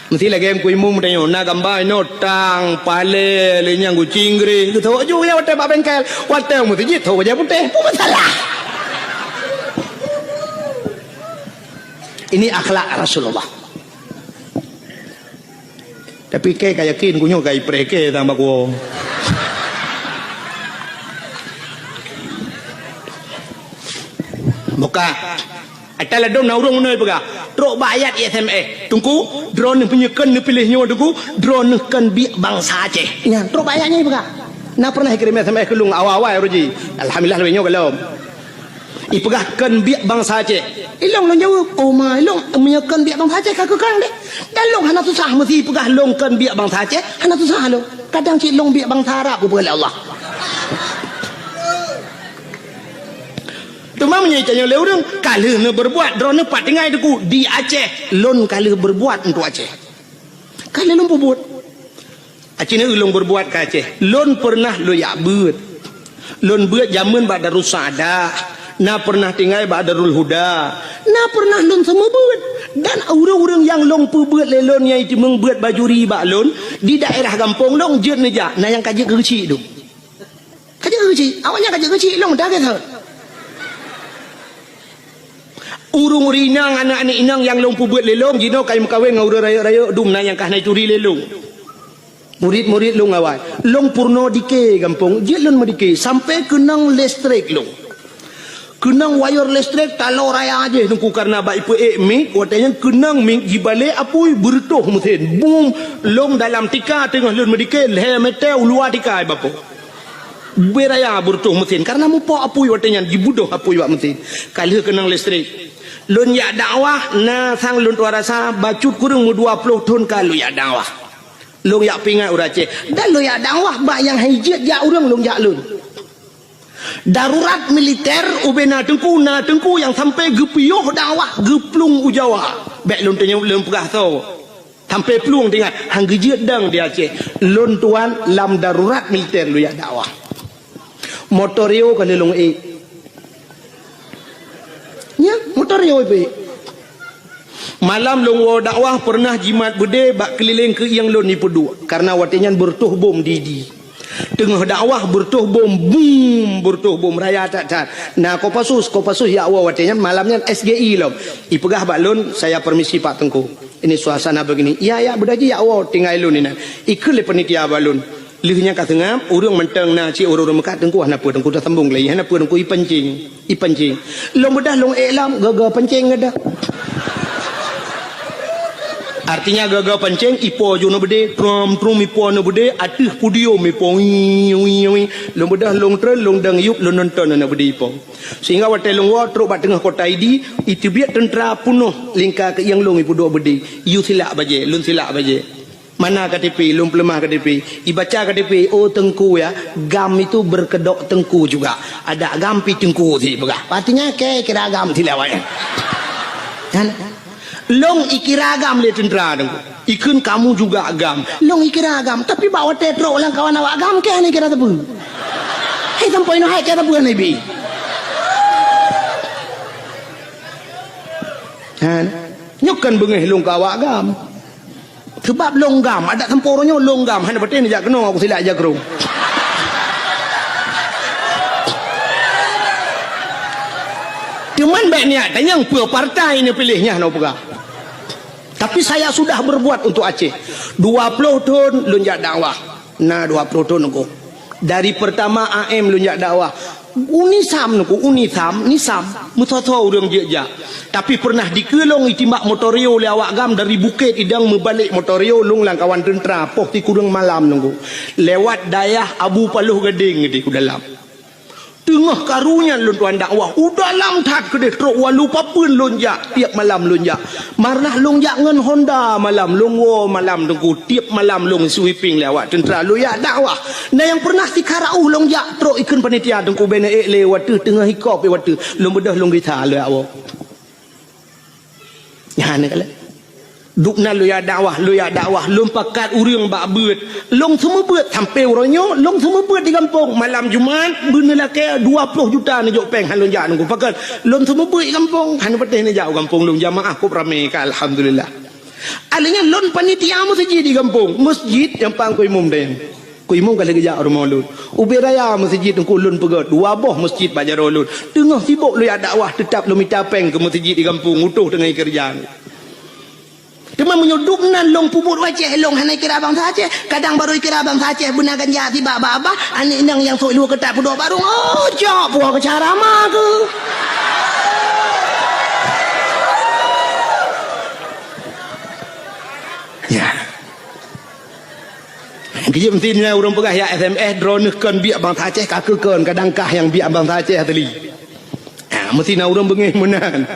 Mesti lagi yang kuimu mudanya nak gambar notang pale lenyang kucing gre. Tu tahu juga watai pak bengkel. Watai mesti je tahu aja putih. Apa masalah? Ini akhlak Rasulullah. Tapi kayak yakin kunyo kayak preke tambah ko. Buka. Atala dom na urung noi pega. Trok bayat SMA. Tungku drone punya kan ni pilihnya tungku drone kan biak bangsa Aceh. Nya trok bayatnya pega. Na pernah kirim SMS ke lung awal-awal roji. Alhamdulillah lebihnya kalau. Ipegah kan biak bangsa Aceh. Ilong long jauh. Oh ma ilong punya kan biak bangsa Aceh kagak kan deh. Dan long hana susah mesti pegah long kan biak bangsa Aceh. Hana susah lo. Kadang cik long biak bangsa Arab ku oleh Allah. Cuma menyaitannya oleh orang kalau nak berbuat drone pat tinggal deku di Aceh lon kalau berbuat untuk Aceh kalau lon berbuat Aceh ni lon berbuat ke Aceh lon pernah lo yak beut lon beut zaman ba'da rusada na pernah tinggal ba'da rul huda na pernah lon semua beut dan orang-orang yang long perbuat lelon yang itu membuat baju riba lon di daerah kampung long jet neja na yang kajak kecil tu kajak kecil awaknya kajak kecil long dah kata urung rinang anak-anak inang yang lompu buat lelong jino kai mekawin dengan urang raya-raya dumna yang kah naik curi lelong murid-murid long awal long purno dike kampung je lon medike sampai kenang listrik long kenang wire listrik talo raya aja tungku karena baik pu mi katanya kenang ming jibale apui bertuh mesin boom long dalam tika tengah lon medike le metel luar tika bapo beraya bertuh mesin karena mupo apui watanya dibudoh apui wak mesin kalau kenang listrik lun ya dakwah na sang lun tua rasa bacut kurang 20 tahun kalau ya dakwah lun ya pingat urace dan lun ya dakwah bak yang hijat ya urang lun ya lun darurat militer ubena tengku yang sampai gepioh dakwah geplung ujawa bek lun tanya lun pegah tau sampai pelung tinggal hang gejat dang di Aceh lun tuan lam darurat militer lun ya dakwah motorio kalau lun ya motor yo be malam long dakwah pernah jimat bude bak keliling ke yang lon ni pedu karena watinyan bertuh bom didi tengah dakwah bertuh bom boom bertuh bom raya tak nah kopasus ya Allah watinyan malamnya SGI lo ipegah bak lon saya permisi Pak Tengku ini suasana begini ya bedaji ya Allah tinggal lon ni ikut le panitia balon lihnya kat tengah urang mentang na ci urang mekat tengku hana apa tengku dah sambung lagi hana apa tengku ipancing long bedah long elam gaga pancing ada artinya gaga pancing ipo jo no bede trum ipo no bede atuh pudio mi po long bedah long trel long dang yup long nonton na bede ipo sehingga watai long wa truk bat tengah kota idi itu biak tentera punuh lingkar ke yang long ipo do bede yu silak baje lun silak baje mana KTP lum pelemah KTP ibaca KTP oh tengku ya gam itu berkedok tengku juga ada gampi tengku si begah artinya kira gam tilawanya kan long ikira gam le tentera tengku ikun kamu juga agam long ikira agam tapi bawa tetro lang kawan awak agam ke ni kira tebu hai sampai no hai kira tebu ni bi kan nyukan bengeh long kawak agam sebab longgam ada temporonya longgam hanya betul ni jak kena aku silap aja kerung cuman baik niat tanya pua partai ni pilihnya no pegah tapi saya sudah berbuat untuk Aceh 20 tahun lunjak dakwah nah 20 tahun aku dari pertama AM lunjak dakwah unisam nisam mutoto urang je tapi pernah dikelong itimbak motorio le awak gam dari bukit idang membalik motorio lung lang kawan tentera poh ti kurang malam nunggu lewat dayah Abu Paluh Gading di dalam tengah karunya lun tuan dakwah dalam tat kedeh truk walu papun lonjak tiap malam lonjak marnah lonjak ngan Honda malam longwo malam tengku tiap malam long sweeping lewat tentera lu ya dakwah nah yang pernah sikarau lonjak truk ikun panitia tengku bene lewat tengah hikop lewat long bedah long gitar lu awak ya ne kala 20 duk na lu ya dakwah lum pakat urang bak beut long semua beut sampai ronyo long semua beut di kampung malam Jumaat beuna laki 20 juta ni jok peng han lon ja nunggu pakat long semua beut di kampung han pateh ni jauh kampung long jamaah ko ramai ka alhamdulillah alanya lon panitia masjid di kampung masjid yang pang ko imum den ko imum ka lagi ja rumah lun ubi raya masjid nungku lun pegot dua boh masjid bajar lun tengah sibuk lu ya dakwah tetap lu minta peng ke masjid di kampung utuh dengan kerjaan. Cuma menyudup nan long puput wajah long hanai kira bang saja kadang baru kira bang saja benar ganja tiba baba ani nang yang sok lu ketak pudok baru oh jok buah ke cara mah ke ya kerja pentingnya orang pegah ya SMS drone kan biak bang saja kakekan kadang kah yang biak bang saja tadi mesti na orang bengih menan.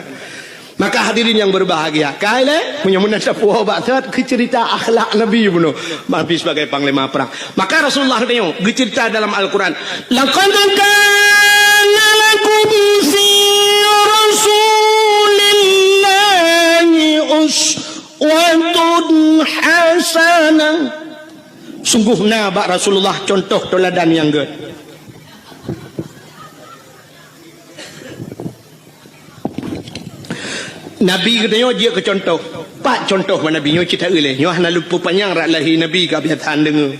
Maka hadirin yang berbahagia, kailah punya mendapat bakat ke cerita akhlak Nabi bunuh, Nabi sebagai panglima perang. Maka Rasulullah tengok cerita dalam Al-Quran, laqad kana lakum fi rasulillahi uswatun hasanah. Sungguhnya bak Rasulullah contoh teladan yang good. Nabi katanya dia ke contoh pak contoh mana Nabi nyo cerita oleh nyo hana lupa panjang rak lahir Nabi kebiasaan dengar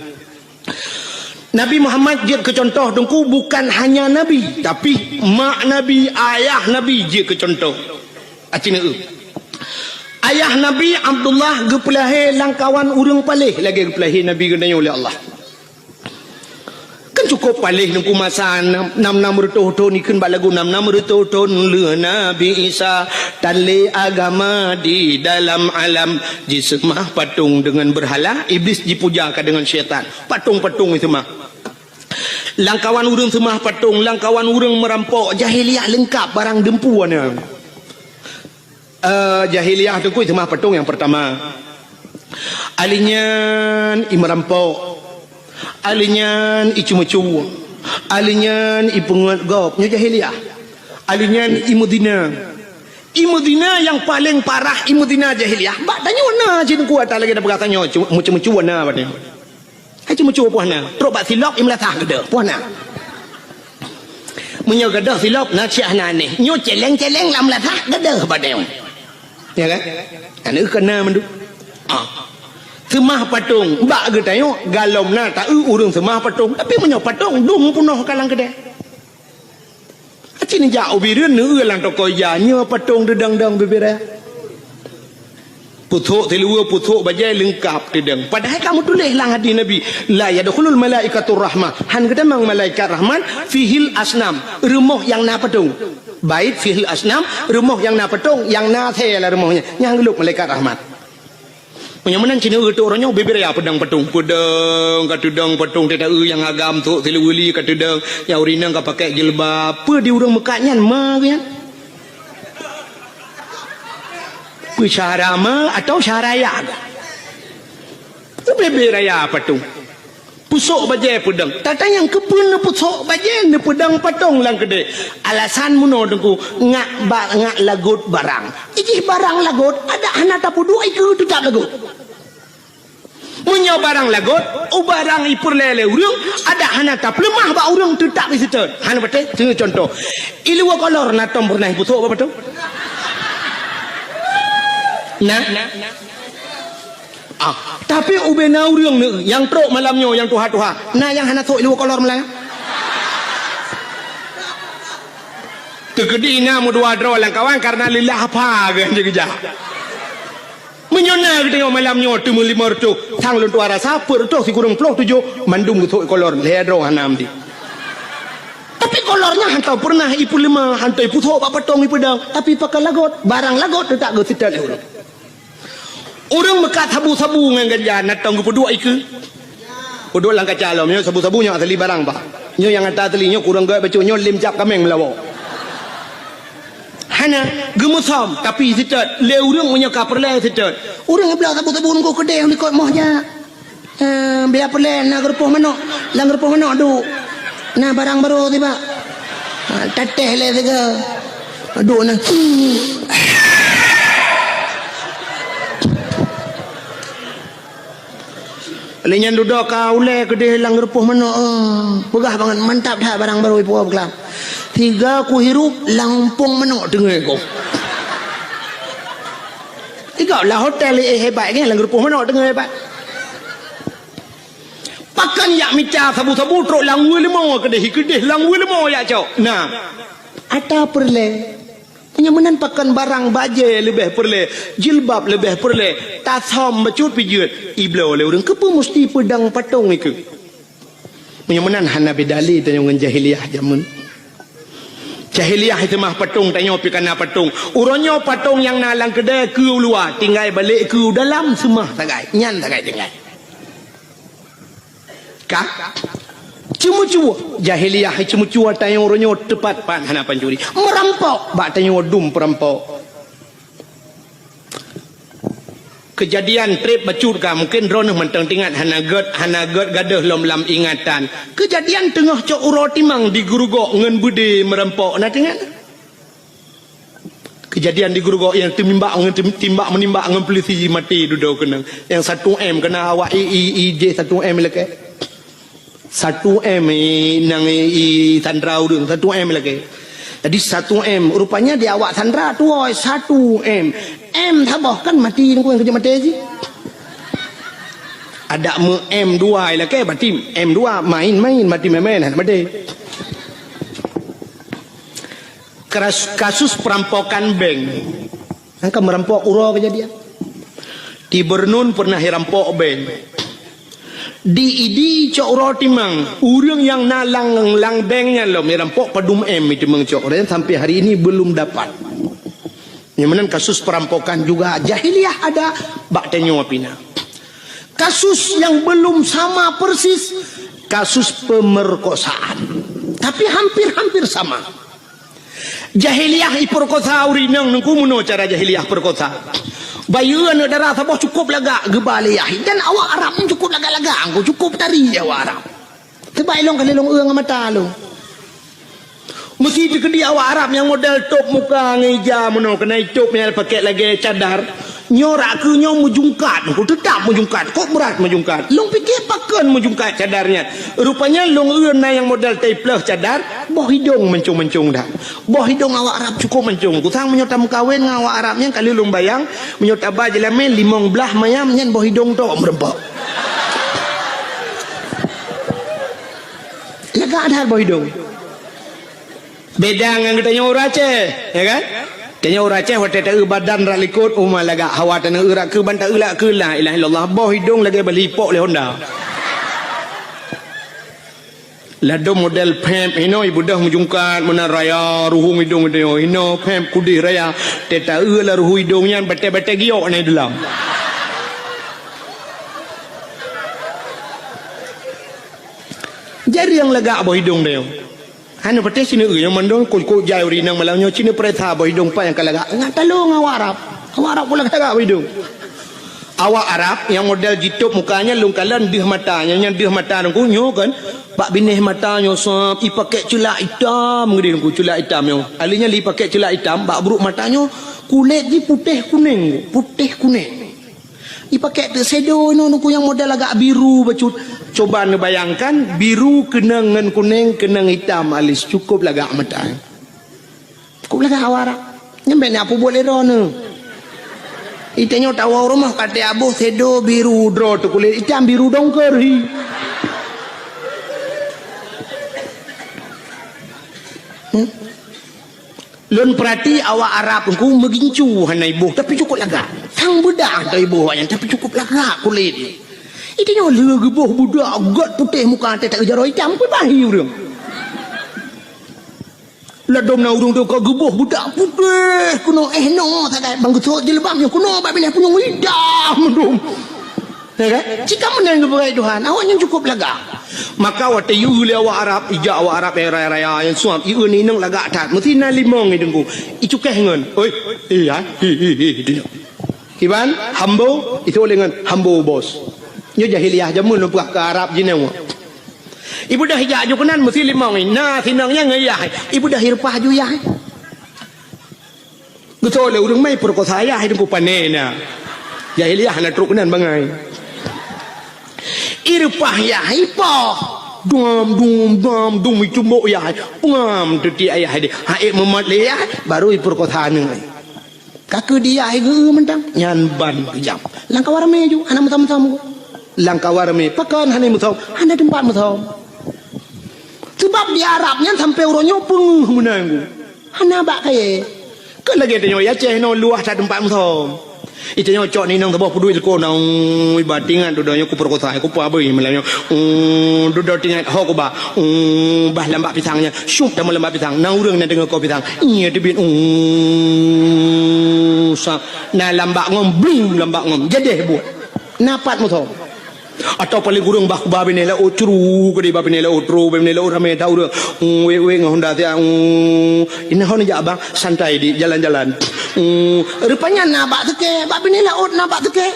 Nabi Muhammad dia ke contoh dengku bukan hanya Nabi tapi mak Nabi ayah Nabi dia ke contoh acina ayah Nabi Abdullah gepelahe langkawan urang palih lagi gepelahe Nabi katanya oleh Allah kan cukup palih nungku masa 6 tahun ni kan balagu 6 tahun le Nabi Isa tali agama di dalam alam jisemah patung dengan berhala iblis dipujakan dengan syaitan patung-patung itu mah langkawan urang semah patung langkawan urang merampok jahiliah lengkap barang dempuannya jahiliah tu ku semah patung yang pertama alinyan merampok alinyan icu-mecu alinyan ipungat gop nya jahiliah alinyan imudina yang paling parah imudina jahiliah bak tanya warna cin kuat lagi dah berkatanya mecu-mecu warna batnya hai mecu puana teruk bak silap imlatah gede puana menyo gede silap na ciahna ni nyo celeng-celeng lam latah gede batnya ya kan anu kena mendu semah patung bak ge tengok galom na tak urang semah patung tapi menyo patung dum punoh kalang kedai acin jauh bireun nu lang toko ya nya patung dedang-dang bebera puthuk tilua puthuk bajai lengkap dedang padahal kamu tulis lang hadis Nabi la yadkhulul malaikatur rahmah han gede mang malaikat rahmat fihil asnam rumah yang na patung bait fihil asnam rumah yang na patung yang na the lah rumahnya yang geluk malaikat rahmat punya menang Cina tu orangnya beber ya pedang patung patung tidak yang agam tu tiluli kat pedang yang urina enggak pakai jilbab apa di urang mekaknya mah kan syara mah atau syaraya beber ya patung pusuk bajai pedang tata yang kepun pusuk bajai ne pedang patung lang gede alasan muno dengku ngak lagut barang ijih barang lagut ada anak tapu dua itu tu tak lagut munyo barang lagut barang ipur lele urang ada anak tap lemah ba urang tu tak visitor han bete contoh ilu kolor na tom pernah pusuk apa tu nah tapi ubena urang yang trok malamnya yang tuha-tuha nah yang hana sok ilu kolor melaya tegedina mu dua dro lang kawan karena lillah apa kan jegeja menyona kita malamnya tu 5 tu sang lu tuara sapur tu si kurang 7 mandum sok kolor ledro hanam di tapi kolornya hantau pernah ipu 5 hantau ipu sok pak petong ipu dang tapi pakai lagot barang lagot tu tak gesital urang orang mekat sabu-sabu ngan ganja natang kedua iku kedua lang kacalom nyo sabu-sabu nya asli barang ba nyo yang ata asli nyo kurang gawe bacu nyo lim cap kameng melawo hana gemusam tapi sitat le urang punya kaperle sitat urang belah sabu-sabu ko kedai ni kot mohnya biar perle na gerpoh manok lang gerpoh manok du na barang baru tiba teteh le tiga adu na Alihnya duduk kau le kedai lang repuh mana. Pegah banget mantap dah barang baru ibu berkelam. 3 ku hirup lampung mana dengar kau. 3 lah hotel hebat kan lang repuh mana dengar hebat. Pakan yak mica sabu-sabu truk lang limo kedai lang limo yak cok. Nah, ada perle. Penyamanan pakan barang baje lebih perle, jilbab lebih perle, tasom bacut pijut, iblo le urang kepa mesti pedang patung iku. Penyamanan hana bedali tanya dengan jahiliyah zaman. Jahiliyah itu mah patung tanya pi kana patung. Uronyo patung yang nalang kedai ke luar, tinggal balik ke dalam semah tagai, nyan tagai tinggal. Kah? Cemu-cemu jahiliyah cemu-cemu tanya orangnya tepat pan hana pancuri merampok bak tanya dum perampok kejadian trip bacut ka mungkin rono mentang tingat hana god gadah lam ingatan kejadian tengah cok uro timang di gurugok ngen budi merampok na tingat kejadian di gurugok yang timbak menimbak ngen polisi mati duduk kena yang 1M kena awak IJ 1M leke 1M nang Sandra urang 1M lagi. Jadi 1M rupanya dia awak Sandra tu 1M. M tabah kan mati nang kerja mati je. Ada M2 lagi berarti M2 main mati main mati. Kasus perampokan bank. Angka merampok uro kejadian. Di Bernun pernah dirampok bank. Di cok roti mang urang yang nalang lang banknya lo merampok padum M itu mengcok dan sampai hari ini belum dapat. Yang kasus perampokan juga jahiliyah ada bak tanya apina. Kasus yang belum sama persis kasus pemerkosaan tapi hampir sama. Jahiliyah perkosa urinang nungku muno cara jahiliyah perkosa. Bayu anak darah sabah cukup lagak gebaliah dan awak Arab pun cukup lagak angku cukup tari awak Arab sebaik long kali long eung mata long mesti dikedi awak Arab yang model top muka ngeja mono kena top yang pakai lagi cadar nyorak ke nyo mujungkat ku tetap mujungkat kok berat mujungkat long fikir pakan mujungkat cadarnya rupanya long eun yang model teplah cadar boh hidung mencung dah boh hidung awak Arab cukup mencung kusang menyotam kawin dengan awak Arab yang kali long bayang menyotaba jelamen limong belah mayam nyen boh hidung tu merembak lega ada boh hidung beda dengan kita nyorah ya kan tanya orang Aceh waktu tak badan rak likut umah lagak hawa tanah urak ke bantah ulak ke la ilaha illallah boh hidung lagi belipok le Honda lado model pemp ino ibu dah menjungkat mana raya ruhung hidung dia ino pemp kudih raya teta la ruhu hidungnya bete-bete giok ni dalam jari yang lagak boh hidung dia hanya pete sini yang mandong kul jai uri nang malangnya sini pereta boh hidung pa yang kalaga ngat talung awak Arab pula kagak boh hidung awak Arab yang model jitup mukanya lungkalan dih matanya yang dih mata nangku nyo kan bak binih matanya sop i pakai celak hitam ngedi nangku celak hitam yo alinya li pakai celak hitam bak buruk matanya kulit di putih kuning i pakai shadow nangku yang model agak biru bacut coba ngebayangkan biru kenangan kuning kenang hitam alis cukup lagak mata cukup lagak awak Arab nyampe ni apa boleh rono itanya tawa rumah kata abu sedo biru dro tu kulit hitam biru dongker lun perhati awak Arab ku megincu hana ibu tapi cukup lagak sang bedah tu ibu yang tapi cukup lagak kulit itanya le geboh budak got putih muka tak kejar hitam ku bahi urang ladom na urung tu kau geboh budak putih kuno no tak bang gosok jilbabnya kuno bak bilih punya lidah mendum ya kan jika menang kepada Tuhan awaknya cukup lagak maka waktu you le awak Arab ija awak Arab raya yang suam ieu ni nang lagak tat mesti na limong ni dengku icu keh ngan oi ya kiban hambo itu dengan hambo bos nyo jahiliyah jamun lu ke Arab jinau ibu dah hijak ju kenan mesti limong ni nah sinangnya ngayah ibu dah hirpah ju yah betul le urang mai perkosa ayah dengku panena jahiliyah na truk kenan bangai irupah ya hipoh dum itu mbok ya pengam teti ayah dia haik memat le ya baru perkotaan ni kaku dia ai ge mentang nyan ban kejam langkah warme ju ana mutam-mutam langkah warme pakan hani mutam ana tempat mutam sebab di Arab nyan sampai uronyo peng menang ana bak kaye ke lagi tanya ya ceh no luah tak tempat mutam itu nyo cok ni nang tebah pudui ko nang ibatingan dodonyo ku perkotaan ku apa beuy melanyo dodol tingan ho ko ba bah lambak pisangnya syuk dah lambak pisang nang urang na dengar ko pisang iya debit sa na lambak ngom blum lambak ngom jadi buat napat mutam atau paling gurung bah ba benela o curu ke di ba benela o tro benela o rame tau ru we honda dia ini hon ja bang santai di jalan-jalan rupanya nabak teke ba benela o nabak teke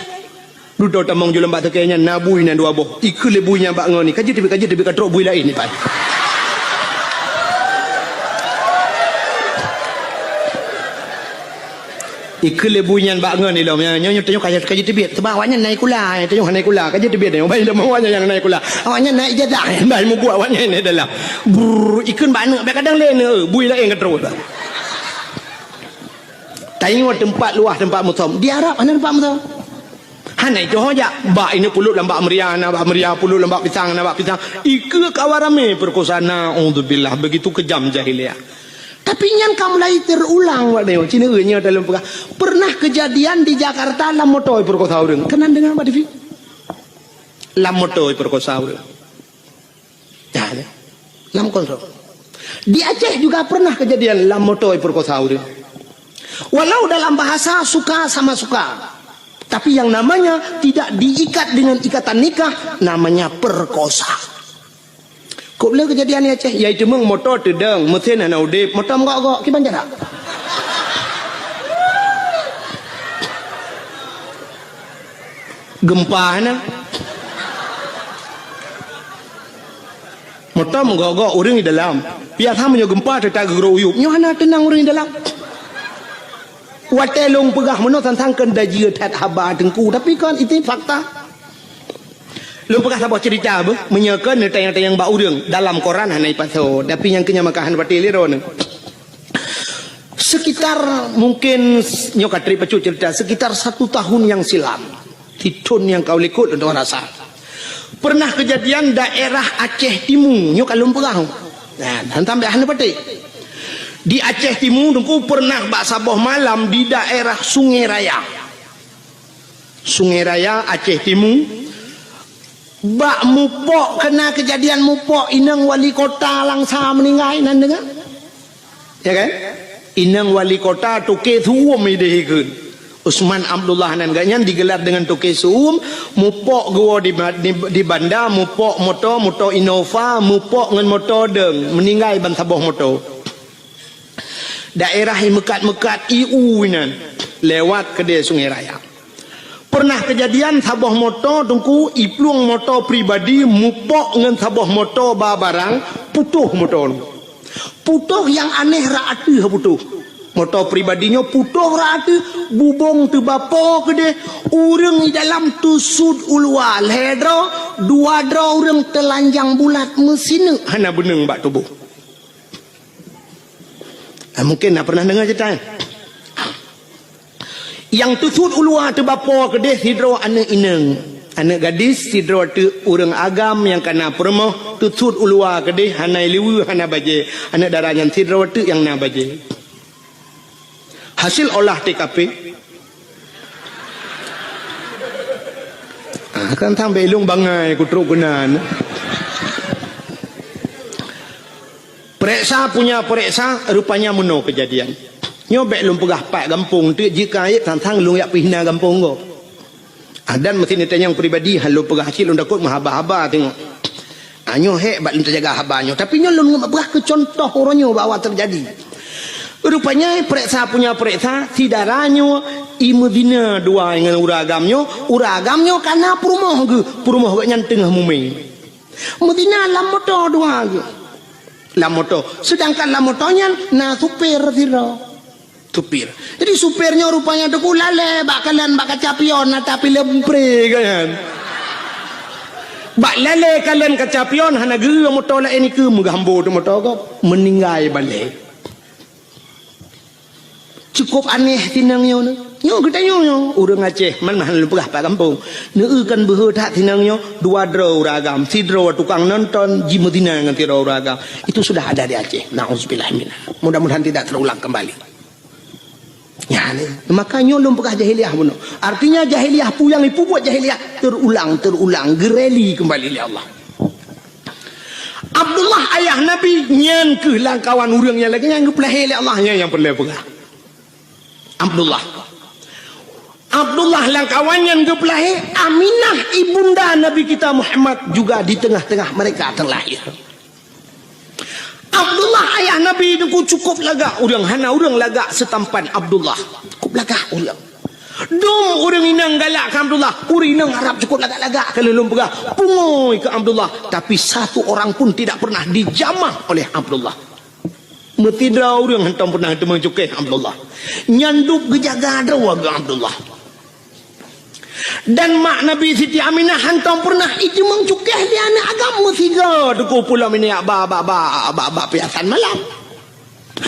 duduk tamong jual lambak teke nya nabui na dua boh ikul lebunya bak ngoni kaji tebi ka trok bui lain ni pai ikle bunyan bak ngan ni lo nya nyo tanya kaji tebit sebab awaknya naik kula tanya naik kula kaji tebit ni bai lemah awaknya yang naik kula awaknya naik jadah bai mu buat awaknya ni dalam ikun bana bai kadang lain bui lain ke terus tengok tempat luah tempat mutam di Arab mana tempat mutam hanai johor ja bak ini pulut lambak meriana bak meria pulut lambak pisang ikut kawarame perkosana auzubillah begitu kejam jahiliyah. Tapi nyan kamu lagi terulang wadeo cina nya dalam pernah kejadian di Jakarta lam motoi perkosa urang kenan dengan Mbak Devi lam motoi perkosa urang ya lam kontrol di Aceh juga pernah kejadian lam motoi perkosa urang walau dalam bahasa suka sama suka tapi yang namanya tidak diikat dengan ikatan nikah namanya perkosa. Kok boleh kejadian ni Aceh iaitu meng motor tedang mesin ana udip motor gok ki banjar tak gempa na motor gok urang di dalam biar ham nyo gempa tetag gero uyup nyo ana tenang urang di dalam watelong pegah meno tantang kendaji tat haba tengku tapi kan itu fakta. Lu pernah sabar cerita apa? Menyakan tayang-tayang bau urang dalam koran hanai paso. Tapi yang kenya makahan pati liro ni. Sekitar mungkin nyokatri pecu cerita sekitar 1 tahun yang silam. Titun yang kau likut untuk rasa. Pernah kejadian daerah Aceh Timur. Nyok alum perang. Nah, hantam hanai pati. Di Aceh Timur aku pernah bak saboh malam di daerah Sungai Raya. Sungai Raya Aceh Timur. Bak mupok kena kejadian mupok inang wali kota langsa meninggal nan dengar ya kan inang wali kota tuke suum idehikeun Usman Abdullah nan ganyan digelar dengan tuke suum mupok gua di banda mupok moto Innova mupok ngan moto deng meninggal ban saboh moto daerah mekat IU nan lewat ke dia Sungai Raya. Pernah kejadian saboh moto tungku iplung moto pribadi mupok ngan saboh moto barang putuh motor. Putuh yang aneh raatu putuh. Moto pribadinya putuh raatu bubong tu bapo gede urang di dalam tusud ulwa ledro dua dro urang telanjang bulat mesin hana beneng bak tubuh. Mungkin pernah dengar cerita yang tusud ulua tu bapa kedeh sidro anak ineng anak gadis sidro tu urang agam yang kena permoh tusud ulua kedeh hanai liwu hana baje anak daranyan sidro tu yang na baje hasil olah TKP kan sampai ilung bangai kutruk gunan periksa punya periksa rupanya meno kejadian nyobek lum pegah pak gampung tu jika ayat tantang lung yak pihna gampung go adan mesti ditanya yang pribadi halu pegah kecil lung takut mahaba-haba tengok anyo hek bak lum terjaga habanyo tapi nyo lum pegah ke contoh oronyo bawa terjadi rupanya periksa punya periksa sidaranyo imudina dua dengan uragamnyo kana perumoh gak nyan tengah muming mudina lam moto dua ge lam moto sedangkan lam motonya na supir siro supir. Jadi supirnya rupanya tu lale bakalan bakacapion tapi lempre kan. bak lale kalian kecapion hana geru motor lah ini ke menghambo tu motor kau meninggal balik. Cukup aneh tinangnya ni. Nyo kita nyo urang Aceh man mahal perah pak kampung. Neukan berhak tinangnya dua draw ragam, si draw tukang nonton jimu tinang dengan draw ragam. Itu sudah ada di Aceh. Nauzubillah minah. Mudah-mudahan tidak terulang kembali. Ya ni, makanya belum perah jahiliah pun. Artinya jahiliah puyang ipu buat jahiliah terulang gereli kembali oleh Allah. Abdullah ayah Nabi nyan ke langkawan urang yang lagi yang gepelai oleh Allah yang perlu perah. Abdullah langkawan yang gepelai Aminah ibunda Nabi kita Muhammad juga di tengah-tengah mereka terlahir. Abdullah ayah Nabi itu cukup lagak urang hana urang lagak setampan Abdullah. Cukup lagak urang. Dom urang inang galak ke Abdullah. Urang inang harap cukup lagak-lagak kalau belum pegah. Pungoi ke Abdullah. Tapi satu orang pun tidak pernah dijamah oleh Abdullah. Metidra urang hantam pernah temang cukai Abdullah. Nyanduk gejaga drawa ke Abdullah. Dan mak Nabi Siti Aminah hantam pernah itu mengcukeh dia anak agama tiga duku pulau ini ba piasan malam.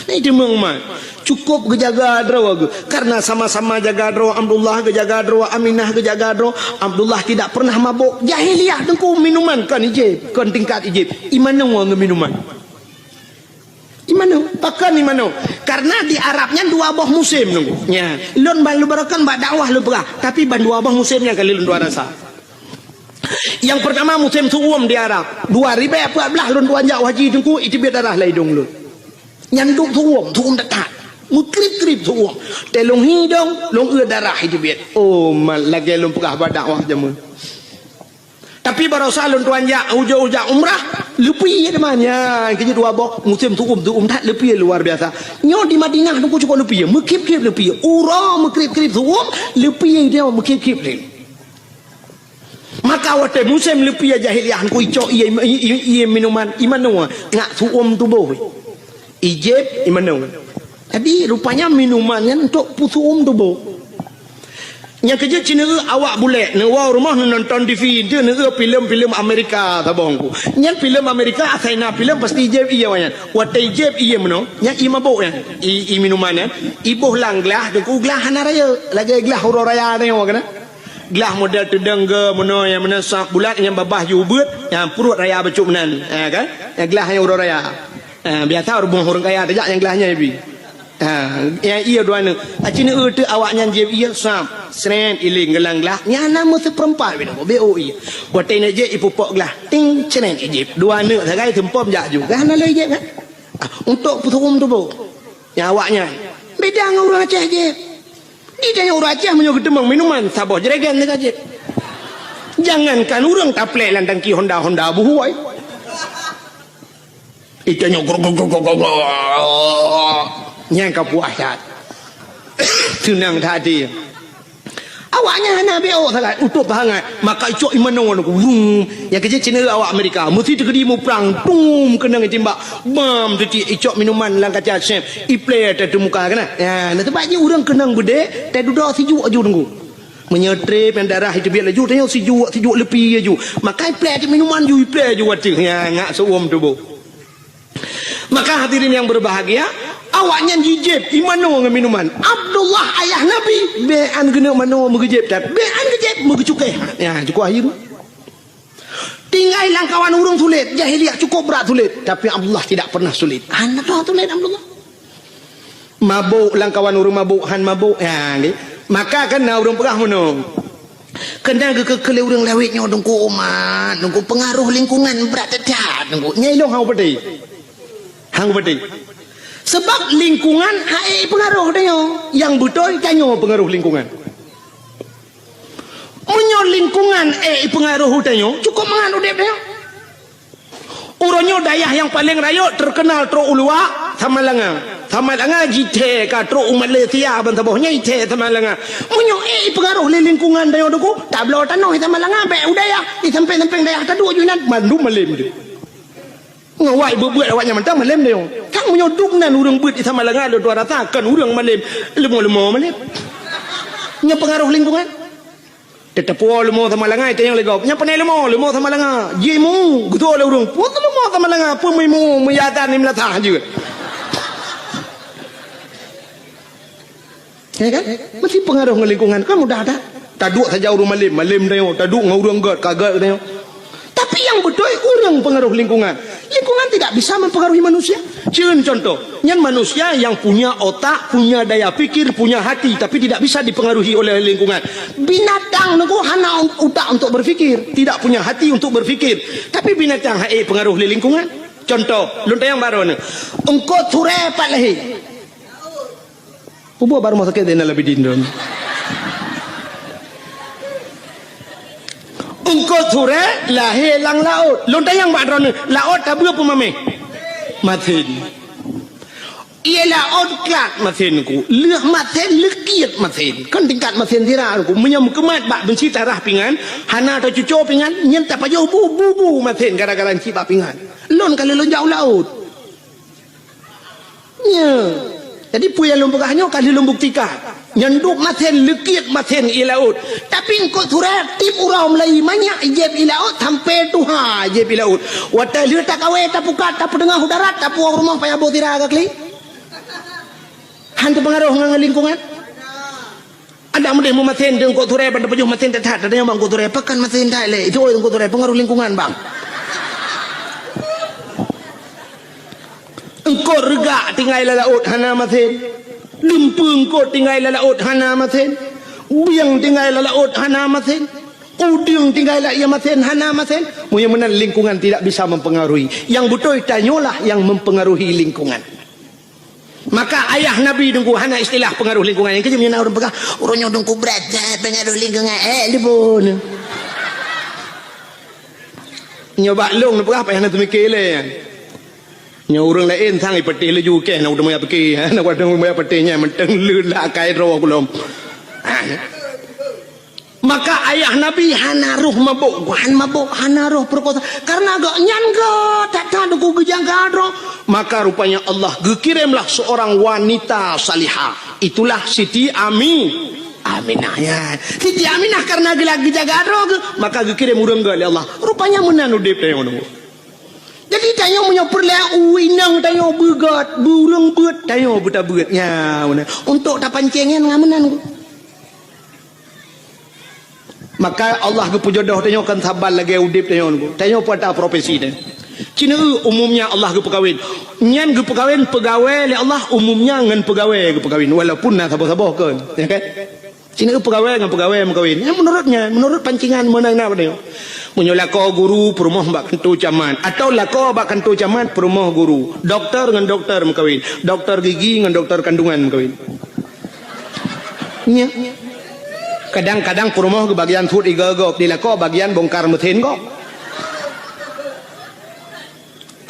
Itu mengmat cukup gejaga drawa karena sama-sama jaga drawa Abdullah gejaga drawa Aminah gejaga drawa Abdullah tidak pernah mabuk jahiliah duku minuman kan ijib kan tingkat ijib imana wang minuman imano pakan imano karena di Arabnya dua buah musim nunggu nya lon balu barakan ba dakwah lu perah tapi ban dua buah musimnya kali lon dua rasa yang pertama musim suum di Arab 2014 lon dua jak haji tungku itu biar darah laidung lu nyanduk suum dekat mukrip-krip suum telung hidung long darah itu biar oh mal lagi lon perah ba dakwah jamu tapi baru salun tuan jak ujung-ujung umrah lepi namanya kerja dua bok musim tuum tak lepi luar biasa nyo di Madinah tu cukup lepi mekip-kip lepi ura mekrip-krip tuum lepi dia mekip-kip le maka waktu musim lepi jahiliah ku icok ia minuman imano ngak tuum tu boh ijib imano jadi rupanya minumannya untuk tuum tu boh yang kerja Cina awak boleh ngewa rumah nonton TV dia ngewa filem-filem Amerika tabongku yang filem Amerika asaina filem pasti ijeb iya wanyan watai ijeb iya meno yang i mabuk ya i minuman ya ibuh lang gelah deku gelah hana raya lagi gelah huru raya tengok kana gelah model tedeng ke meno yang mena sak bulat yang babah jubut yang perut raya becuk menan kan yang gelah yang huru raya biasa orang kaya tajak yang gelahnya ibi yang ia dua ni Cina tu awaknya jeb iya sam seren iling gelang gelah nyana mu seperempat bo iya watai nak je ipupok gelah ting seren ijib dua ni sagai tempom jak juga hana le jeb kan untuk putum tu bo yang awaknya beda dengan orang Aceh je di tanya orang Aceh menyo gedemang minuman sabah jeregan dekat je jangankan orang taplek landang ki Honda buhuai itanya yang kau puasat senang tadi awaknya hana beo sangat utup hangat maka icok imano yang kerja Cina awak Amerika mesti terkedi mu perang tum kena tembak bam tu icok minuman lang kaca chef iple tu muka kana ya nak sebabnya orang kenang gede tak duduk sejuk aju tunggu menyetrip yang darah itu biar laju tengok sejuk lepi aju maka iple minuman ju iple ju wati ya ngak suum tu bu maka hadirin yang berbahagia awaknya jijib imano dengan minuman Abdullah ayah Nabi bean kena mano mengejib tak bean kejib mengecukai ya cukup akhir tinggal langkawan urung sulit jahiliah cukup berat sulit tapi Abdullah tidak pernah sulit anak tu sulit Abdullah mabuk langkawan urung mabuk han mabuk ya maka kena urung perah mano kena ke urung lawitnya dongku umat dongku pengaruh lingkungan berat tetat dongku nyai long hang peti hang peti sebab lingkungan hai pengaruh dia yang betul kanyo pengaruh lingkungan menyo lingkungan pengaruh dia cukup menganu dia uronyo dayah yang paling rayo terkenal tro ulua Tamalanga jite ka tro Malaysia ban tabohnya ite Tamalanga menyo pengaruh lingkungan dia doku tablo tanoh Tamalanga be udaya di samping-samping dayah tadu junan mandu malim dia ngawai berbuat awaknya mentang malam dia kang menyoduk nan urang beut di sama lengan dua rata kan urang malam lemo-lemo malam nya pengaruh lingkungan Tetapu lemo sama langai tayang legop. Nya panai lemo sama langa. Jimu gutu le urung. Pu lemo sama langa pu mimu meyatan ni melatah juga. Ya kan? Mesti pengaruh ke lingkungan. Kamu dah ada. Taduk saja urang malim tayo. Taduk ngau urang kagat tayo. Tapi yang betul urang pengaruh lingkungan. Lingkungan tidak bisa mempengaruhi manusia. Cun contoh, yang manusia yang punya otak, punya daya pikir, punya hati, tapi tidak bisa dipengaruhi oleh lingkungan. Binatang nunggu hana otak untuk berfikir, tidak punya hati untuk berfikir. Tapi binatang hai pengaruh oleh lingkungan. Contoh, lunta yang baru ni. Engkau ture pat lahi. Ubo baru mau sakit dena lebih dindon. Engkau ture lahi lang laut. Lunta yang baru ni. Laut tabu apa mame? Matin. Ia laut kat matin ku. Leh matin lekiat matin. Kan tingkat matin tira ku. Menyam kemat bak benci tarah pingan. Hana atau cucu pingan. Nyen tak payah bu matin gara-gara cipak pingan. Lon kalau lon jauh laut. Ya. Jadi puya lom pegahnya kali lom buktikan. Nyanduk maten lekit maten i laut. Tapi engkau turat tip urau Melayu banyak ijeb i laut sampai tuha ijeb i laut. Wata lihat tak kawe tak pukat tak pedengah udarat tak puang rumah payah bawa tira agak li. Hantu pengaruh dengan lingkungan. Ada mudah mau maten dengan engkau turat pada pejuh maten tak ada yang bang engkau turat pekan maten tak le. Itu engkau turat pengaruh lingkungan bang. Engkau regak tinggal laut hana maten. Lempung engkau tinggal laut hana maten. Biang tinggal laut hana maten. Uding tinggal ia maten hana maten. Mudah-mudahan lingkungan tidak bisa mempengaruhi. Yang betul tanyalah yang mempengaruhi lingkungan. Maka ayah Nabi dengku hana istilah pengaruh lingkungan. Yang kejam orang pegang orangnya dengku berat pengaruh lingkungan. Libun. Nyoba long apa yang nak mikir le. Nya orang lain sang ipeti le ju ke nak udah pergi nak udah mau petinya menteng lula kai ro belum. Maka ayah Nabi hana roh mabuk hana roh perkosa karena agak nyangga tak tahu ku gejangga roh. Maka rupanya Allah gekirimlah seorang wanita salihah. Itulah Siti Aminah ya. Siti Aminah karena gelagi jaga roh maka gekirim urang oleh Allah. Rupanya menan udip tayong. Jadi tayo punya perlah uinang tayo begat burung bet tayo buta begatnya untuk tak pancengan ngamenan. Maka Allah ke jodoh tayo kan sabar lagi udip tayo pada profesi dia. Cina umumnya Allah ke pegawin. Nyan ke pegawin pegawai le Allah umumnya ngan pegawai ke pegawin walaupun nak sabar-sabar kan. Ya kan? Cina pegawai dengan pegawai mengkawin. Ya menurut pancingan menang apa dia? Punya lako guru perumah bak kentu caman atau lako bak kentu caman perumah guru. Doktor dengan doktor mengkawin. Doktor gigi dengan doktor kandungan mengkawin. Nya. Kadang-kadang perumah ke bagian food igagop di lako bagian bongkar mesin kok.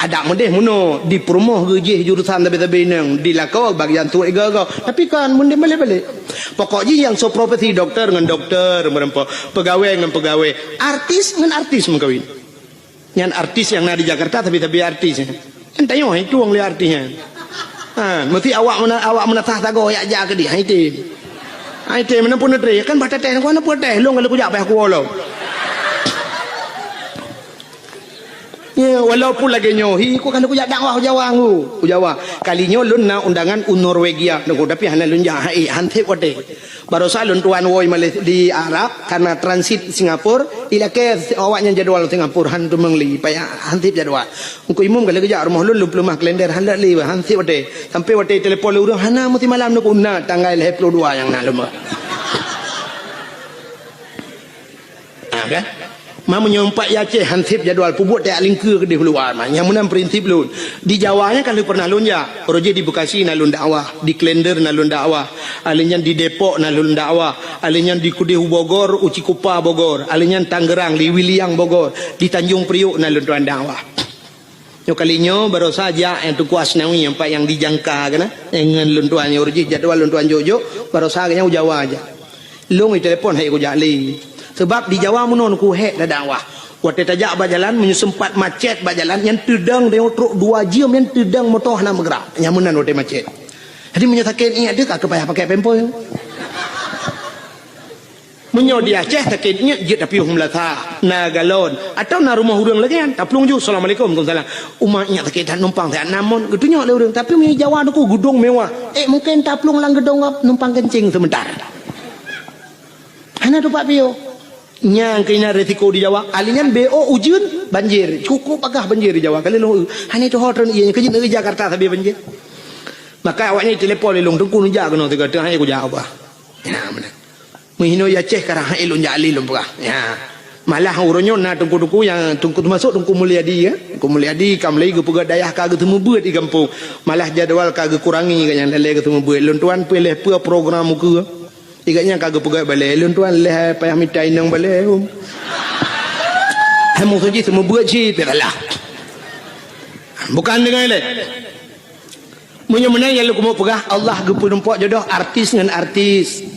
Ada mendeh muno di perumah gejih jurusan tabe-tabe nang di lako bagian tu igagop. Tapi kan mendeh balik-balik. Pokoknya yang so property doktor dengan doktor merempa pegawai dengan pegawai artis dengan artis mengkawin yang artis yang ada di Jakarta tapi artis kan tayo itu orang lihat artisnya mesti awak menatah tago ya aja ke dia itu mana pun ada kan baca teh kan apa teh lo kalau kujak payah kuolo ya walaupun lagi nyohi ku kan kujak dakwah Jawa kalinya lun na undangan Norwegia tapi hana lun jahai hantep wade baru salun tuan woi di Arab karena transit Singapura ila ke awaknya jadwal Singapura hantu mengli payah hantep jadwal engko imum kalau kujak rumah lun lumah kalender handa li hantep wade sampai wade telepon urang hana mesti malam nak unna tanggal 22 yang nak lumah kan Mama nyompak Aceh hansip jadwal pubuk tak lingkar ke di luar mah. Yang menang prinsip lun. Di Jawanya kalau pernah lun ya. Roje di Bekasi nalun dakwah, di Klender nalun dakwah, alinyan di Depok nalun dakwah, alinyan di Kudihu Bogor, Uci Kupa Bogor, alinyan Tangerang, di Wiliang Bogor, di Tanjung Priok nalun tuan dakwah. Yo kalinya baru saja yang tu kuas nawi yang pak yang dijangka kan dengan lun tuan roje jadwal lun tuan Jojo baru saja yang Jawa aja. Lung i telepon hai ku jali. Sebab di Jawa menon ku hek dah dakwah. Waktu tajak berjalan menyusempat macet berjalan yang tedang dia truk 2 jam yang tedang motor nak bergerak. Yang menan waktu macet. Jadi menyatakan ini ada tak kepayah pakai pempoi. Menyo dia Aceh takitnya je tapi humlatha na galon atau na rumah urang lagi kan taplung ju assalamualaikum waalaikumsalam umatnya takit numpang tak namun gedunya le urang tapi mi Jawa tu gedung mewah mungkin taplung lang gedung numpang kencing sebentar hana tu Pak Pio nyang kena resiko di Jawa alingan BO ujun banjir cukup agak banjir di Jawa kali lu hanya tu hotel iya ke Jakarta tapi banjir maka awaknya telepon lelong tungku nunja kena tiga hanya ku jawab ya benar Mihino ya Aceh karang elon jali lumpah. Ya. Malah uronyo na tungku-tungku yang tungku masuk tungku Mulyadi ya. Tungku Mulyadi kam lagi ke pegak dayah kagak temu buat di kampung. Malah jadual kagak kurangi kan yang lele ketemu buat. Lon tuan pilih pe program muka. Igaknya kagak pegak balik. Lon tuan leh payah mitai nang balik. Hamu saja temu buat ji teralah. Bukan dengan le. Menyemenang yang lu mau pegah Allah gepu numpuk jodoh artis dengan artis.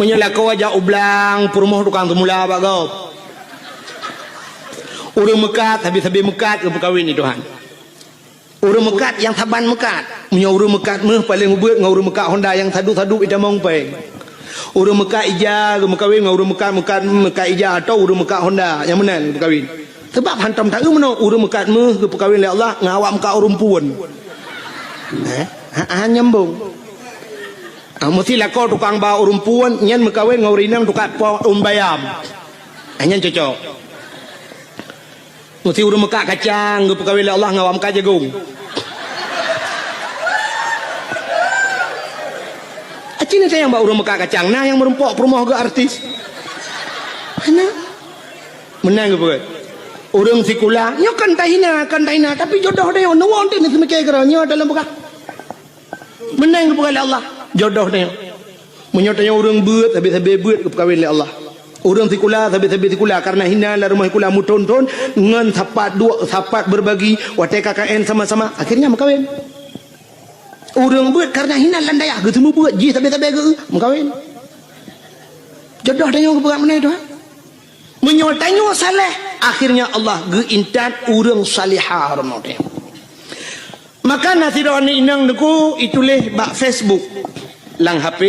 Menyala kau aja ublang perumah tukang temula pak kau urang mekat habis-habis mekat ke perkahwin ni Tuhan urang mekat yang taban mekat punya urang mekat meh paling ubeut ngau urang mekat Honda yang sadu-sadu ida mong peng urang mekat ija ke perkahwin ngau urang mekat ija atau urang mekat Honda yang menan perkahwin sebab hantam tak meno urang mekat meh ke perkahwin oleh Allah ngawak mekat urang puan nyambung mesti lah kau tukang bawa urumpuan nyan mekawin ngau rinang tukang bayam nyan cocok mesti urung mekak kacang ke pekawin Allah ngawam ka jagung acina saya yang bawa urung mekak kacang nah yang merumpok perumah ke artis mana menang ke pekawin urung sikula nyo kan tahina tapi jodoh dia nuwon dia ni semekay kera nyo dalam pekak menang ke pekawin Allah jodoh dia menyotanya orang buat habis-habis buat ke perkahwin oleh Allah orang sikula habis-habis sikula karena hina lah rumah sikula muton-ton ngan sapat berbagi watai KKN sama-sama akhirnya berkahwin orang buat karena hina landaya ke semua buat ji habis-habis ke berkahwin jodoh dia ke perkahwin itu menyotanya saleh akhirnya Allah geintan orang salihah rumah dia maka nasi doani inang deku itulah bak Facebook lang HP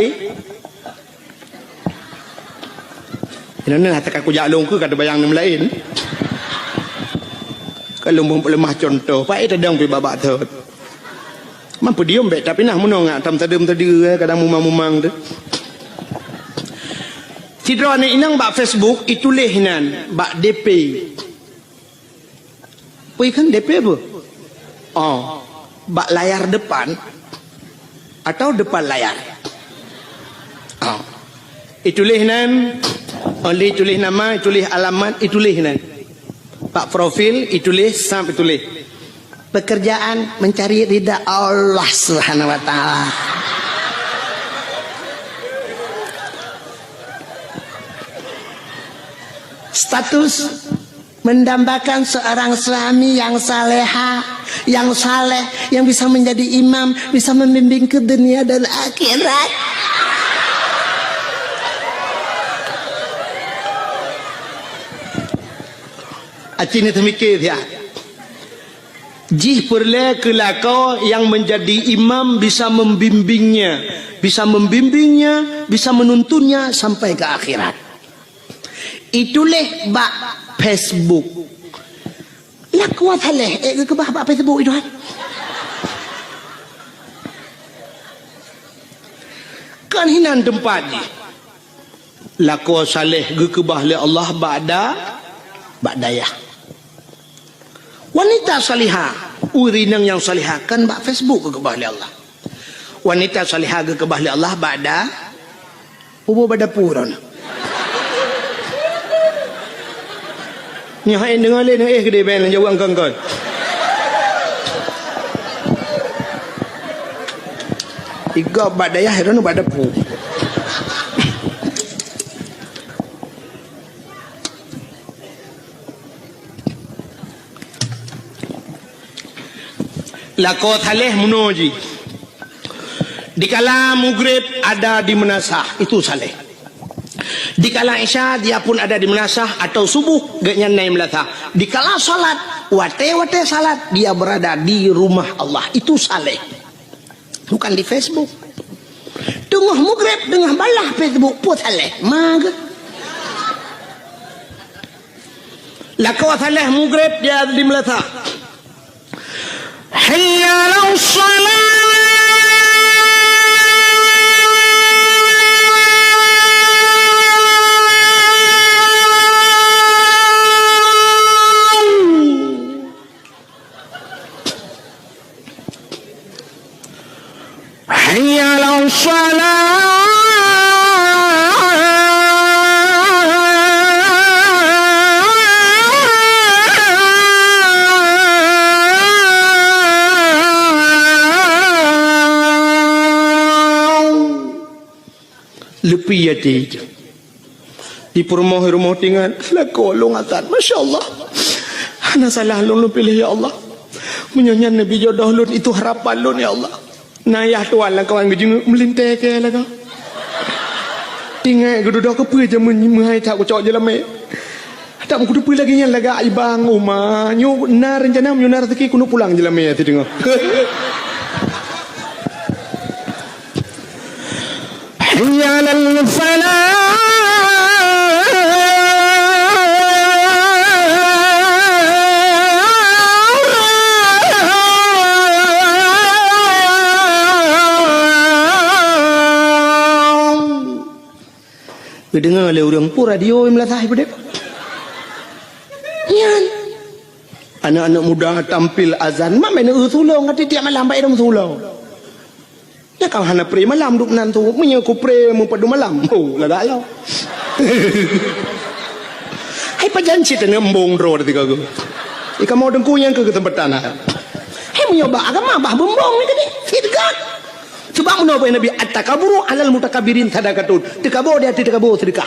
ini hati aku jalung ke kata bayang yang lain kalau lemah contoh pak itu dong pi babak tu mampu diam baik tapi nah menong tam tadem tadi kadang mumang tu si doani inang bak Facebook itulah hinan bak DP pui kan DP apa bak layar depan atau depan layar itulah nan oleh tulis nama tulis alamat itulah nan pak profil itulah sampai tulis pekerjaan mencari ridha Allah Subhanahu wa taala status mendambakan seorang suami yang saleha, yang saleh, yang bisa menjadi imam, bisa membimbing ke dunia dan akhirat. Acini temikir ya. Jih perle kelakau yang menjadi imam bisa membimbingnya, bisa menuntunnya sampai ke akhirat. Itulah bak Facebook. Lah kuat haleh ke bak Facebook itu kan. Kan hinan tempat ni. Laku saleh ke bahli Allah ba'dayah. Wanita salihah, urinang yang salihah kan bak Facebook ke bahli Allah. Wanita salihah ke bahli Allah ba'da ubo badapuran. Ni hai dengar le kedai ben jawang kangkon. Tiga ba'dayah heran badapu. Lakot haleh munoji di kala maghrib ada di menasah itu saleh di kala isya dia pun ada di menasah atau subuh gaknya naik melatah di kala salat wate salat dia berada di rumah Allah itu saleh bukan di Facebook tengah maghrib tengah balah Facebook pun saleh mag Lakau salah mugrib dia di Melaka. Hayya 'alas salat. Hayya 'alas salat. Lepi hati di rumah tinggal laku lungatan. Masya Allah, hana salah lun pilih ya Allah. Menyanyian Nabi jodoh lun itu harapan lun ya Allah. Nayah tuan lah kawan gejeng melintai ke lah kau. Tinggal geduduk ke apa je menyi tak kucok je lama. Tak kudu pi lagi yang laga ibang rumah. Nyu nar rencana nyu nar rezeki kuno pulang je lama tu dengar. Hayya 'alal falah. Dengar oleh orang pun radio yang melatah ibu dek. Yan. Anak-anak muda tampil azan. Mak main sulung. Kata tiap malam baik dalam sulung. Ya kau hana pre malam duk nan tu. Punya aku pre mempadu malam. Oh lah dah lah. Hai pajanci tengah embong roh ketika aku. Ika mau dengku yang ke tempat tanah. Hai menyoba agama bah bembong ni kini. Sedekah. Sebab menapa Nabi at-takaburu 'alal mutakabirin sadaqatun. Tekabur dia tekabur sedekah.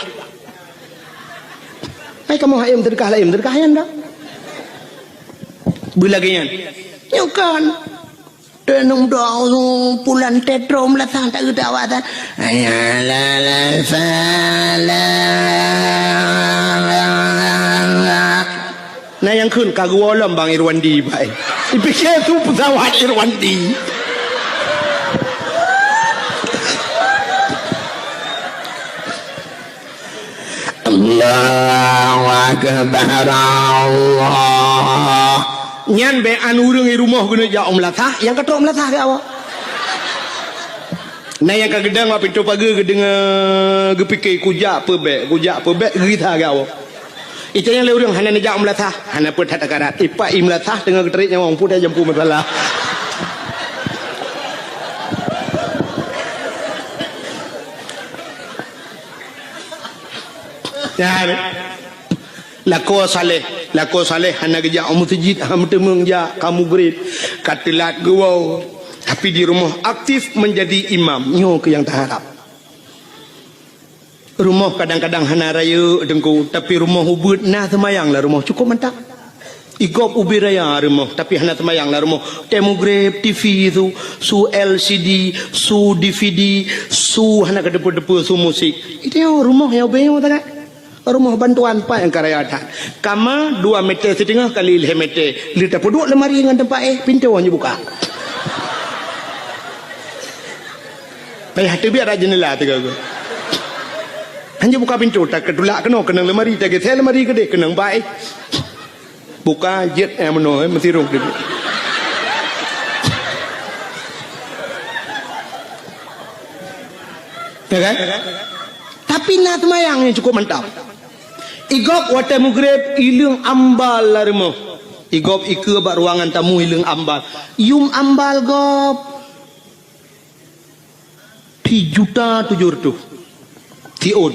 Hai kamu hayam sedekah lain sedekah yang dah. Bulagian. Nyukan. Tenung doa pulan tetrom lah tak kedawatan. Ayala fala. Nah yang kun kagualam Bang Irwandi baik. Dipikir tu pesawat Irwandi. Allahu Akbar Allah. Nyan be anurung di rumah guna ja Melatah, yang ketok Melatah ke awak. Nah yang kagedang apa pintu pagi kedengar gepikir kujak pebek gerita ke awak. Itu yang le urang hana ja Melatah, hana pun tak karat. Ipak Melatah dengan keteritnya wong pun dah jampu masalah. Ya, lako saleh hana geja masjid hamtemung ja kamu berit katilat gawau tapi di rumah aktif menjadi imam nyo ke yang terharap. Rumah kadang-kadang hana raya dengku tapi rumah ubud nah semayang lah rumah cukup mantap. Igop ubi raya rumah tapi hana semayang lah rumah. Temugrab TV tu su LCD su DVD su hana kedepu-depu su musik. Itu rumah yang bayang tak. Rumah bantuan pak yang karaya ada. Kama 2 meter setengah kali 5 meter. Lita peduk lemari dengan tempat pintu hanya buka. Payah tu biar ada jendela tu kau. Hanya buka pintu tak kedulak kena lemari tak ke lemari gede kena baik. Buka jet yang meno mesti rung tu. Ya kan? Tapi nak semayang yang cukup mantap. Igop wate mugrib ilung ambal lah rumah. Igop ike bak ruangan tamu ilung ambal. Yung ambal gop 3.700.000. Tiun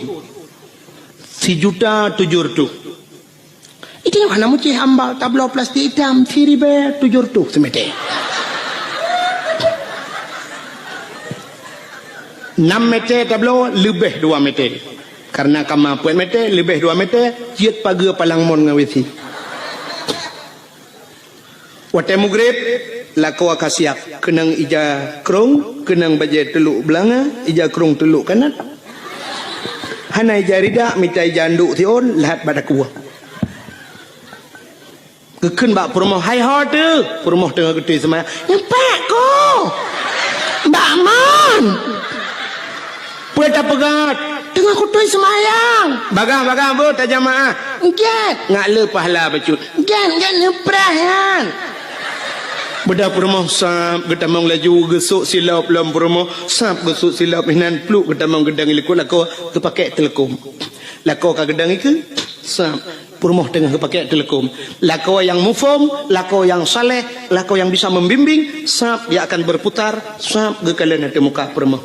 3.700.000. Itu yang mana mucih ambal tablo plastik hitam 3.700 semete. 6 meter tablo lebih 2 meter. Karena kama 4 meter lebih 2 meter ciut paga palang mon ngawisi. Wate mugrib laku akasiap kenang ija krong kenang baje teluk belanga ija krong teluk kanan. Hana ija rida mita ija anduk tion lahat pada kuah. Keken bak perumah hai hot tu. Perumah tengah gede semaya. Nampak ko. Mbak Mon. Pueta pegat. Tengah kutui semayang. Bagah bu tak jamaah. Get. Ngak le pahala bacut. Get leprah kan. Beda permoh sap getamong laju gesuk silap lam permoh sap gesuk silap hinan pluk getamong gedang ilikut lako kepakai telekom. Lako ka gedang iku sap permoh tengah kepakai telekom. Lako yang mufom, lako yang saleh, lako yang bisa membimbing, sap dia akan berputar, sap ge kalian ada muka permoh.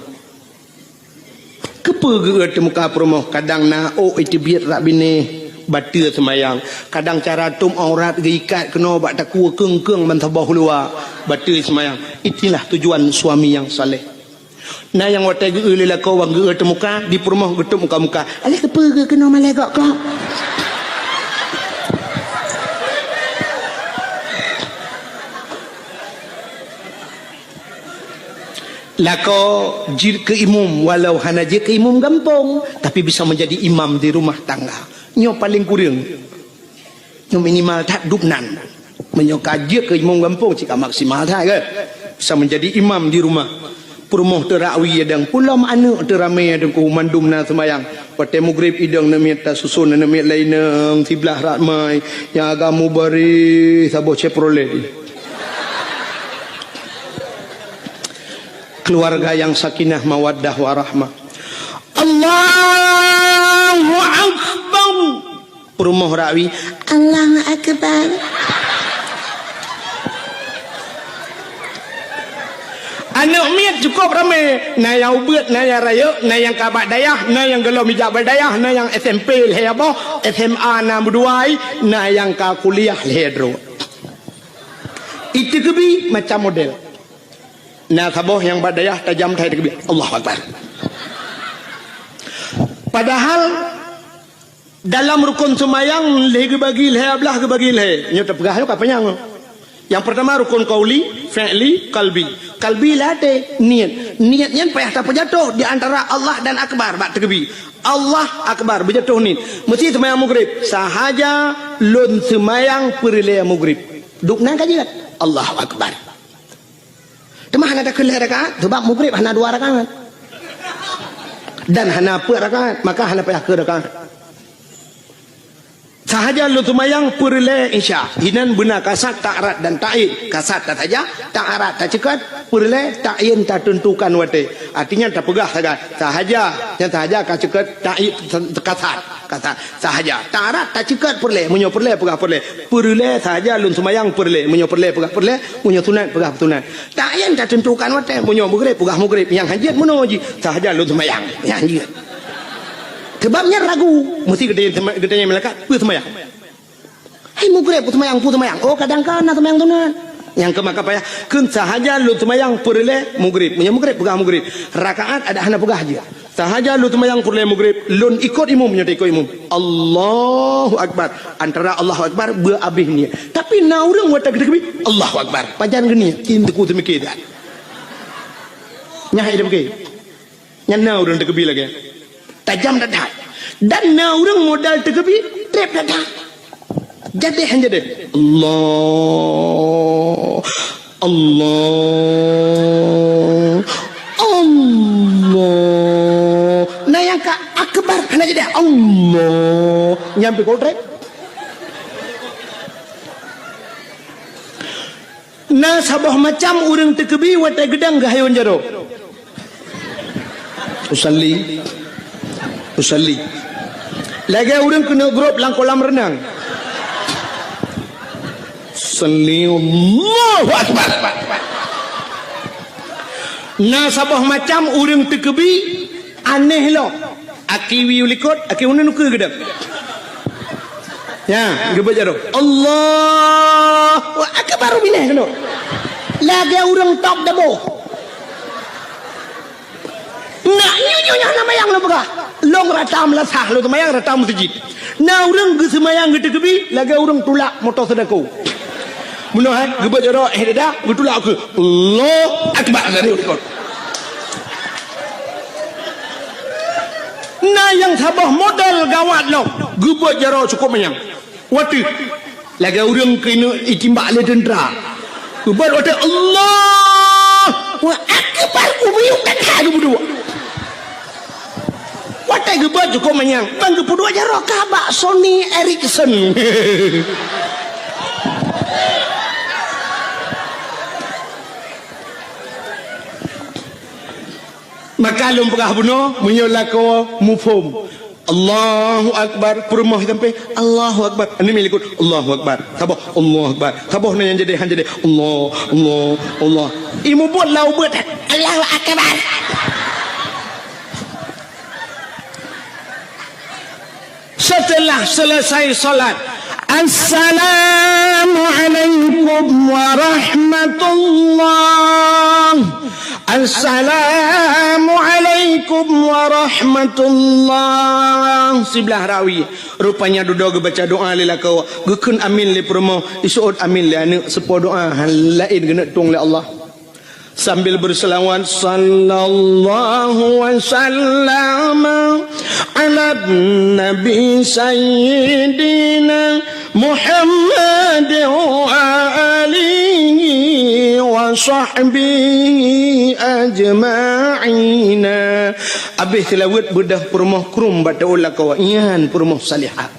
Kepa ge ada muka permoh kadang na itu biar rak bini batil semayang kadang cara tum aurat geikat kena bak takua keng-keng mentabah luar batil semayang. Itulah tujuan suami yang saleh. Nah yang watai ge lila kau wang ge temuka di permoh getuk muka-muka alih kepa ge kena malaikat kau. Lako jir ke imam walau hana je ke imam gampong tapi bisa menjadi imam di rumah tangga. Nyo paling kurang nyo minimal tak dupnan menyo kaji ke imam gampung jika maksimal tak ke bisa menjadi imam di rumah permoh terakwi adang pulam anak teramai adang ku mandum na semayang patai mugrib idang namit ta susun namit lainang tiblah ratmai yang agamu bari sabo Chevrolet. Keluarga yang sakinah mawaddah warahmah. Allahu Akbar. Permoh rawi Allahu Akbar. Anak miat cukup ramai. Na yang ubet, na yang raya, na yang kabak dayah, na yang gelau mijak berdayah, na yang SMP lehabo, SMA na berduai, na yang ka kuliah lehedro. Itu kebi macam model. Na saboh yang berdayah tajam thai kebi. Allahu Akbar. Padahal dalam rukun semayang leh bagi leh ablah ke bagi leh. Nyo terpegah yo kapanya. Yang pertama rukun qauli, fi'li, qalbi. Qalbi lade niat. Niatnya payah tak jatuh di antara Allah dan akbar bak tergebi. Allah akbar berjatuh ni. Mesti semayang maghrib. Sahaja lun semayang perle maghrib. Duk nang kaji Allahu Akbar. Temah hana dak kelih rakaat sebab maghrib hana 2 rakaat. Dan hana 4 rakaat, maka hana payah ke rakaat. Sahaja lu tumayang perle isya. Hinan benar kasat ta'arat dan ta'in. Kasat tak saja, ta'arat tak cekat, perle ta'in tak tentukan wate. Artinya tak pegah saja. Sahaja, yang sahaja ka cekat ta'in kasat. Kasat sahaja. Ta'arat tak cekat perle, munyo perle pegah perle. Perle sahaja lu tumayang perle, munyo perle pegah perle, munyo sunat pegah sunat. Ta'in tak tentukan wate, munyo maghrib pegah maghrib. Yang hajat muno ji, sahaja lu tumayang. Yang hajat. Sebabnya ragu, mesti gedenya melekat, pu semayang. Hai mugre pu semayang. Oh kadang-kadang semayang tunat. Yang ke maka payah, kun sahaja lu semayang perle mugrib. Punya mugrib pegah mugrib. Rakaat ada hana pegah aja. Sahaja lu semayang perle mugrib, lun ikut imam punya ikut imam. Allahu Akbar. Antara Allahu Akbar berabih ni. Tapi na urang wata gede-gede Allahu Akbar. Panjang geni, kintu semikir dah. Nyah ida begini. Nyana urang terkebi lagi. Tajam dadah. Dan na orang modal terkebi trap dadah. Jadi hanya deh. Allah. Nah yang ka akbar hanya jadi Allah. Nyampe kau trap. Nah sabah macam orang terkebi watai gedang gahayon jaro. Usalli lagi orang kena grup lang kolam renang salli Allahu Akbar. Nah sabah macam orang terkebi aneh lo akiwi ulikot aki unan ke gedang ya gebet jaro Allahu Akbar bineh kena lagi orang top dabo nak nyonya nama yang lo begah long ratam lasah lo semayang ratam masjid. Na urang ge semayang ge tegebi lagi urang tulak motor sedekau. Munoh gebet jaro dah ge tulak ke. Allah Akbar dari ikut. Na yang sabah modal gawat lo gebet jaro cukup menyang. Wati lagi urang kena itimbak le tentera. Gebet wati Allah wa Akbar ku biuk tak ada berdua. watai gebot cukup menyang bang kepudu aja rokabak Sony Ericsson. Maka lum pegah buno menyola ko mufhum Allahu Akbar perumah sampai Allahu Akbar ini milikut Allahu Akbar tabah Allahu Akbar tabah yang jadi han jadi Allah imu buat lau buat Allahu Akbar. Setelah selesai salat Assalamualaikum warahmatullah. Assalamualaikum warahmatullah. Sebelah rawi rupanya duduk baca doa lila kau gekun amin li promo isuut amin li anu sepo doa lain kena tung li Allah sambil berselawat sallallahu wasallam ala nabi sayyidina Muhammad wa alihi wa sahbihi ajma'ina. Habis tilawat bedah permoh krum batulah kau ian permoh salihah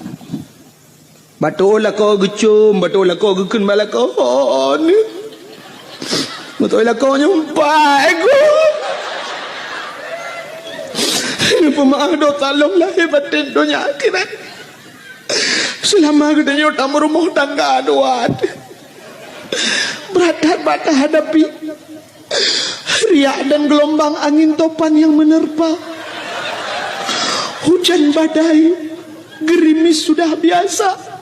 batulah kau gecum batulah kau gekun bala kau ni batulah kau nyumpai aku ini pemaaf do tolonglah hebatin dunia akhirat selama gedenya tamu rumah tangga doat berat bata hadapi riak dan gelombang angin topan yang menerpa hujan badai gerimis sudah biasa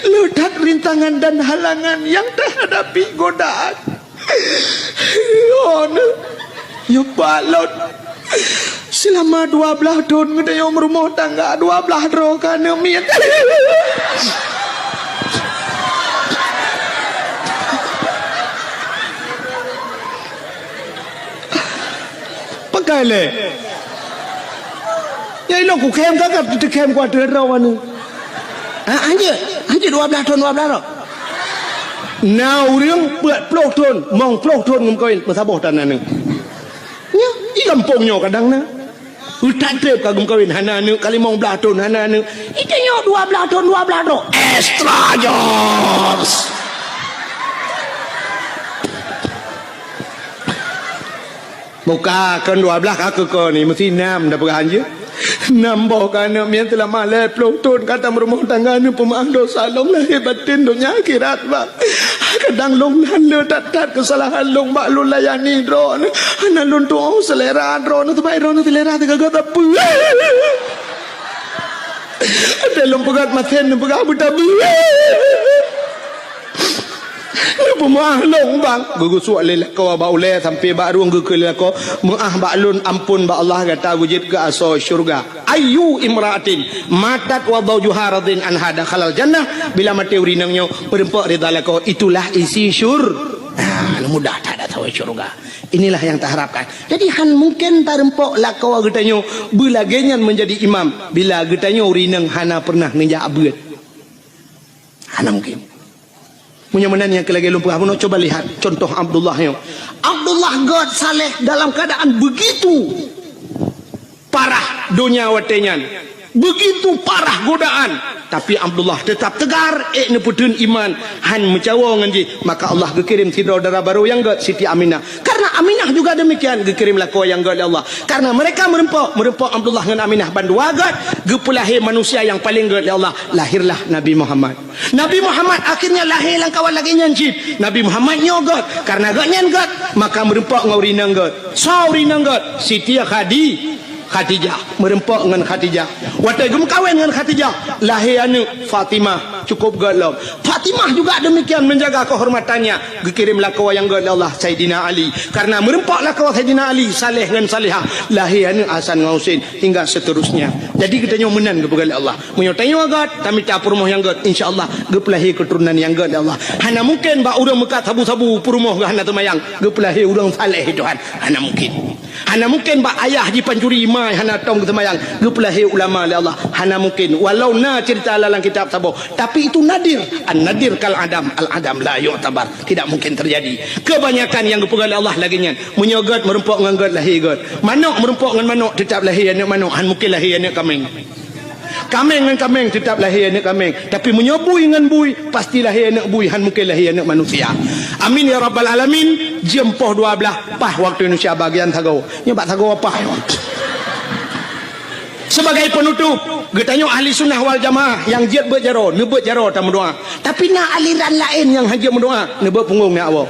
ledak rintangan dan halangan yang terhadapi godaan ya balot selama 12 tahun ngedaya rumah tangga 12 roh kana mian pakai le ya ilo ku kem kakak tu kem ku ada raw anu anje 12 tahun 12 roh now riang buat 10 tahun mong 10 tahun ngum kawin masabah tanah ni nya i kampungnya kadang na utak trip kagum kawin hana anu kali mong 12 tahun hana anu itu nya 12 tahun 12 roh extra jobs muka kan 12 aku kau ni mesti 6 dah pegahan je 6 boh kana mian telah malai pelutun kata rumah tangga ni pemaaf dosa long lahir batin dunia akhirat bang kadang long lan tat kesalahan long mak lu layani drone ana lun tu selera drone tu baik drone selera tu gagak apa ada long pegat maten pegat butabu pemaah long bang gugus walil kau baule sampai baruang gukul kau maah baklun ampun ba Allah kata wujud ke aso syurga ayu imraatin matat wa zawjuha radin an hada khalal jannah bila mati urinangnya perempuan ridala kau itulah isi mudah tak ada tahu syurga inilah yang terharapkan jadi han mungkin tarempok lah kau getanyo bila genyan menjadi imam bila getanyo urinang hana pernah ninja abad hana mungkin punya menan yang kelagi lumpur apa nak coba lihat contoh Abdullah God saleh dalam keadaan begitu parah dunia watenyan begitu parah godaan tapi Abdullah tetap tegar neputun iman han mencawa nganji maka Allah gekirim saudara baru yang God Siti Aminah karena Aminah juga demikian gekirimlah kau yang God Allah karena mereka merempok Abdullah dengan Aminah bandua God gepulahi manusia yang paling God Allah lahirlah Nabi Muhammad akhirnya lahir lang kawan lagi nyancip Nabi Muhammad nyogot karena God nyan God maka merempok ngaurinang God saurinang God Siti Khadijah merempok dengan Khadijah watai gem kawin dengan Khadijah lahir anu Fatimah cukup gelap Fatimah juga demikian menjaga kehormatannya dikirimlah kau yang gelap Allah Sayyidina Ali karena merempoklah kau Sayyidina Ali saleh dengan salihah lahir anu Hasan Husain hingga seterusnya jadi kita menang kepada Allah menyotanyo agak kami tak permoh yang God insyaallah gepelahi keturunan yang God Allah hana mungkin ba urang mekat sabu-sabu permoh hana temayang gepelahi urang saleh Tuhan hana mungkin ba ayah di pancuri mai hana tong temayang gepelahi ulama Allah hana mungkin walau na cerita dalam kitab sabu tapi tapi itu nadir. An-nadir kal adam, al-adam la yu'tabar. Tidak mungkin terjadi. Kebanyakan yang dipegang oleh Allah lagi nyan. Menyogot merumpuk dengan god lahir god. Manuk merumpuk dengan manuk tetap lahir anak manuk. Han mungkin lahir anak kambing. Kambing dengan kambing tetap lahir anak kambing. Tapi menyobui dengan bui pasti lahir anak bui. Han mungkin lahir anak manusia. Amin ya rabbal alamin. Jempoh 12 pah waktu Indonesia bagian Tagau. Nyoba Tagau apa? Sebagai penutup, getanya ahli sunnah wal jamaah yang jiat berjaro, nebut jaro tak mendoa. Tapi nak aliran lain yang hanya mendoa, nebut punggung ni awak.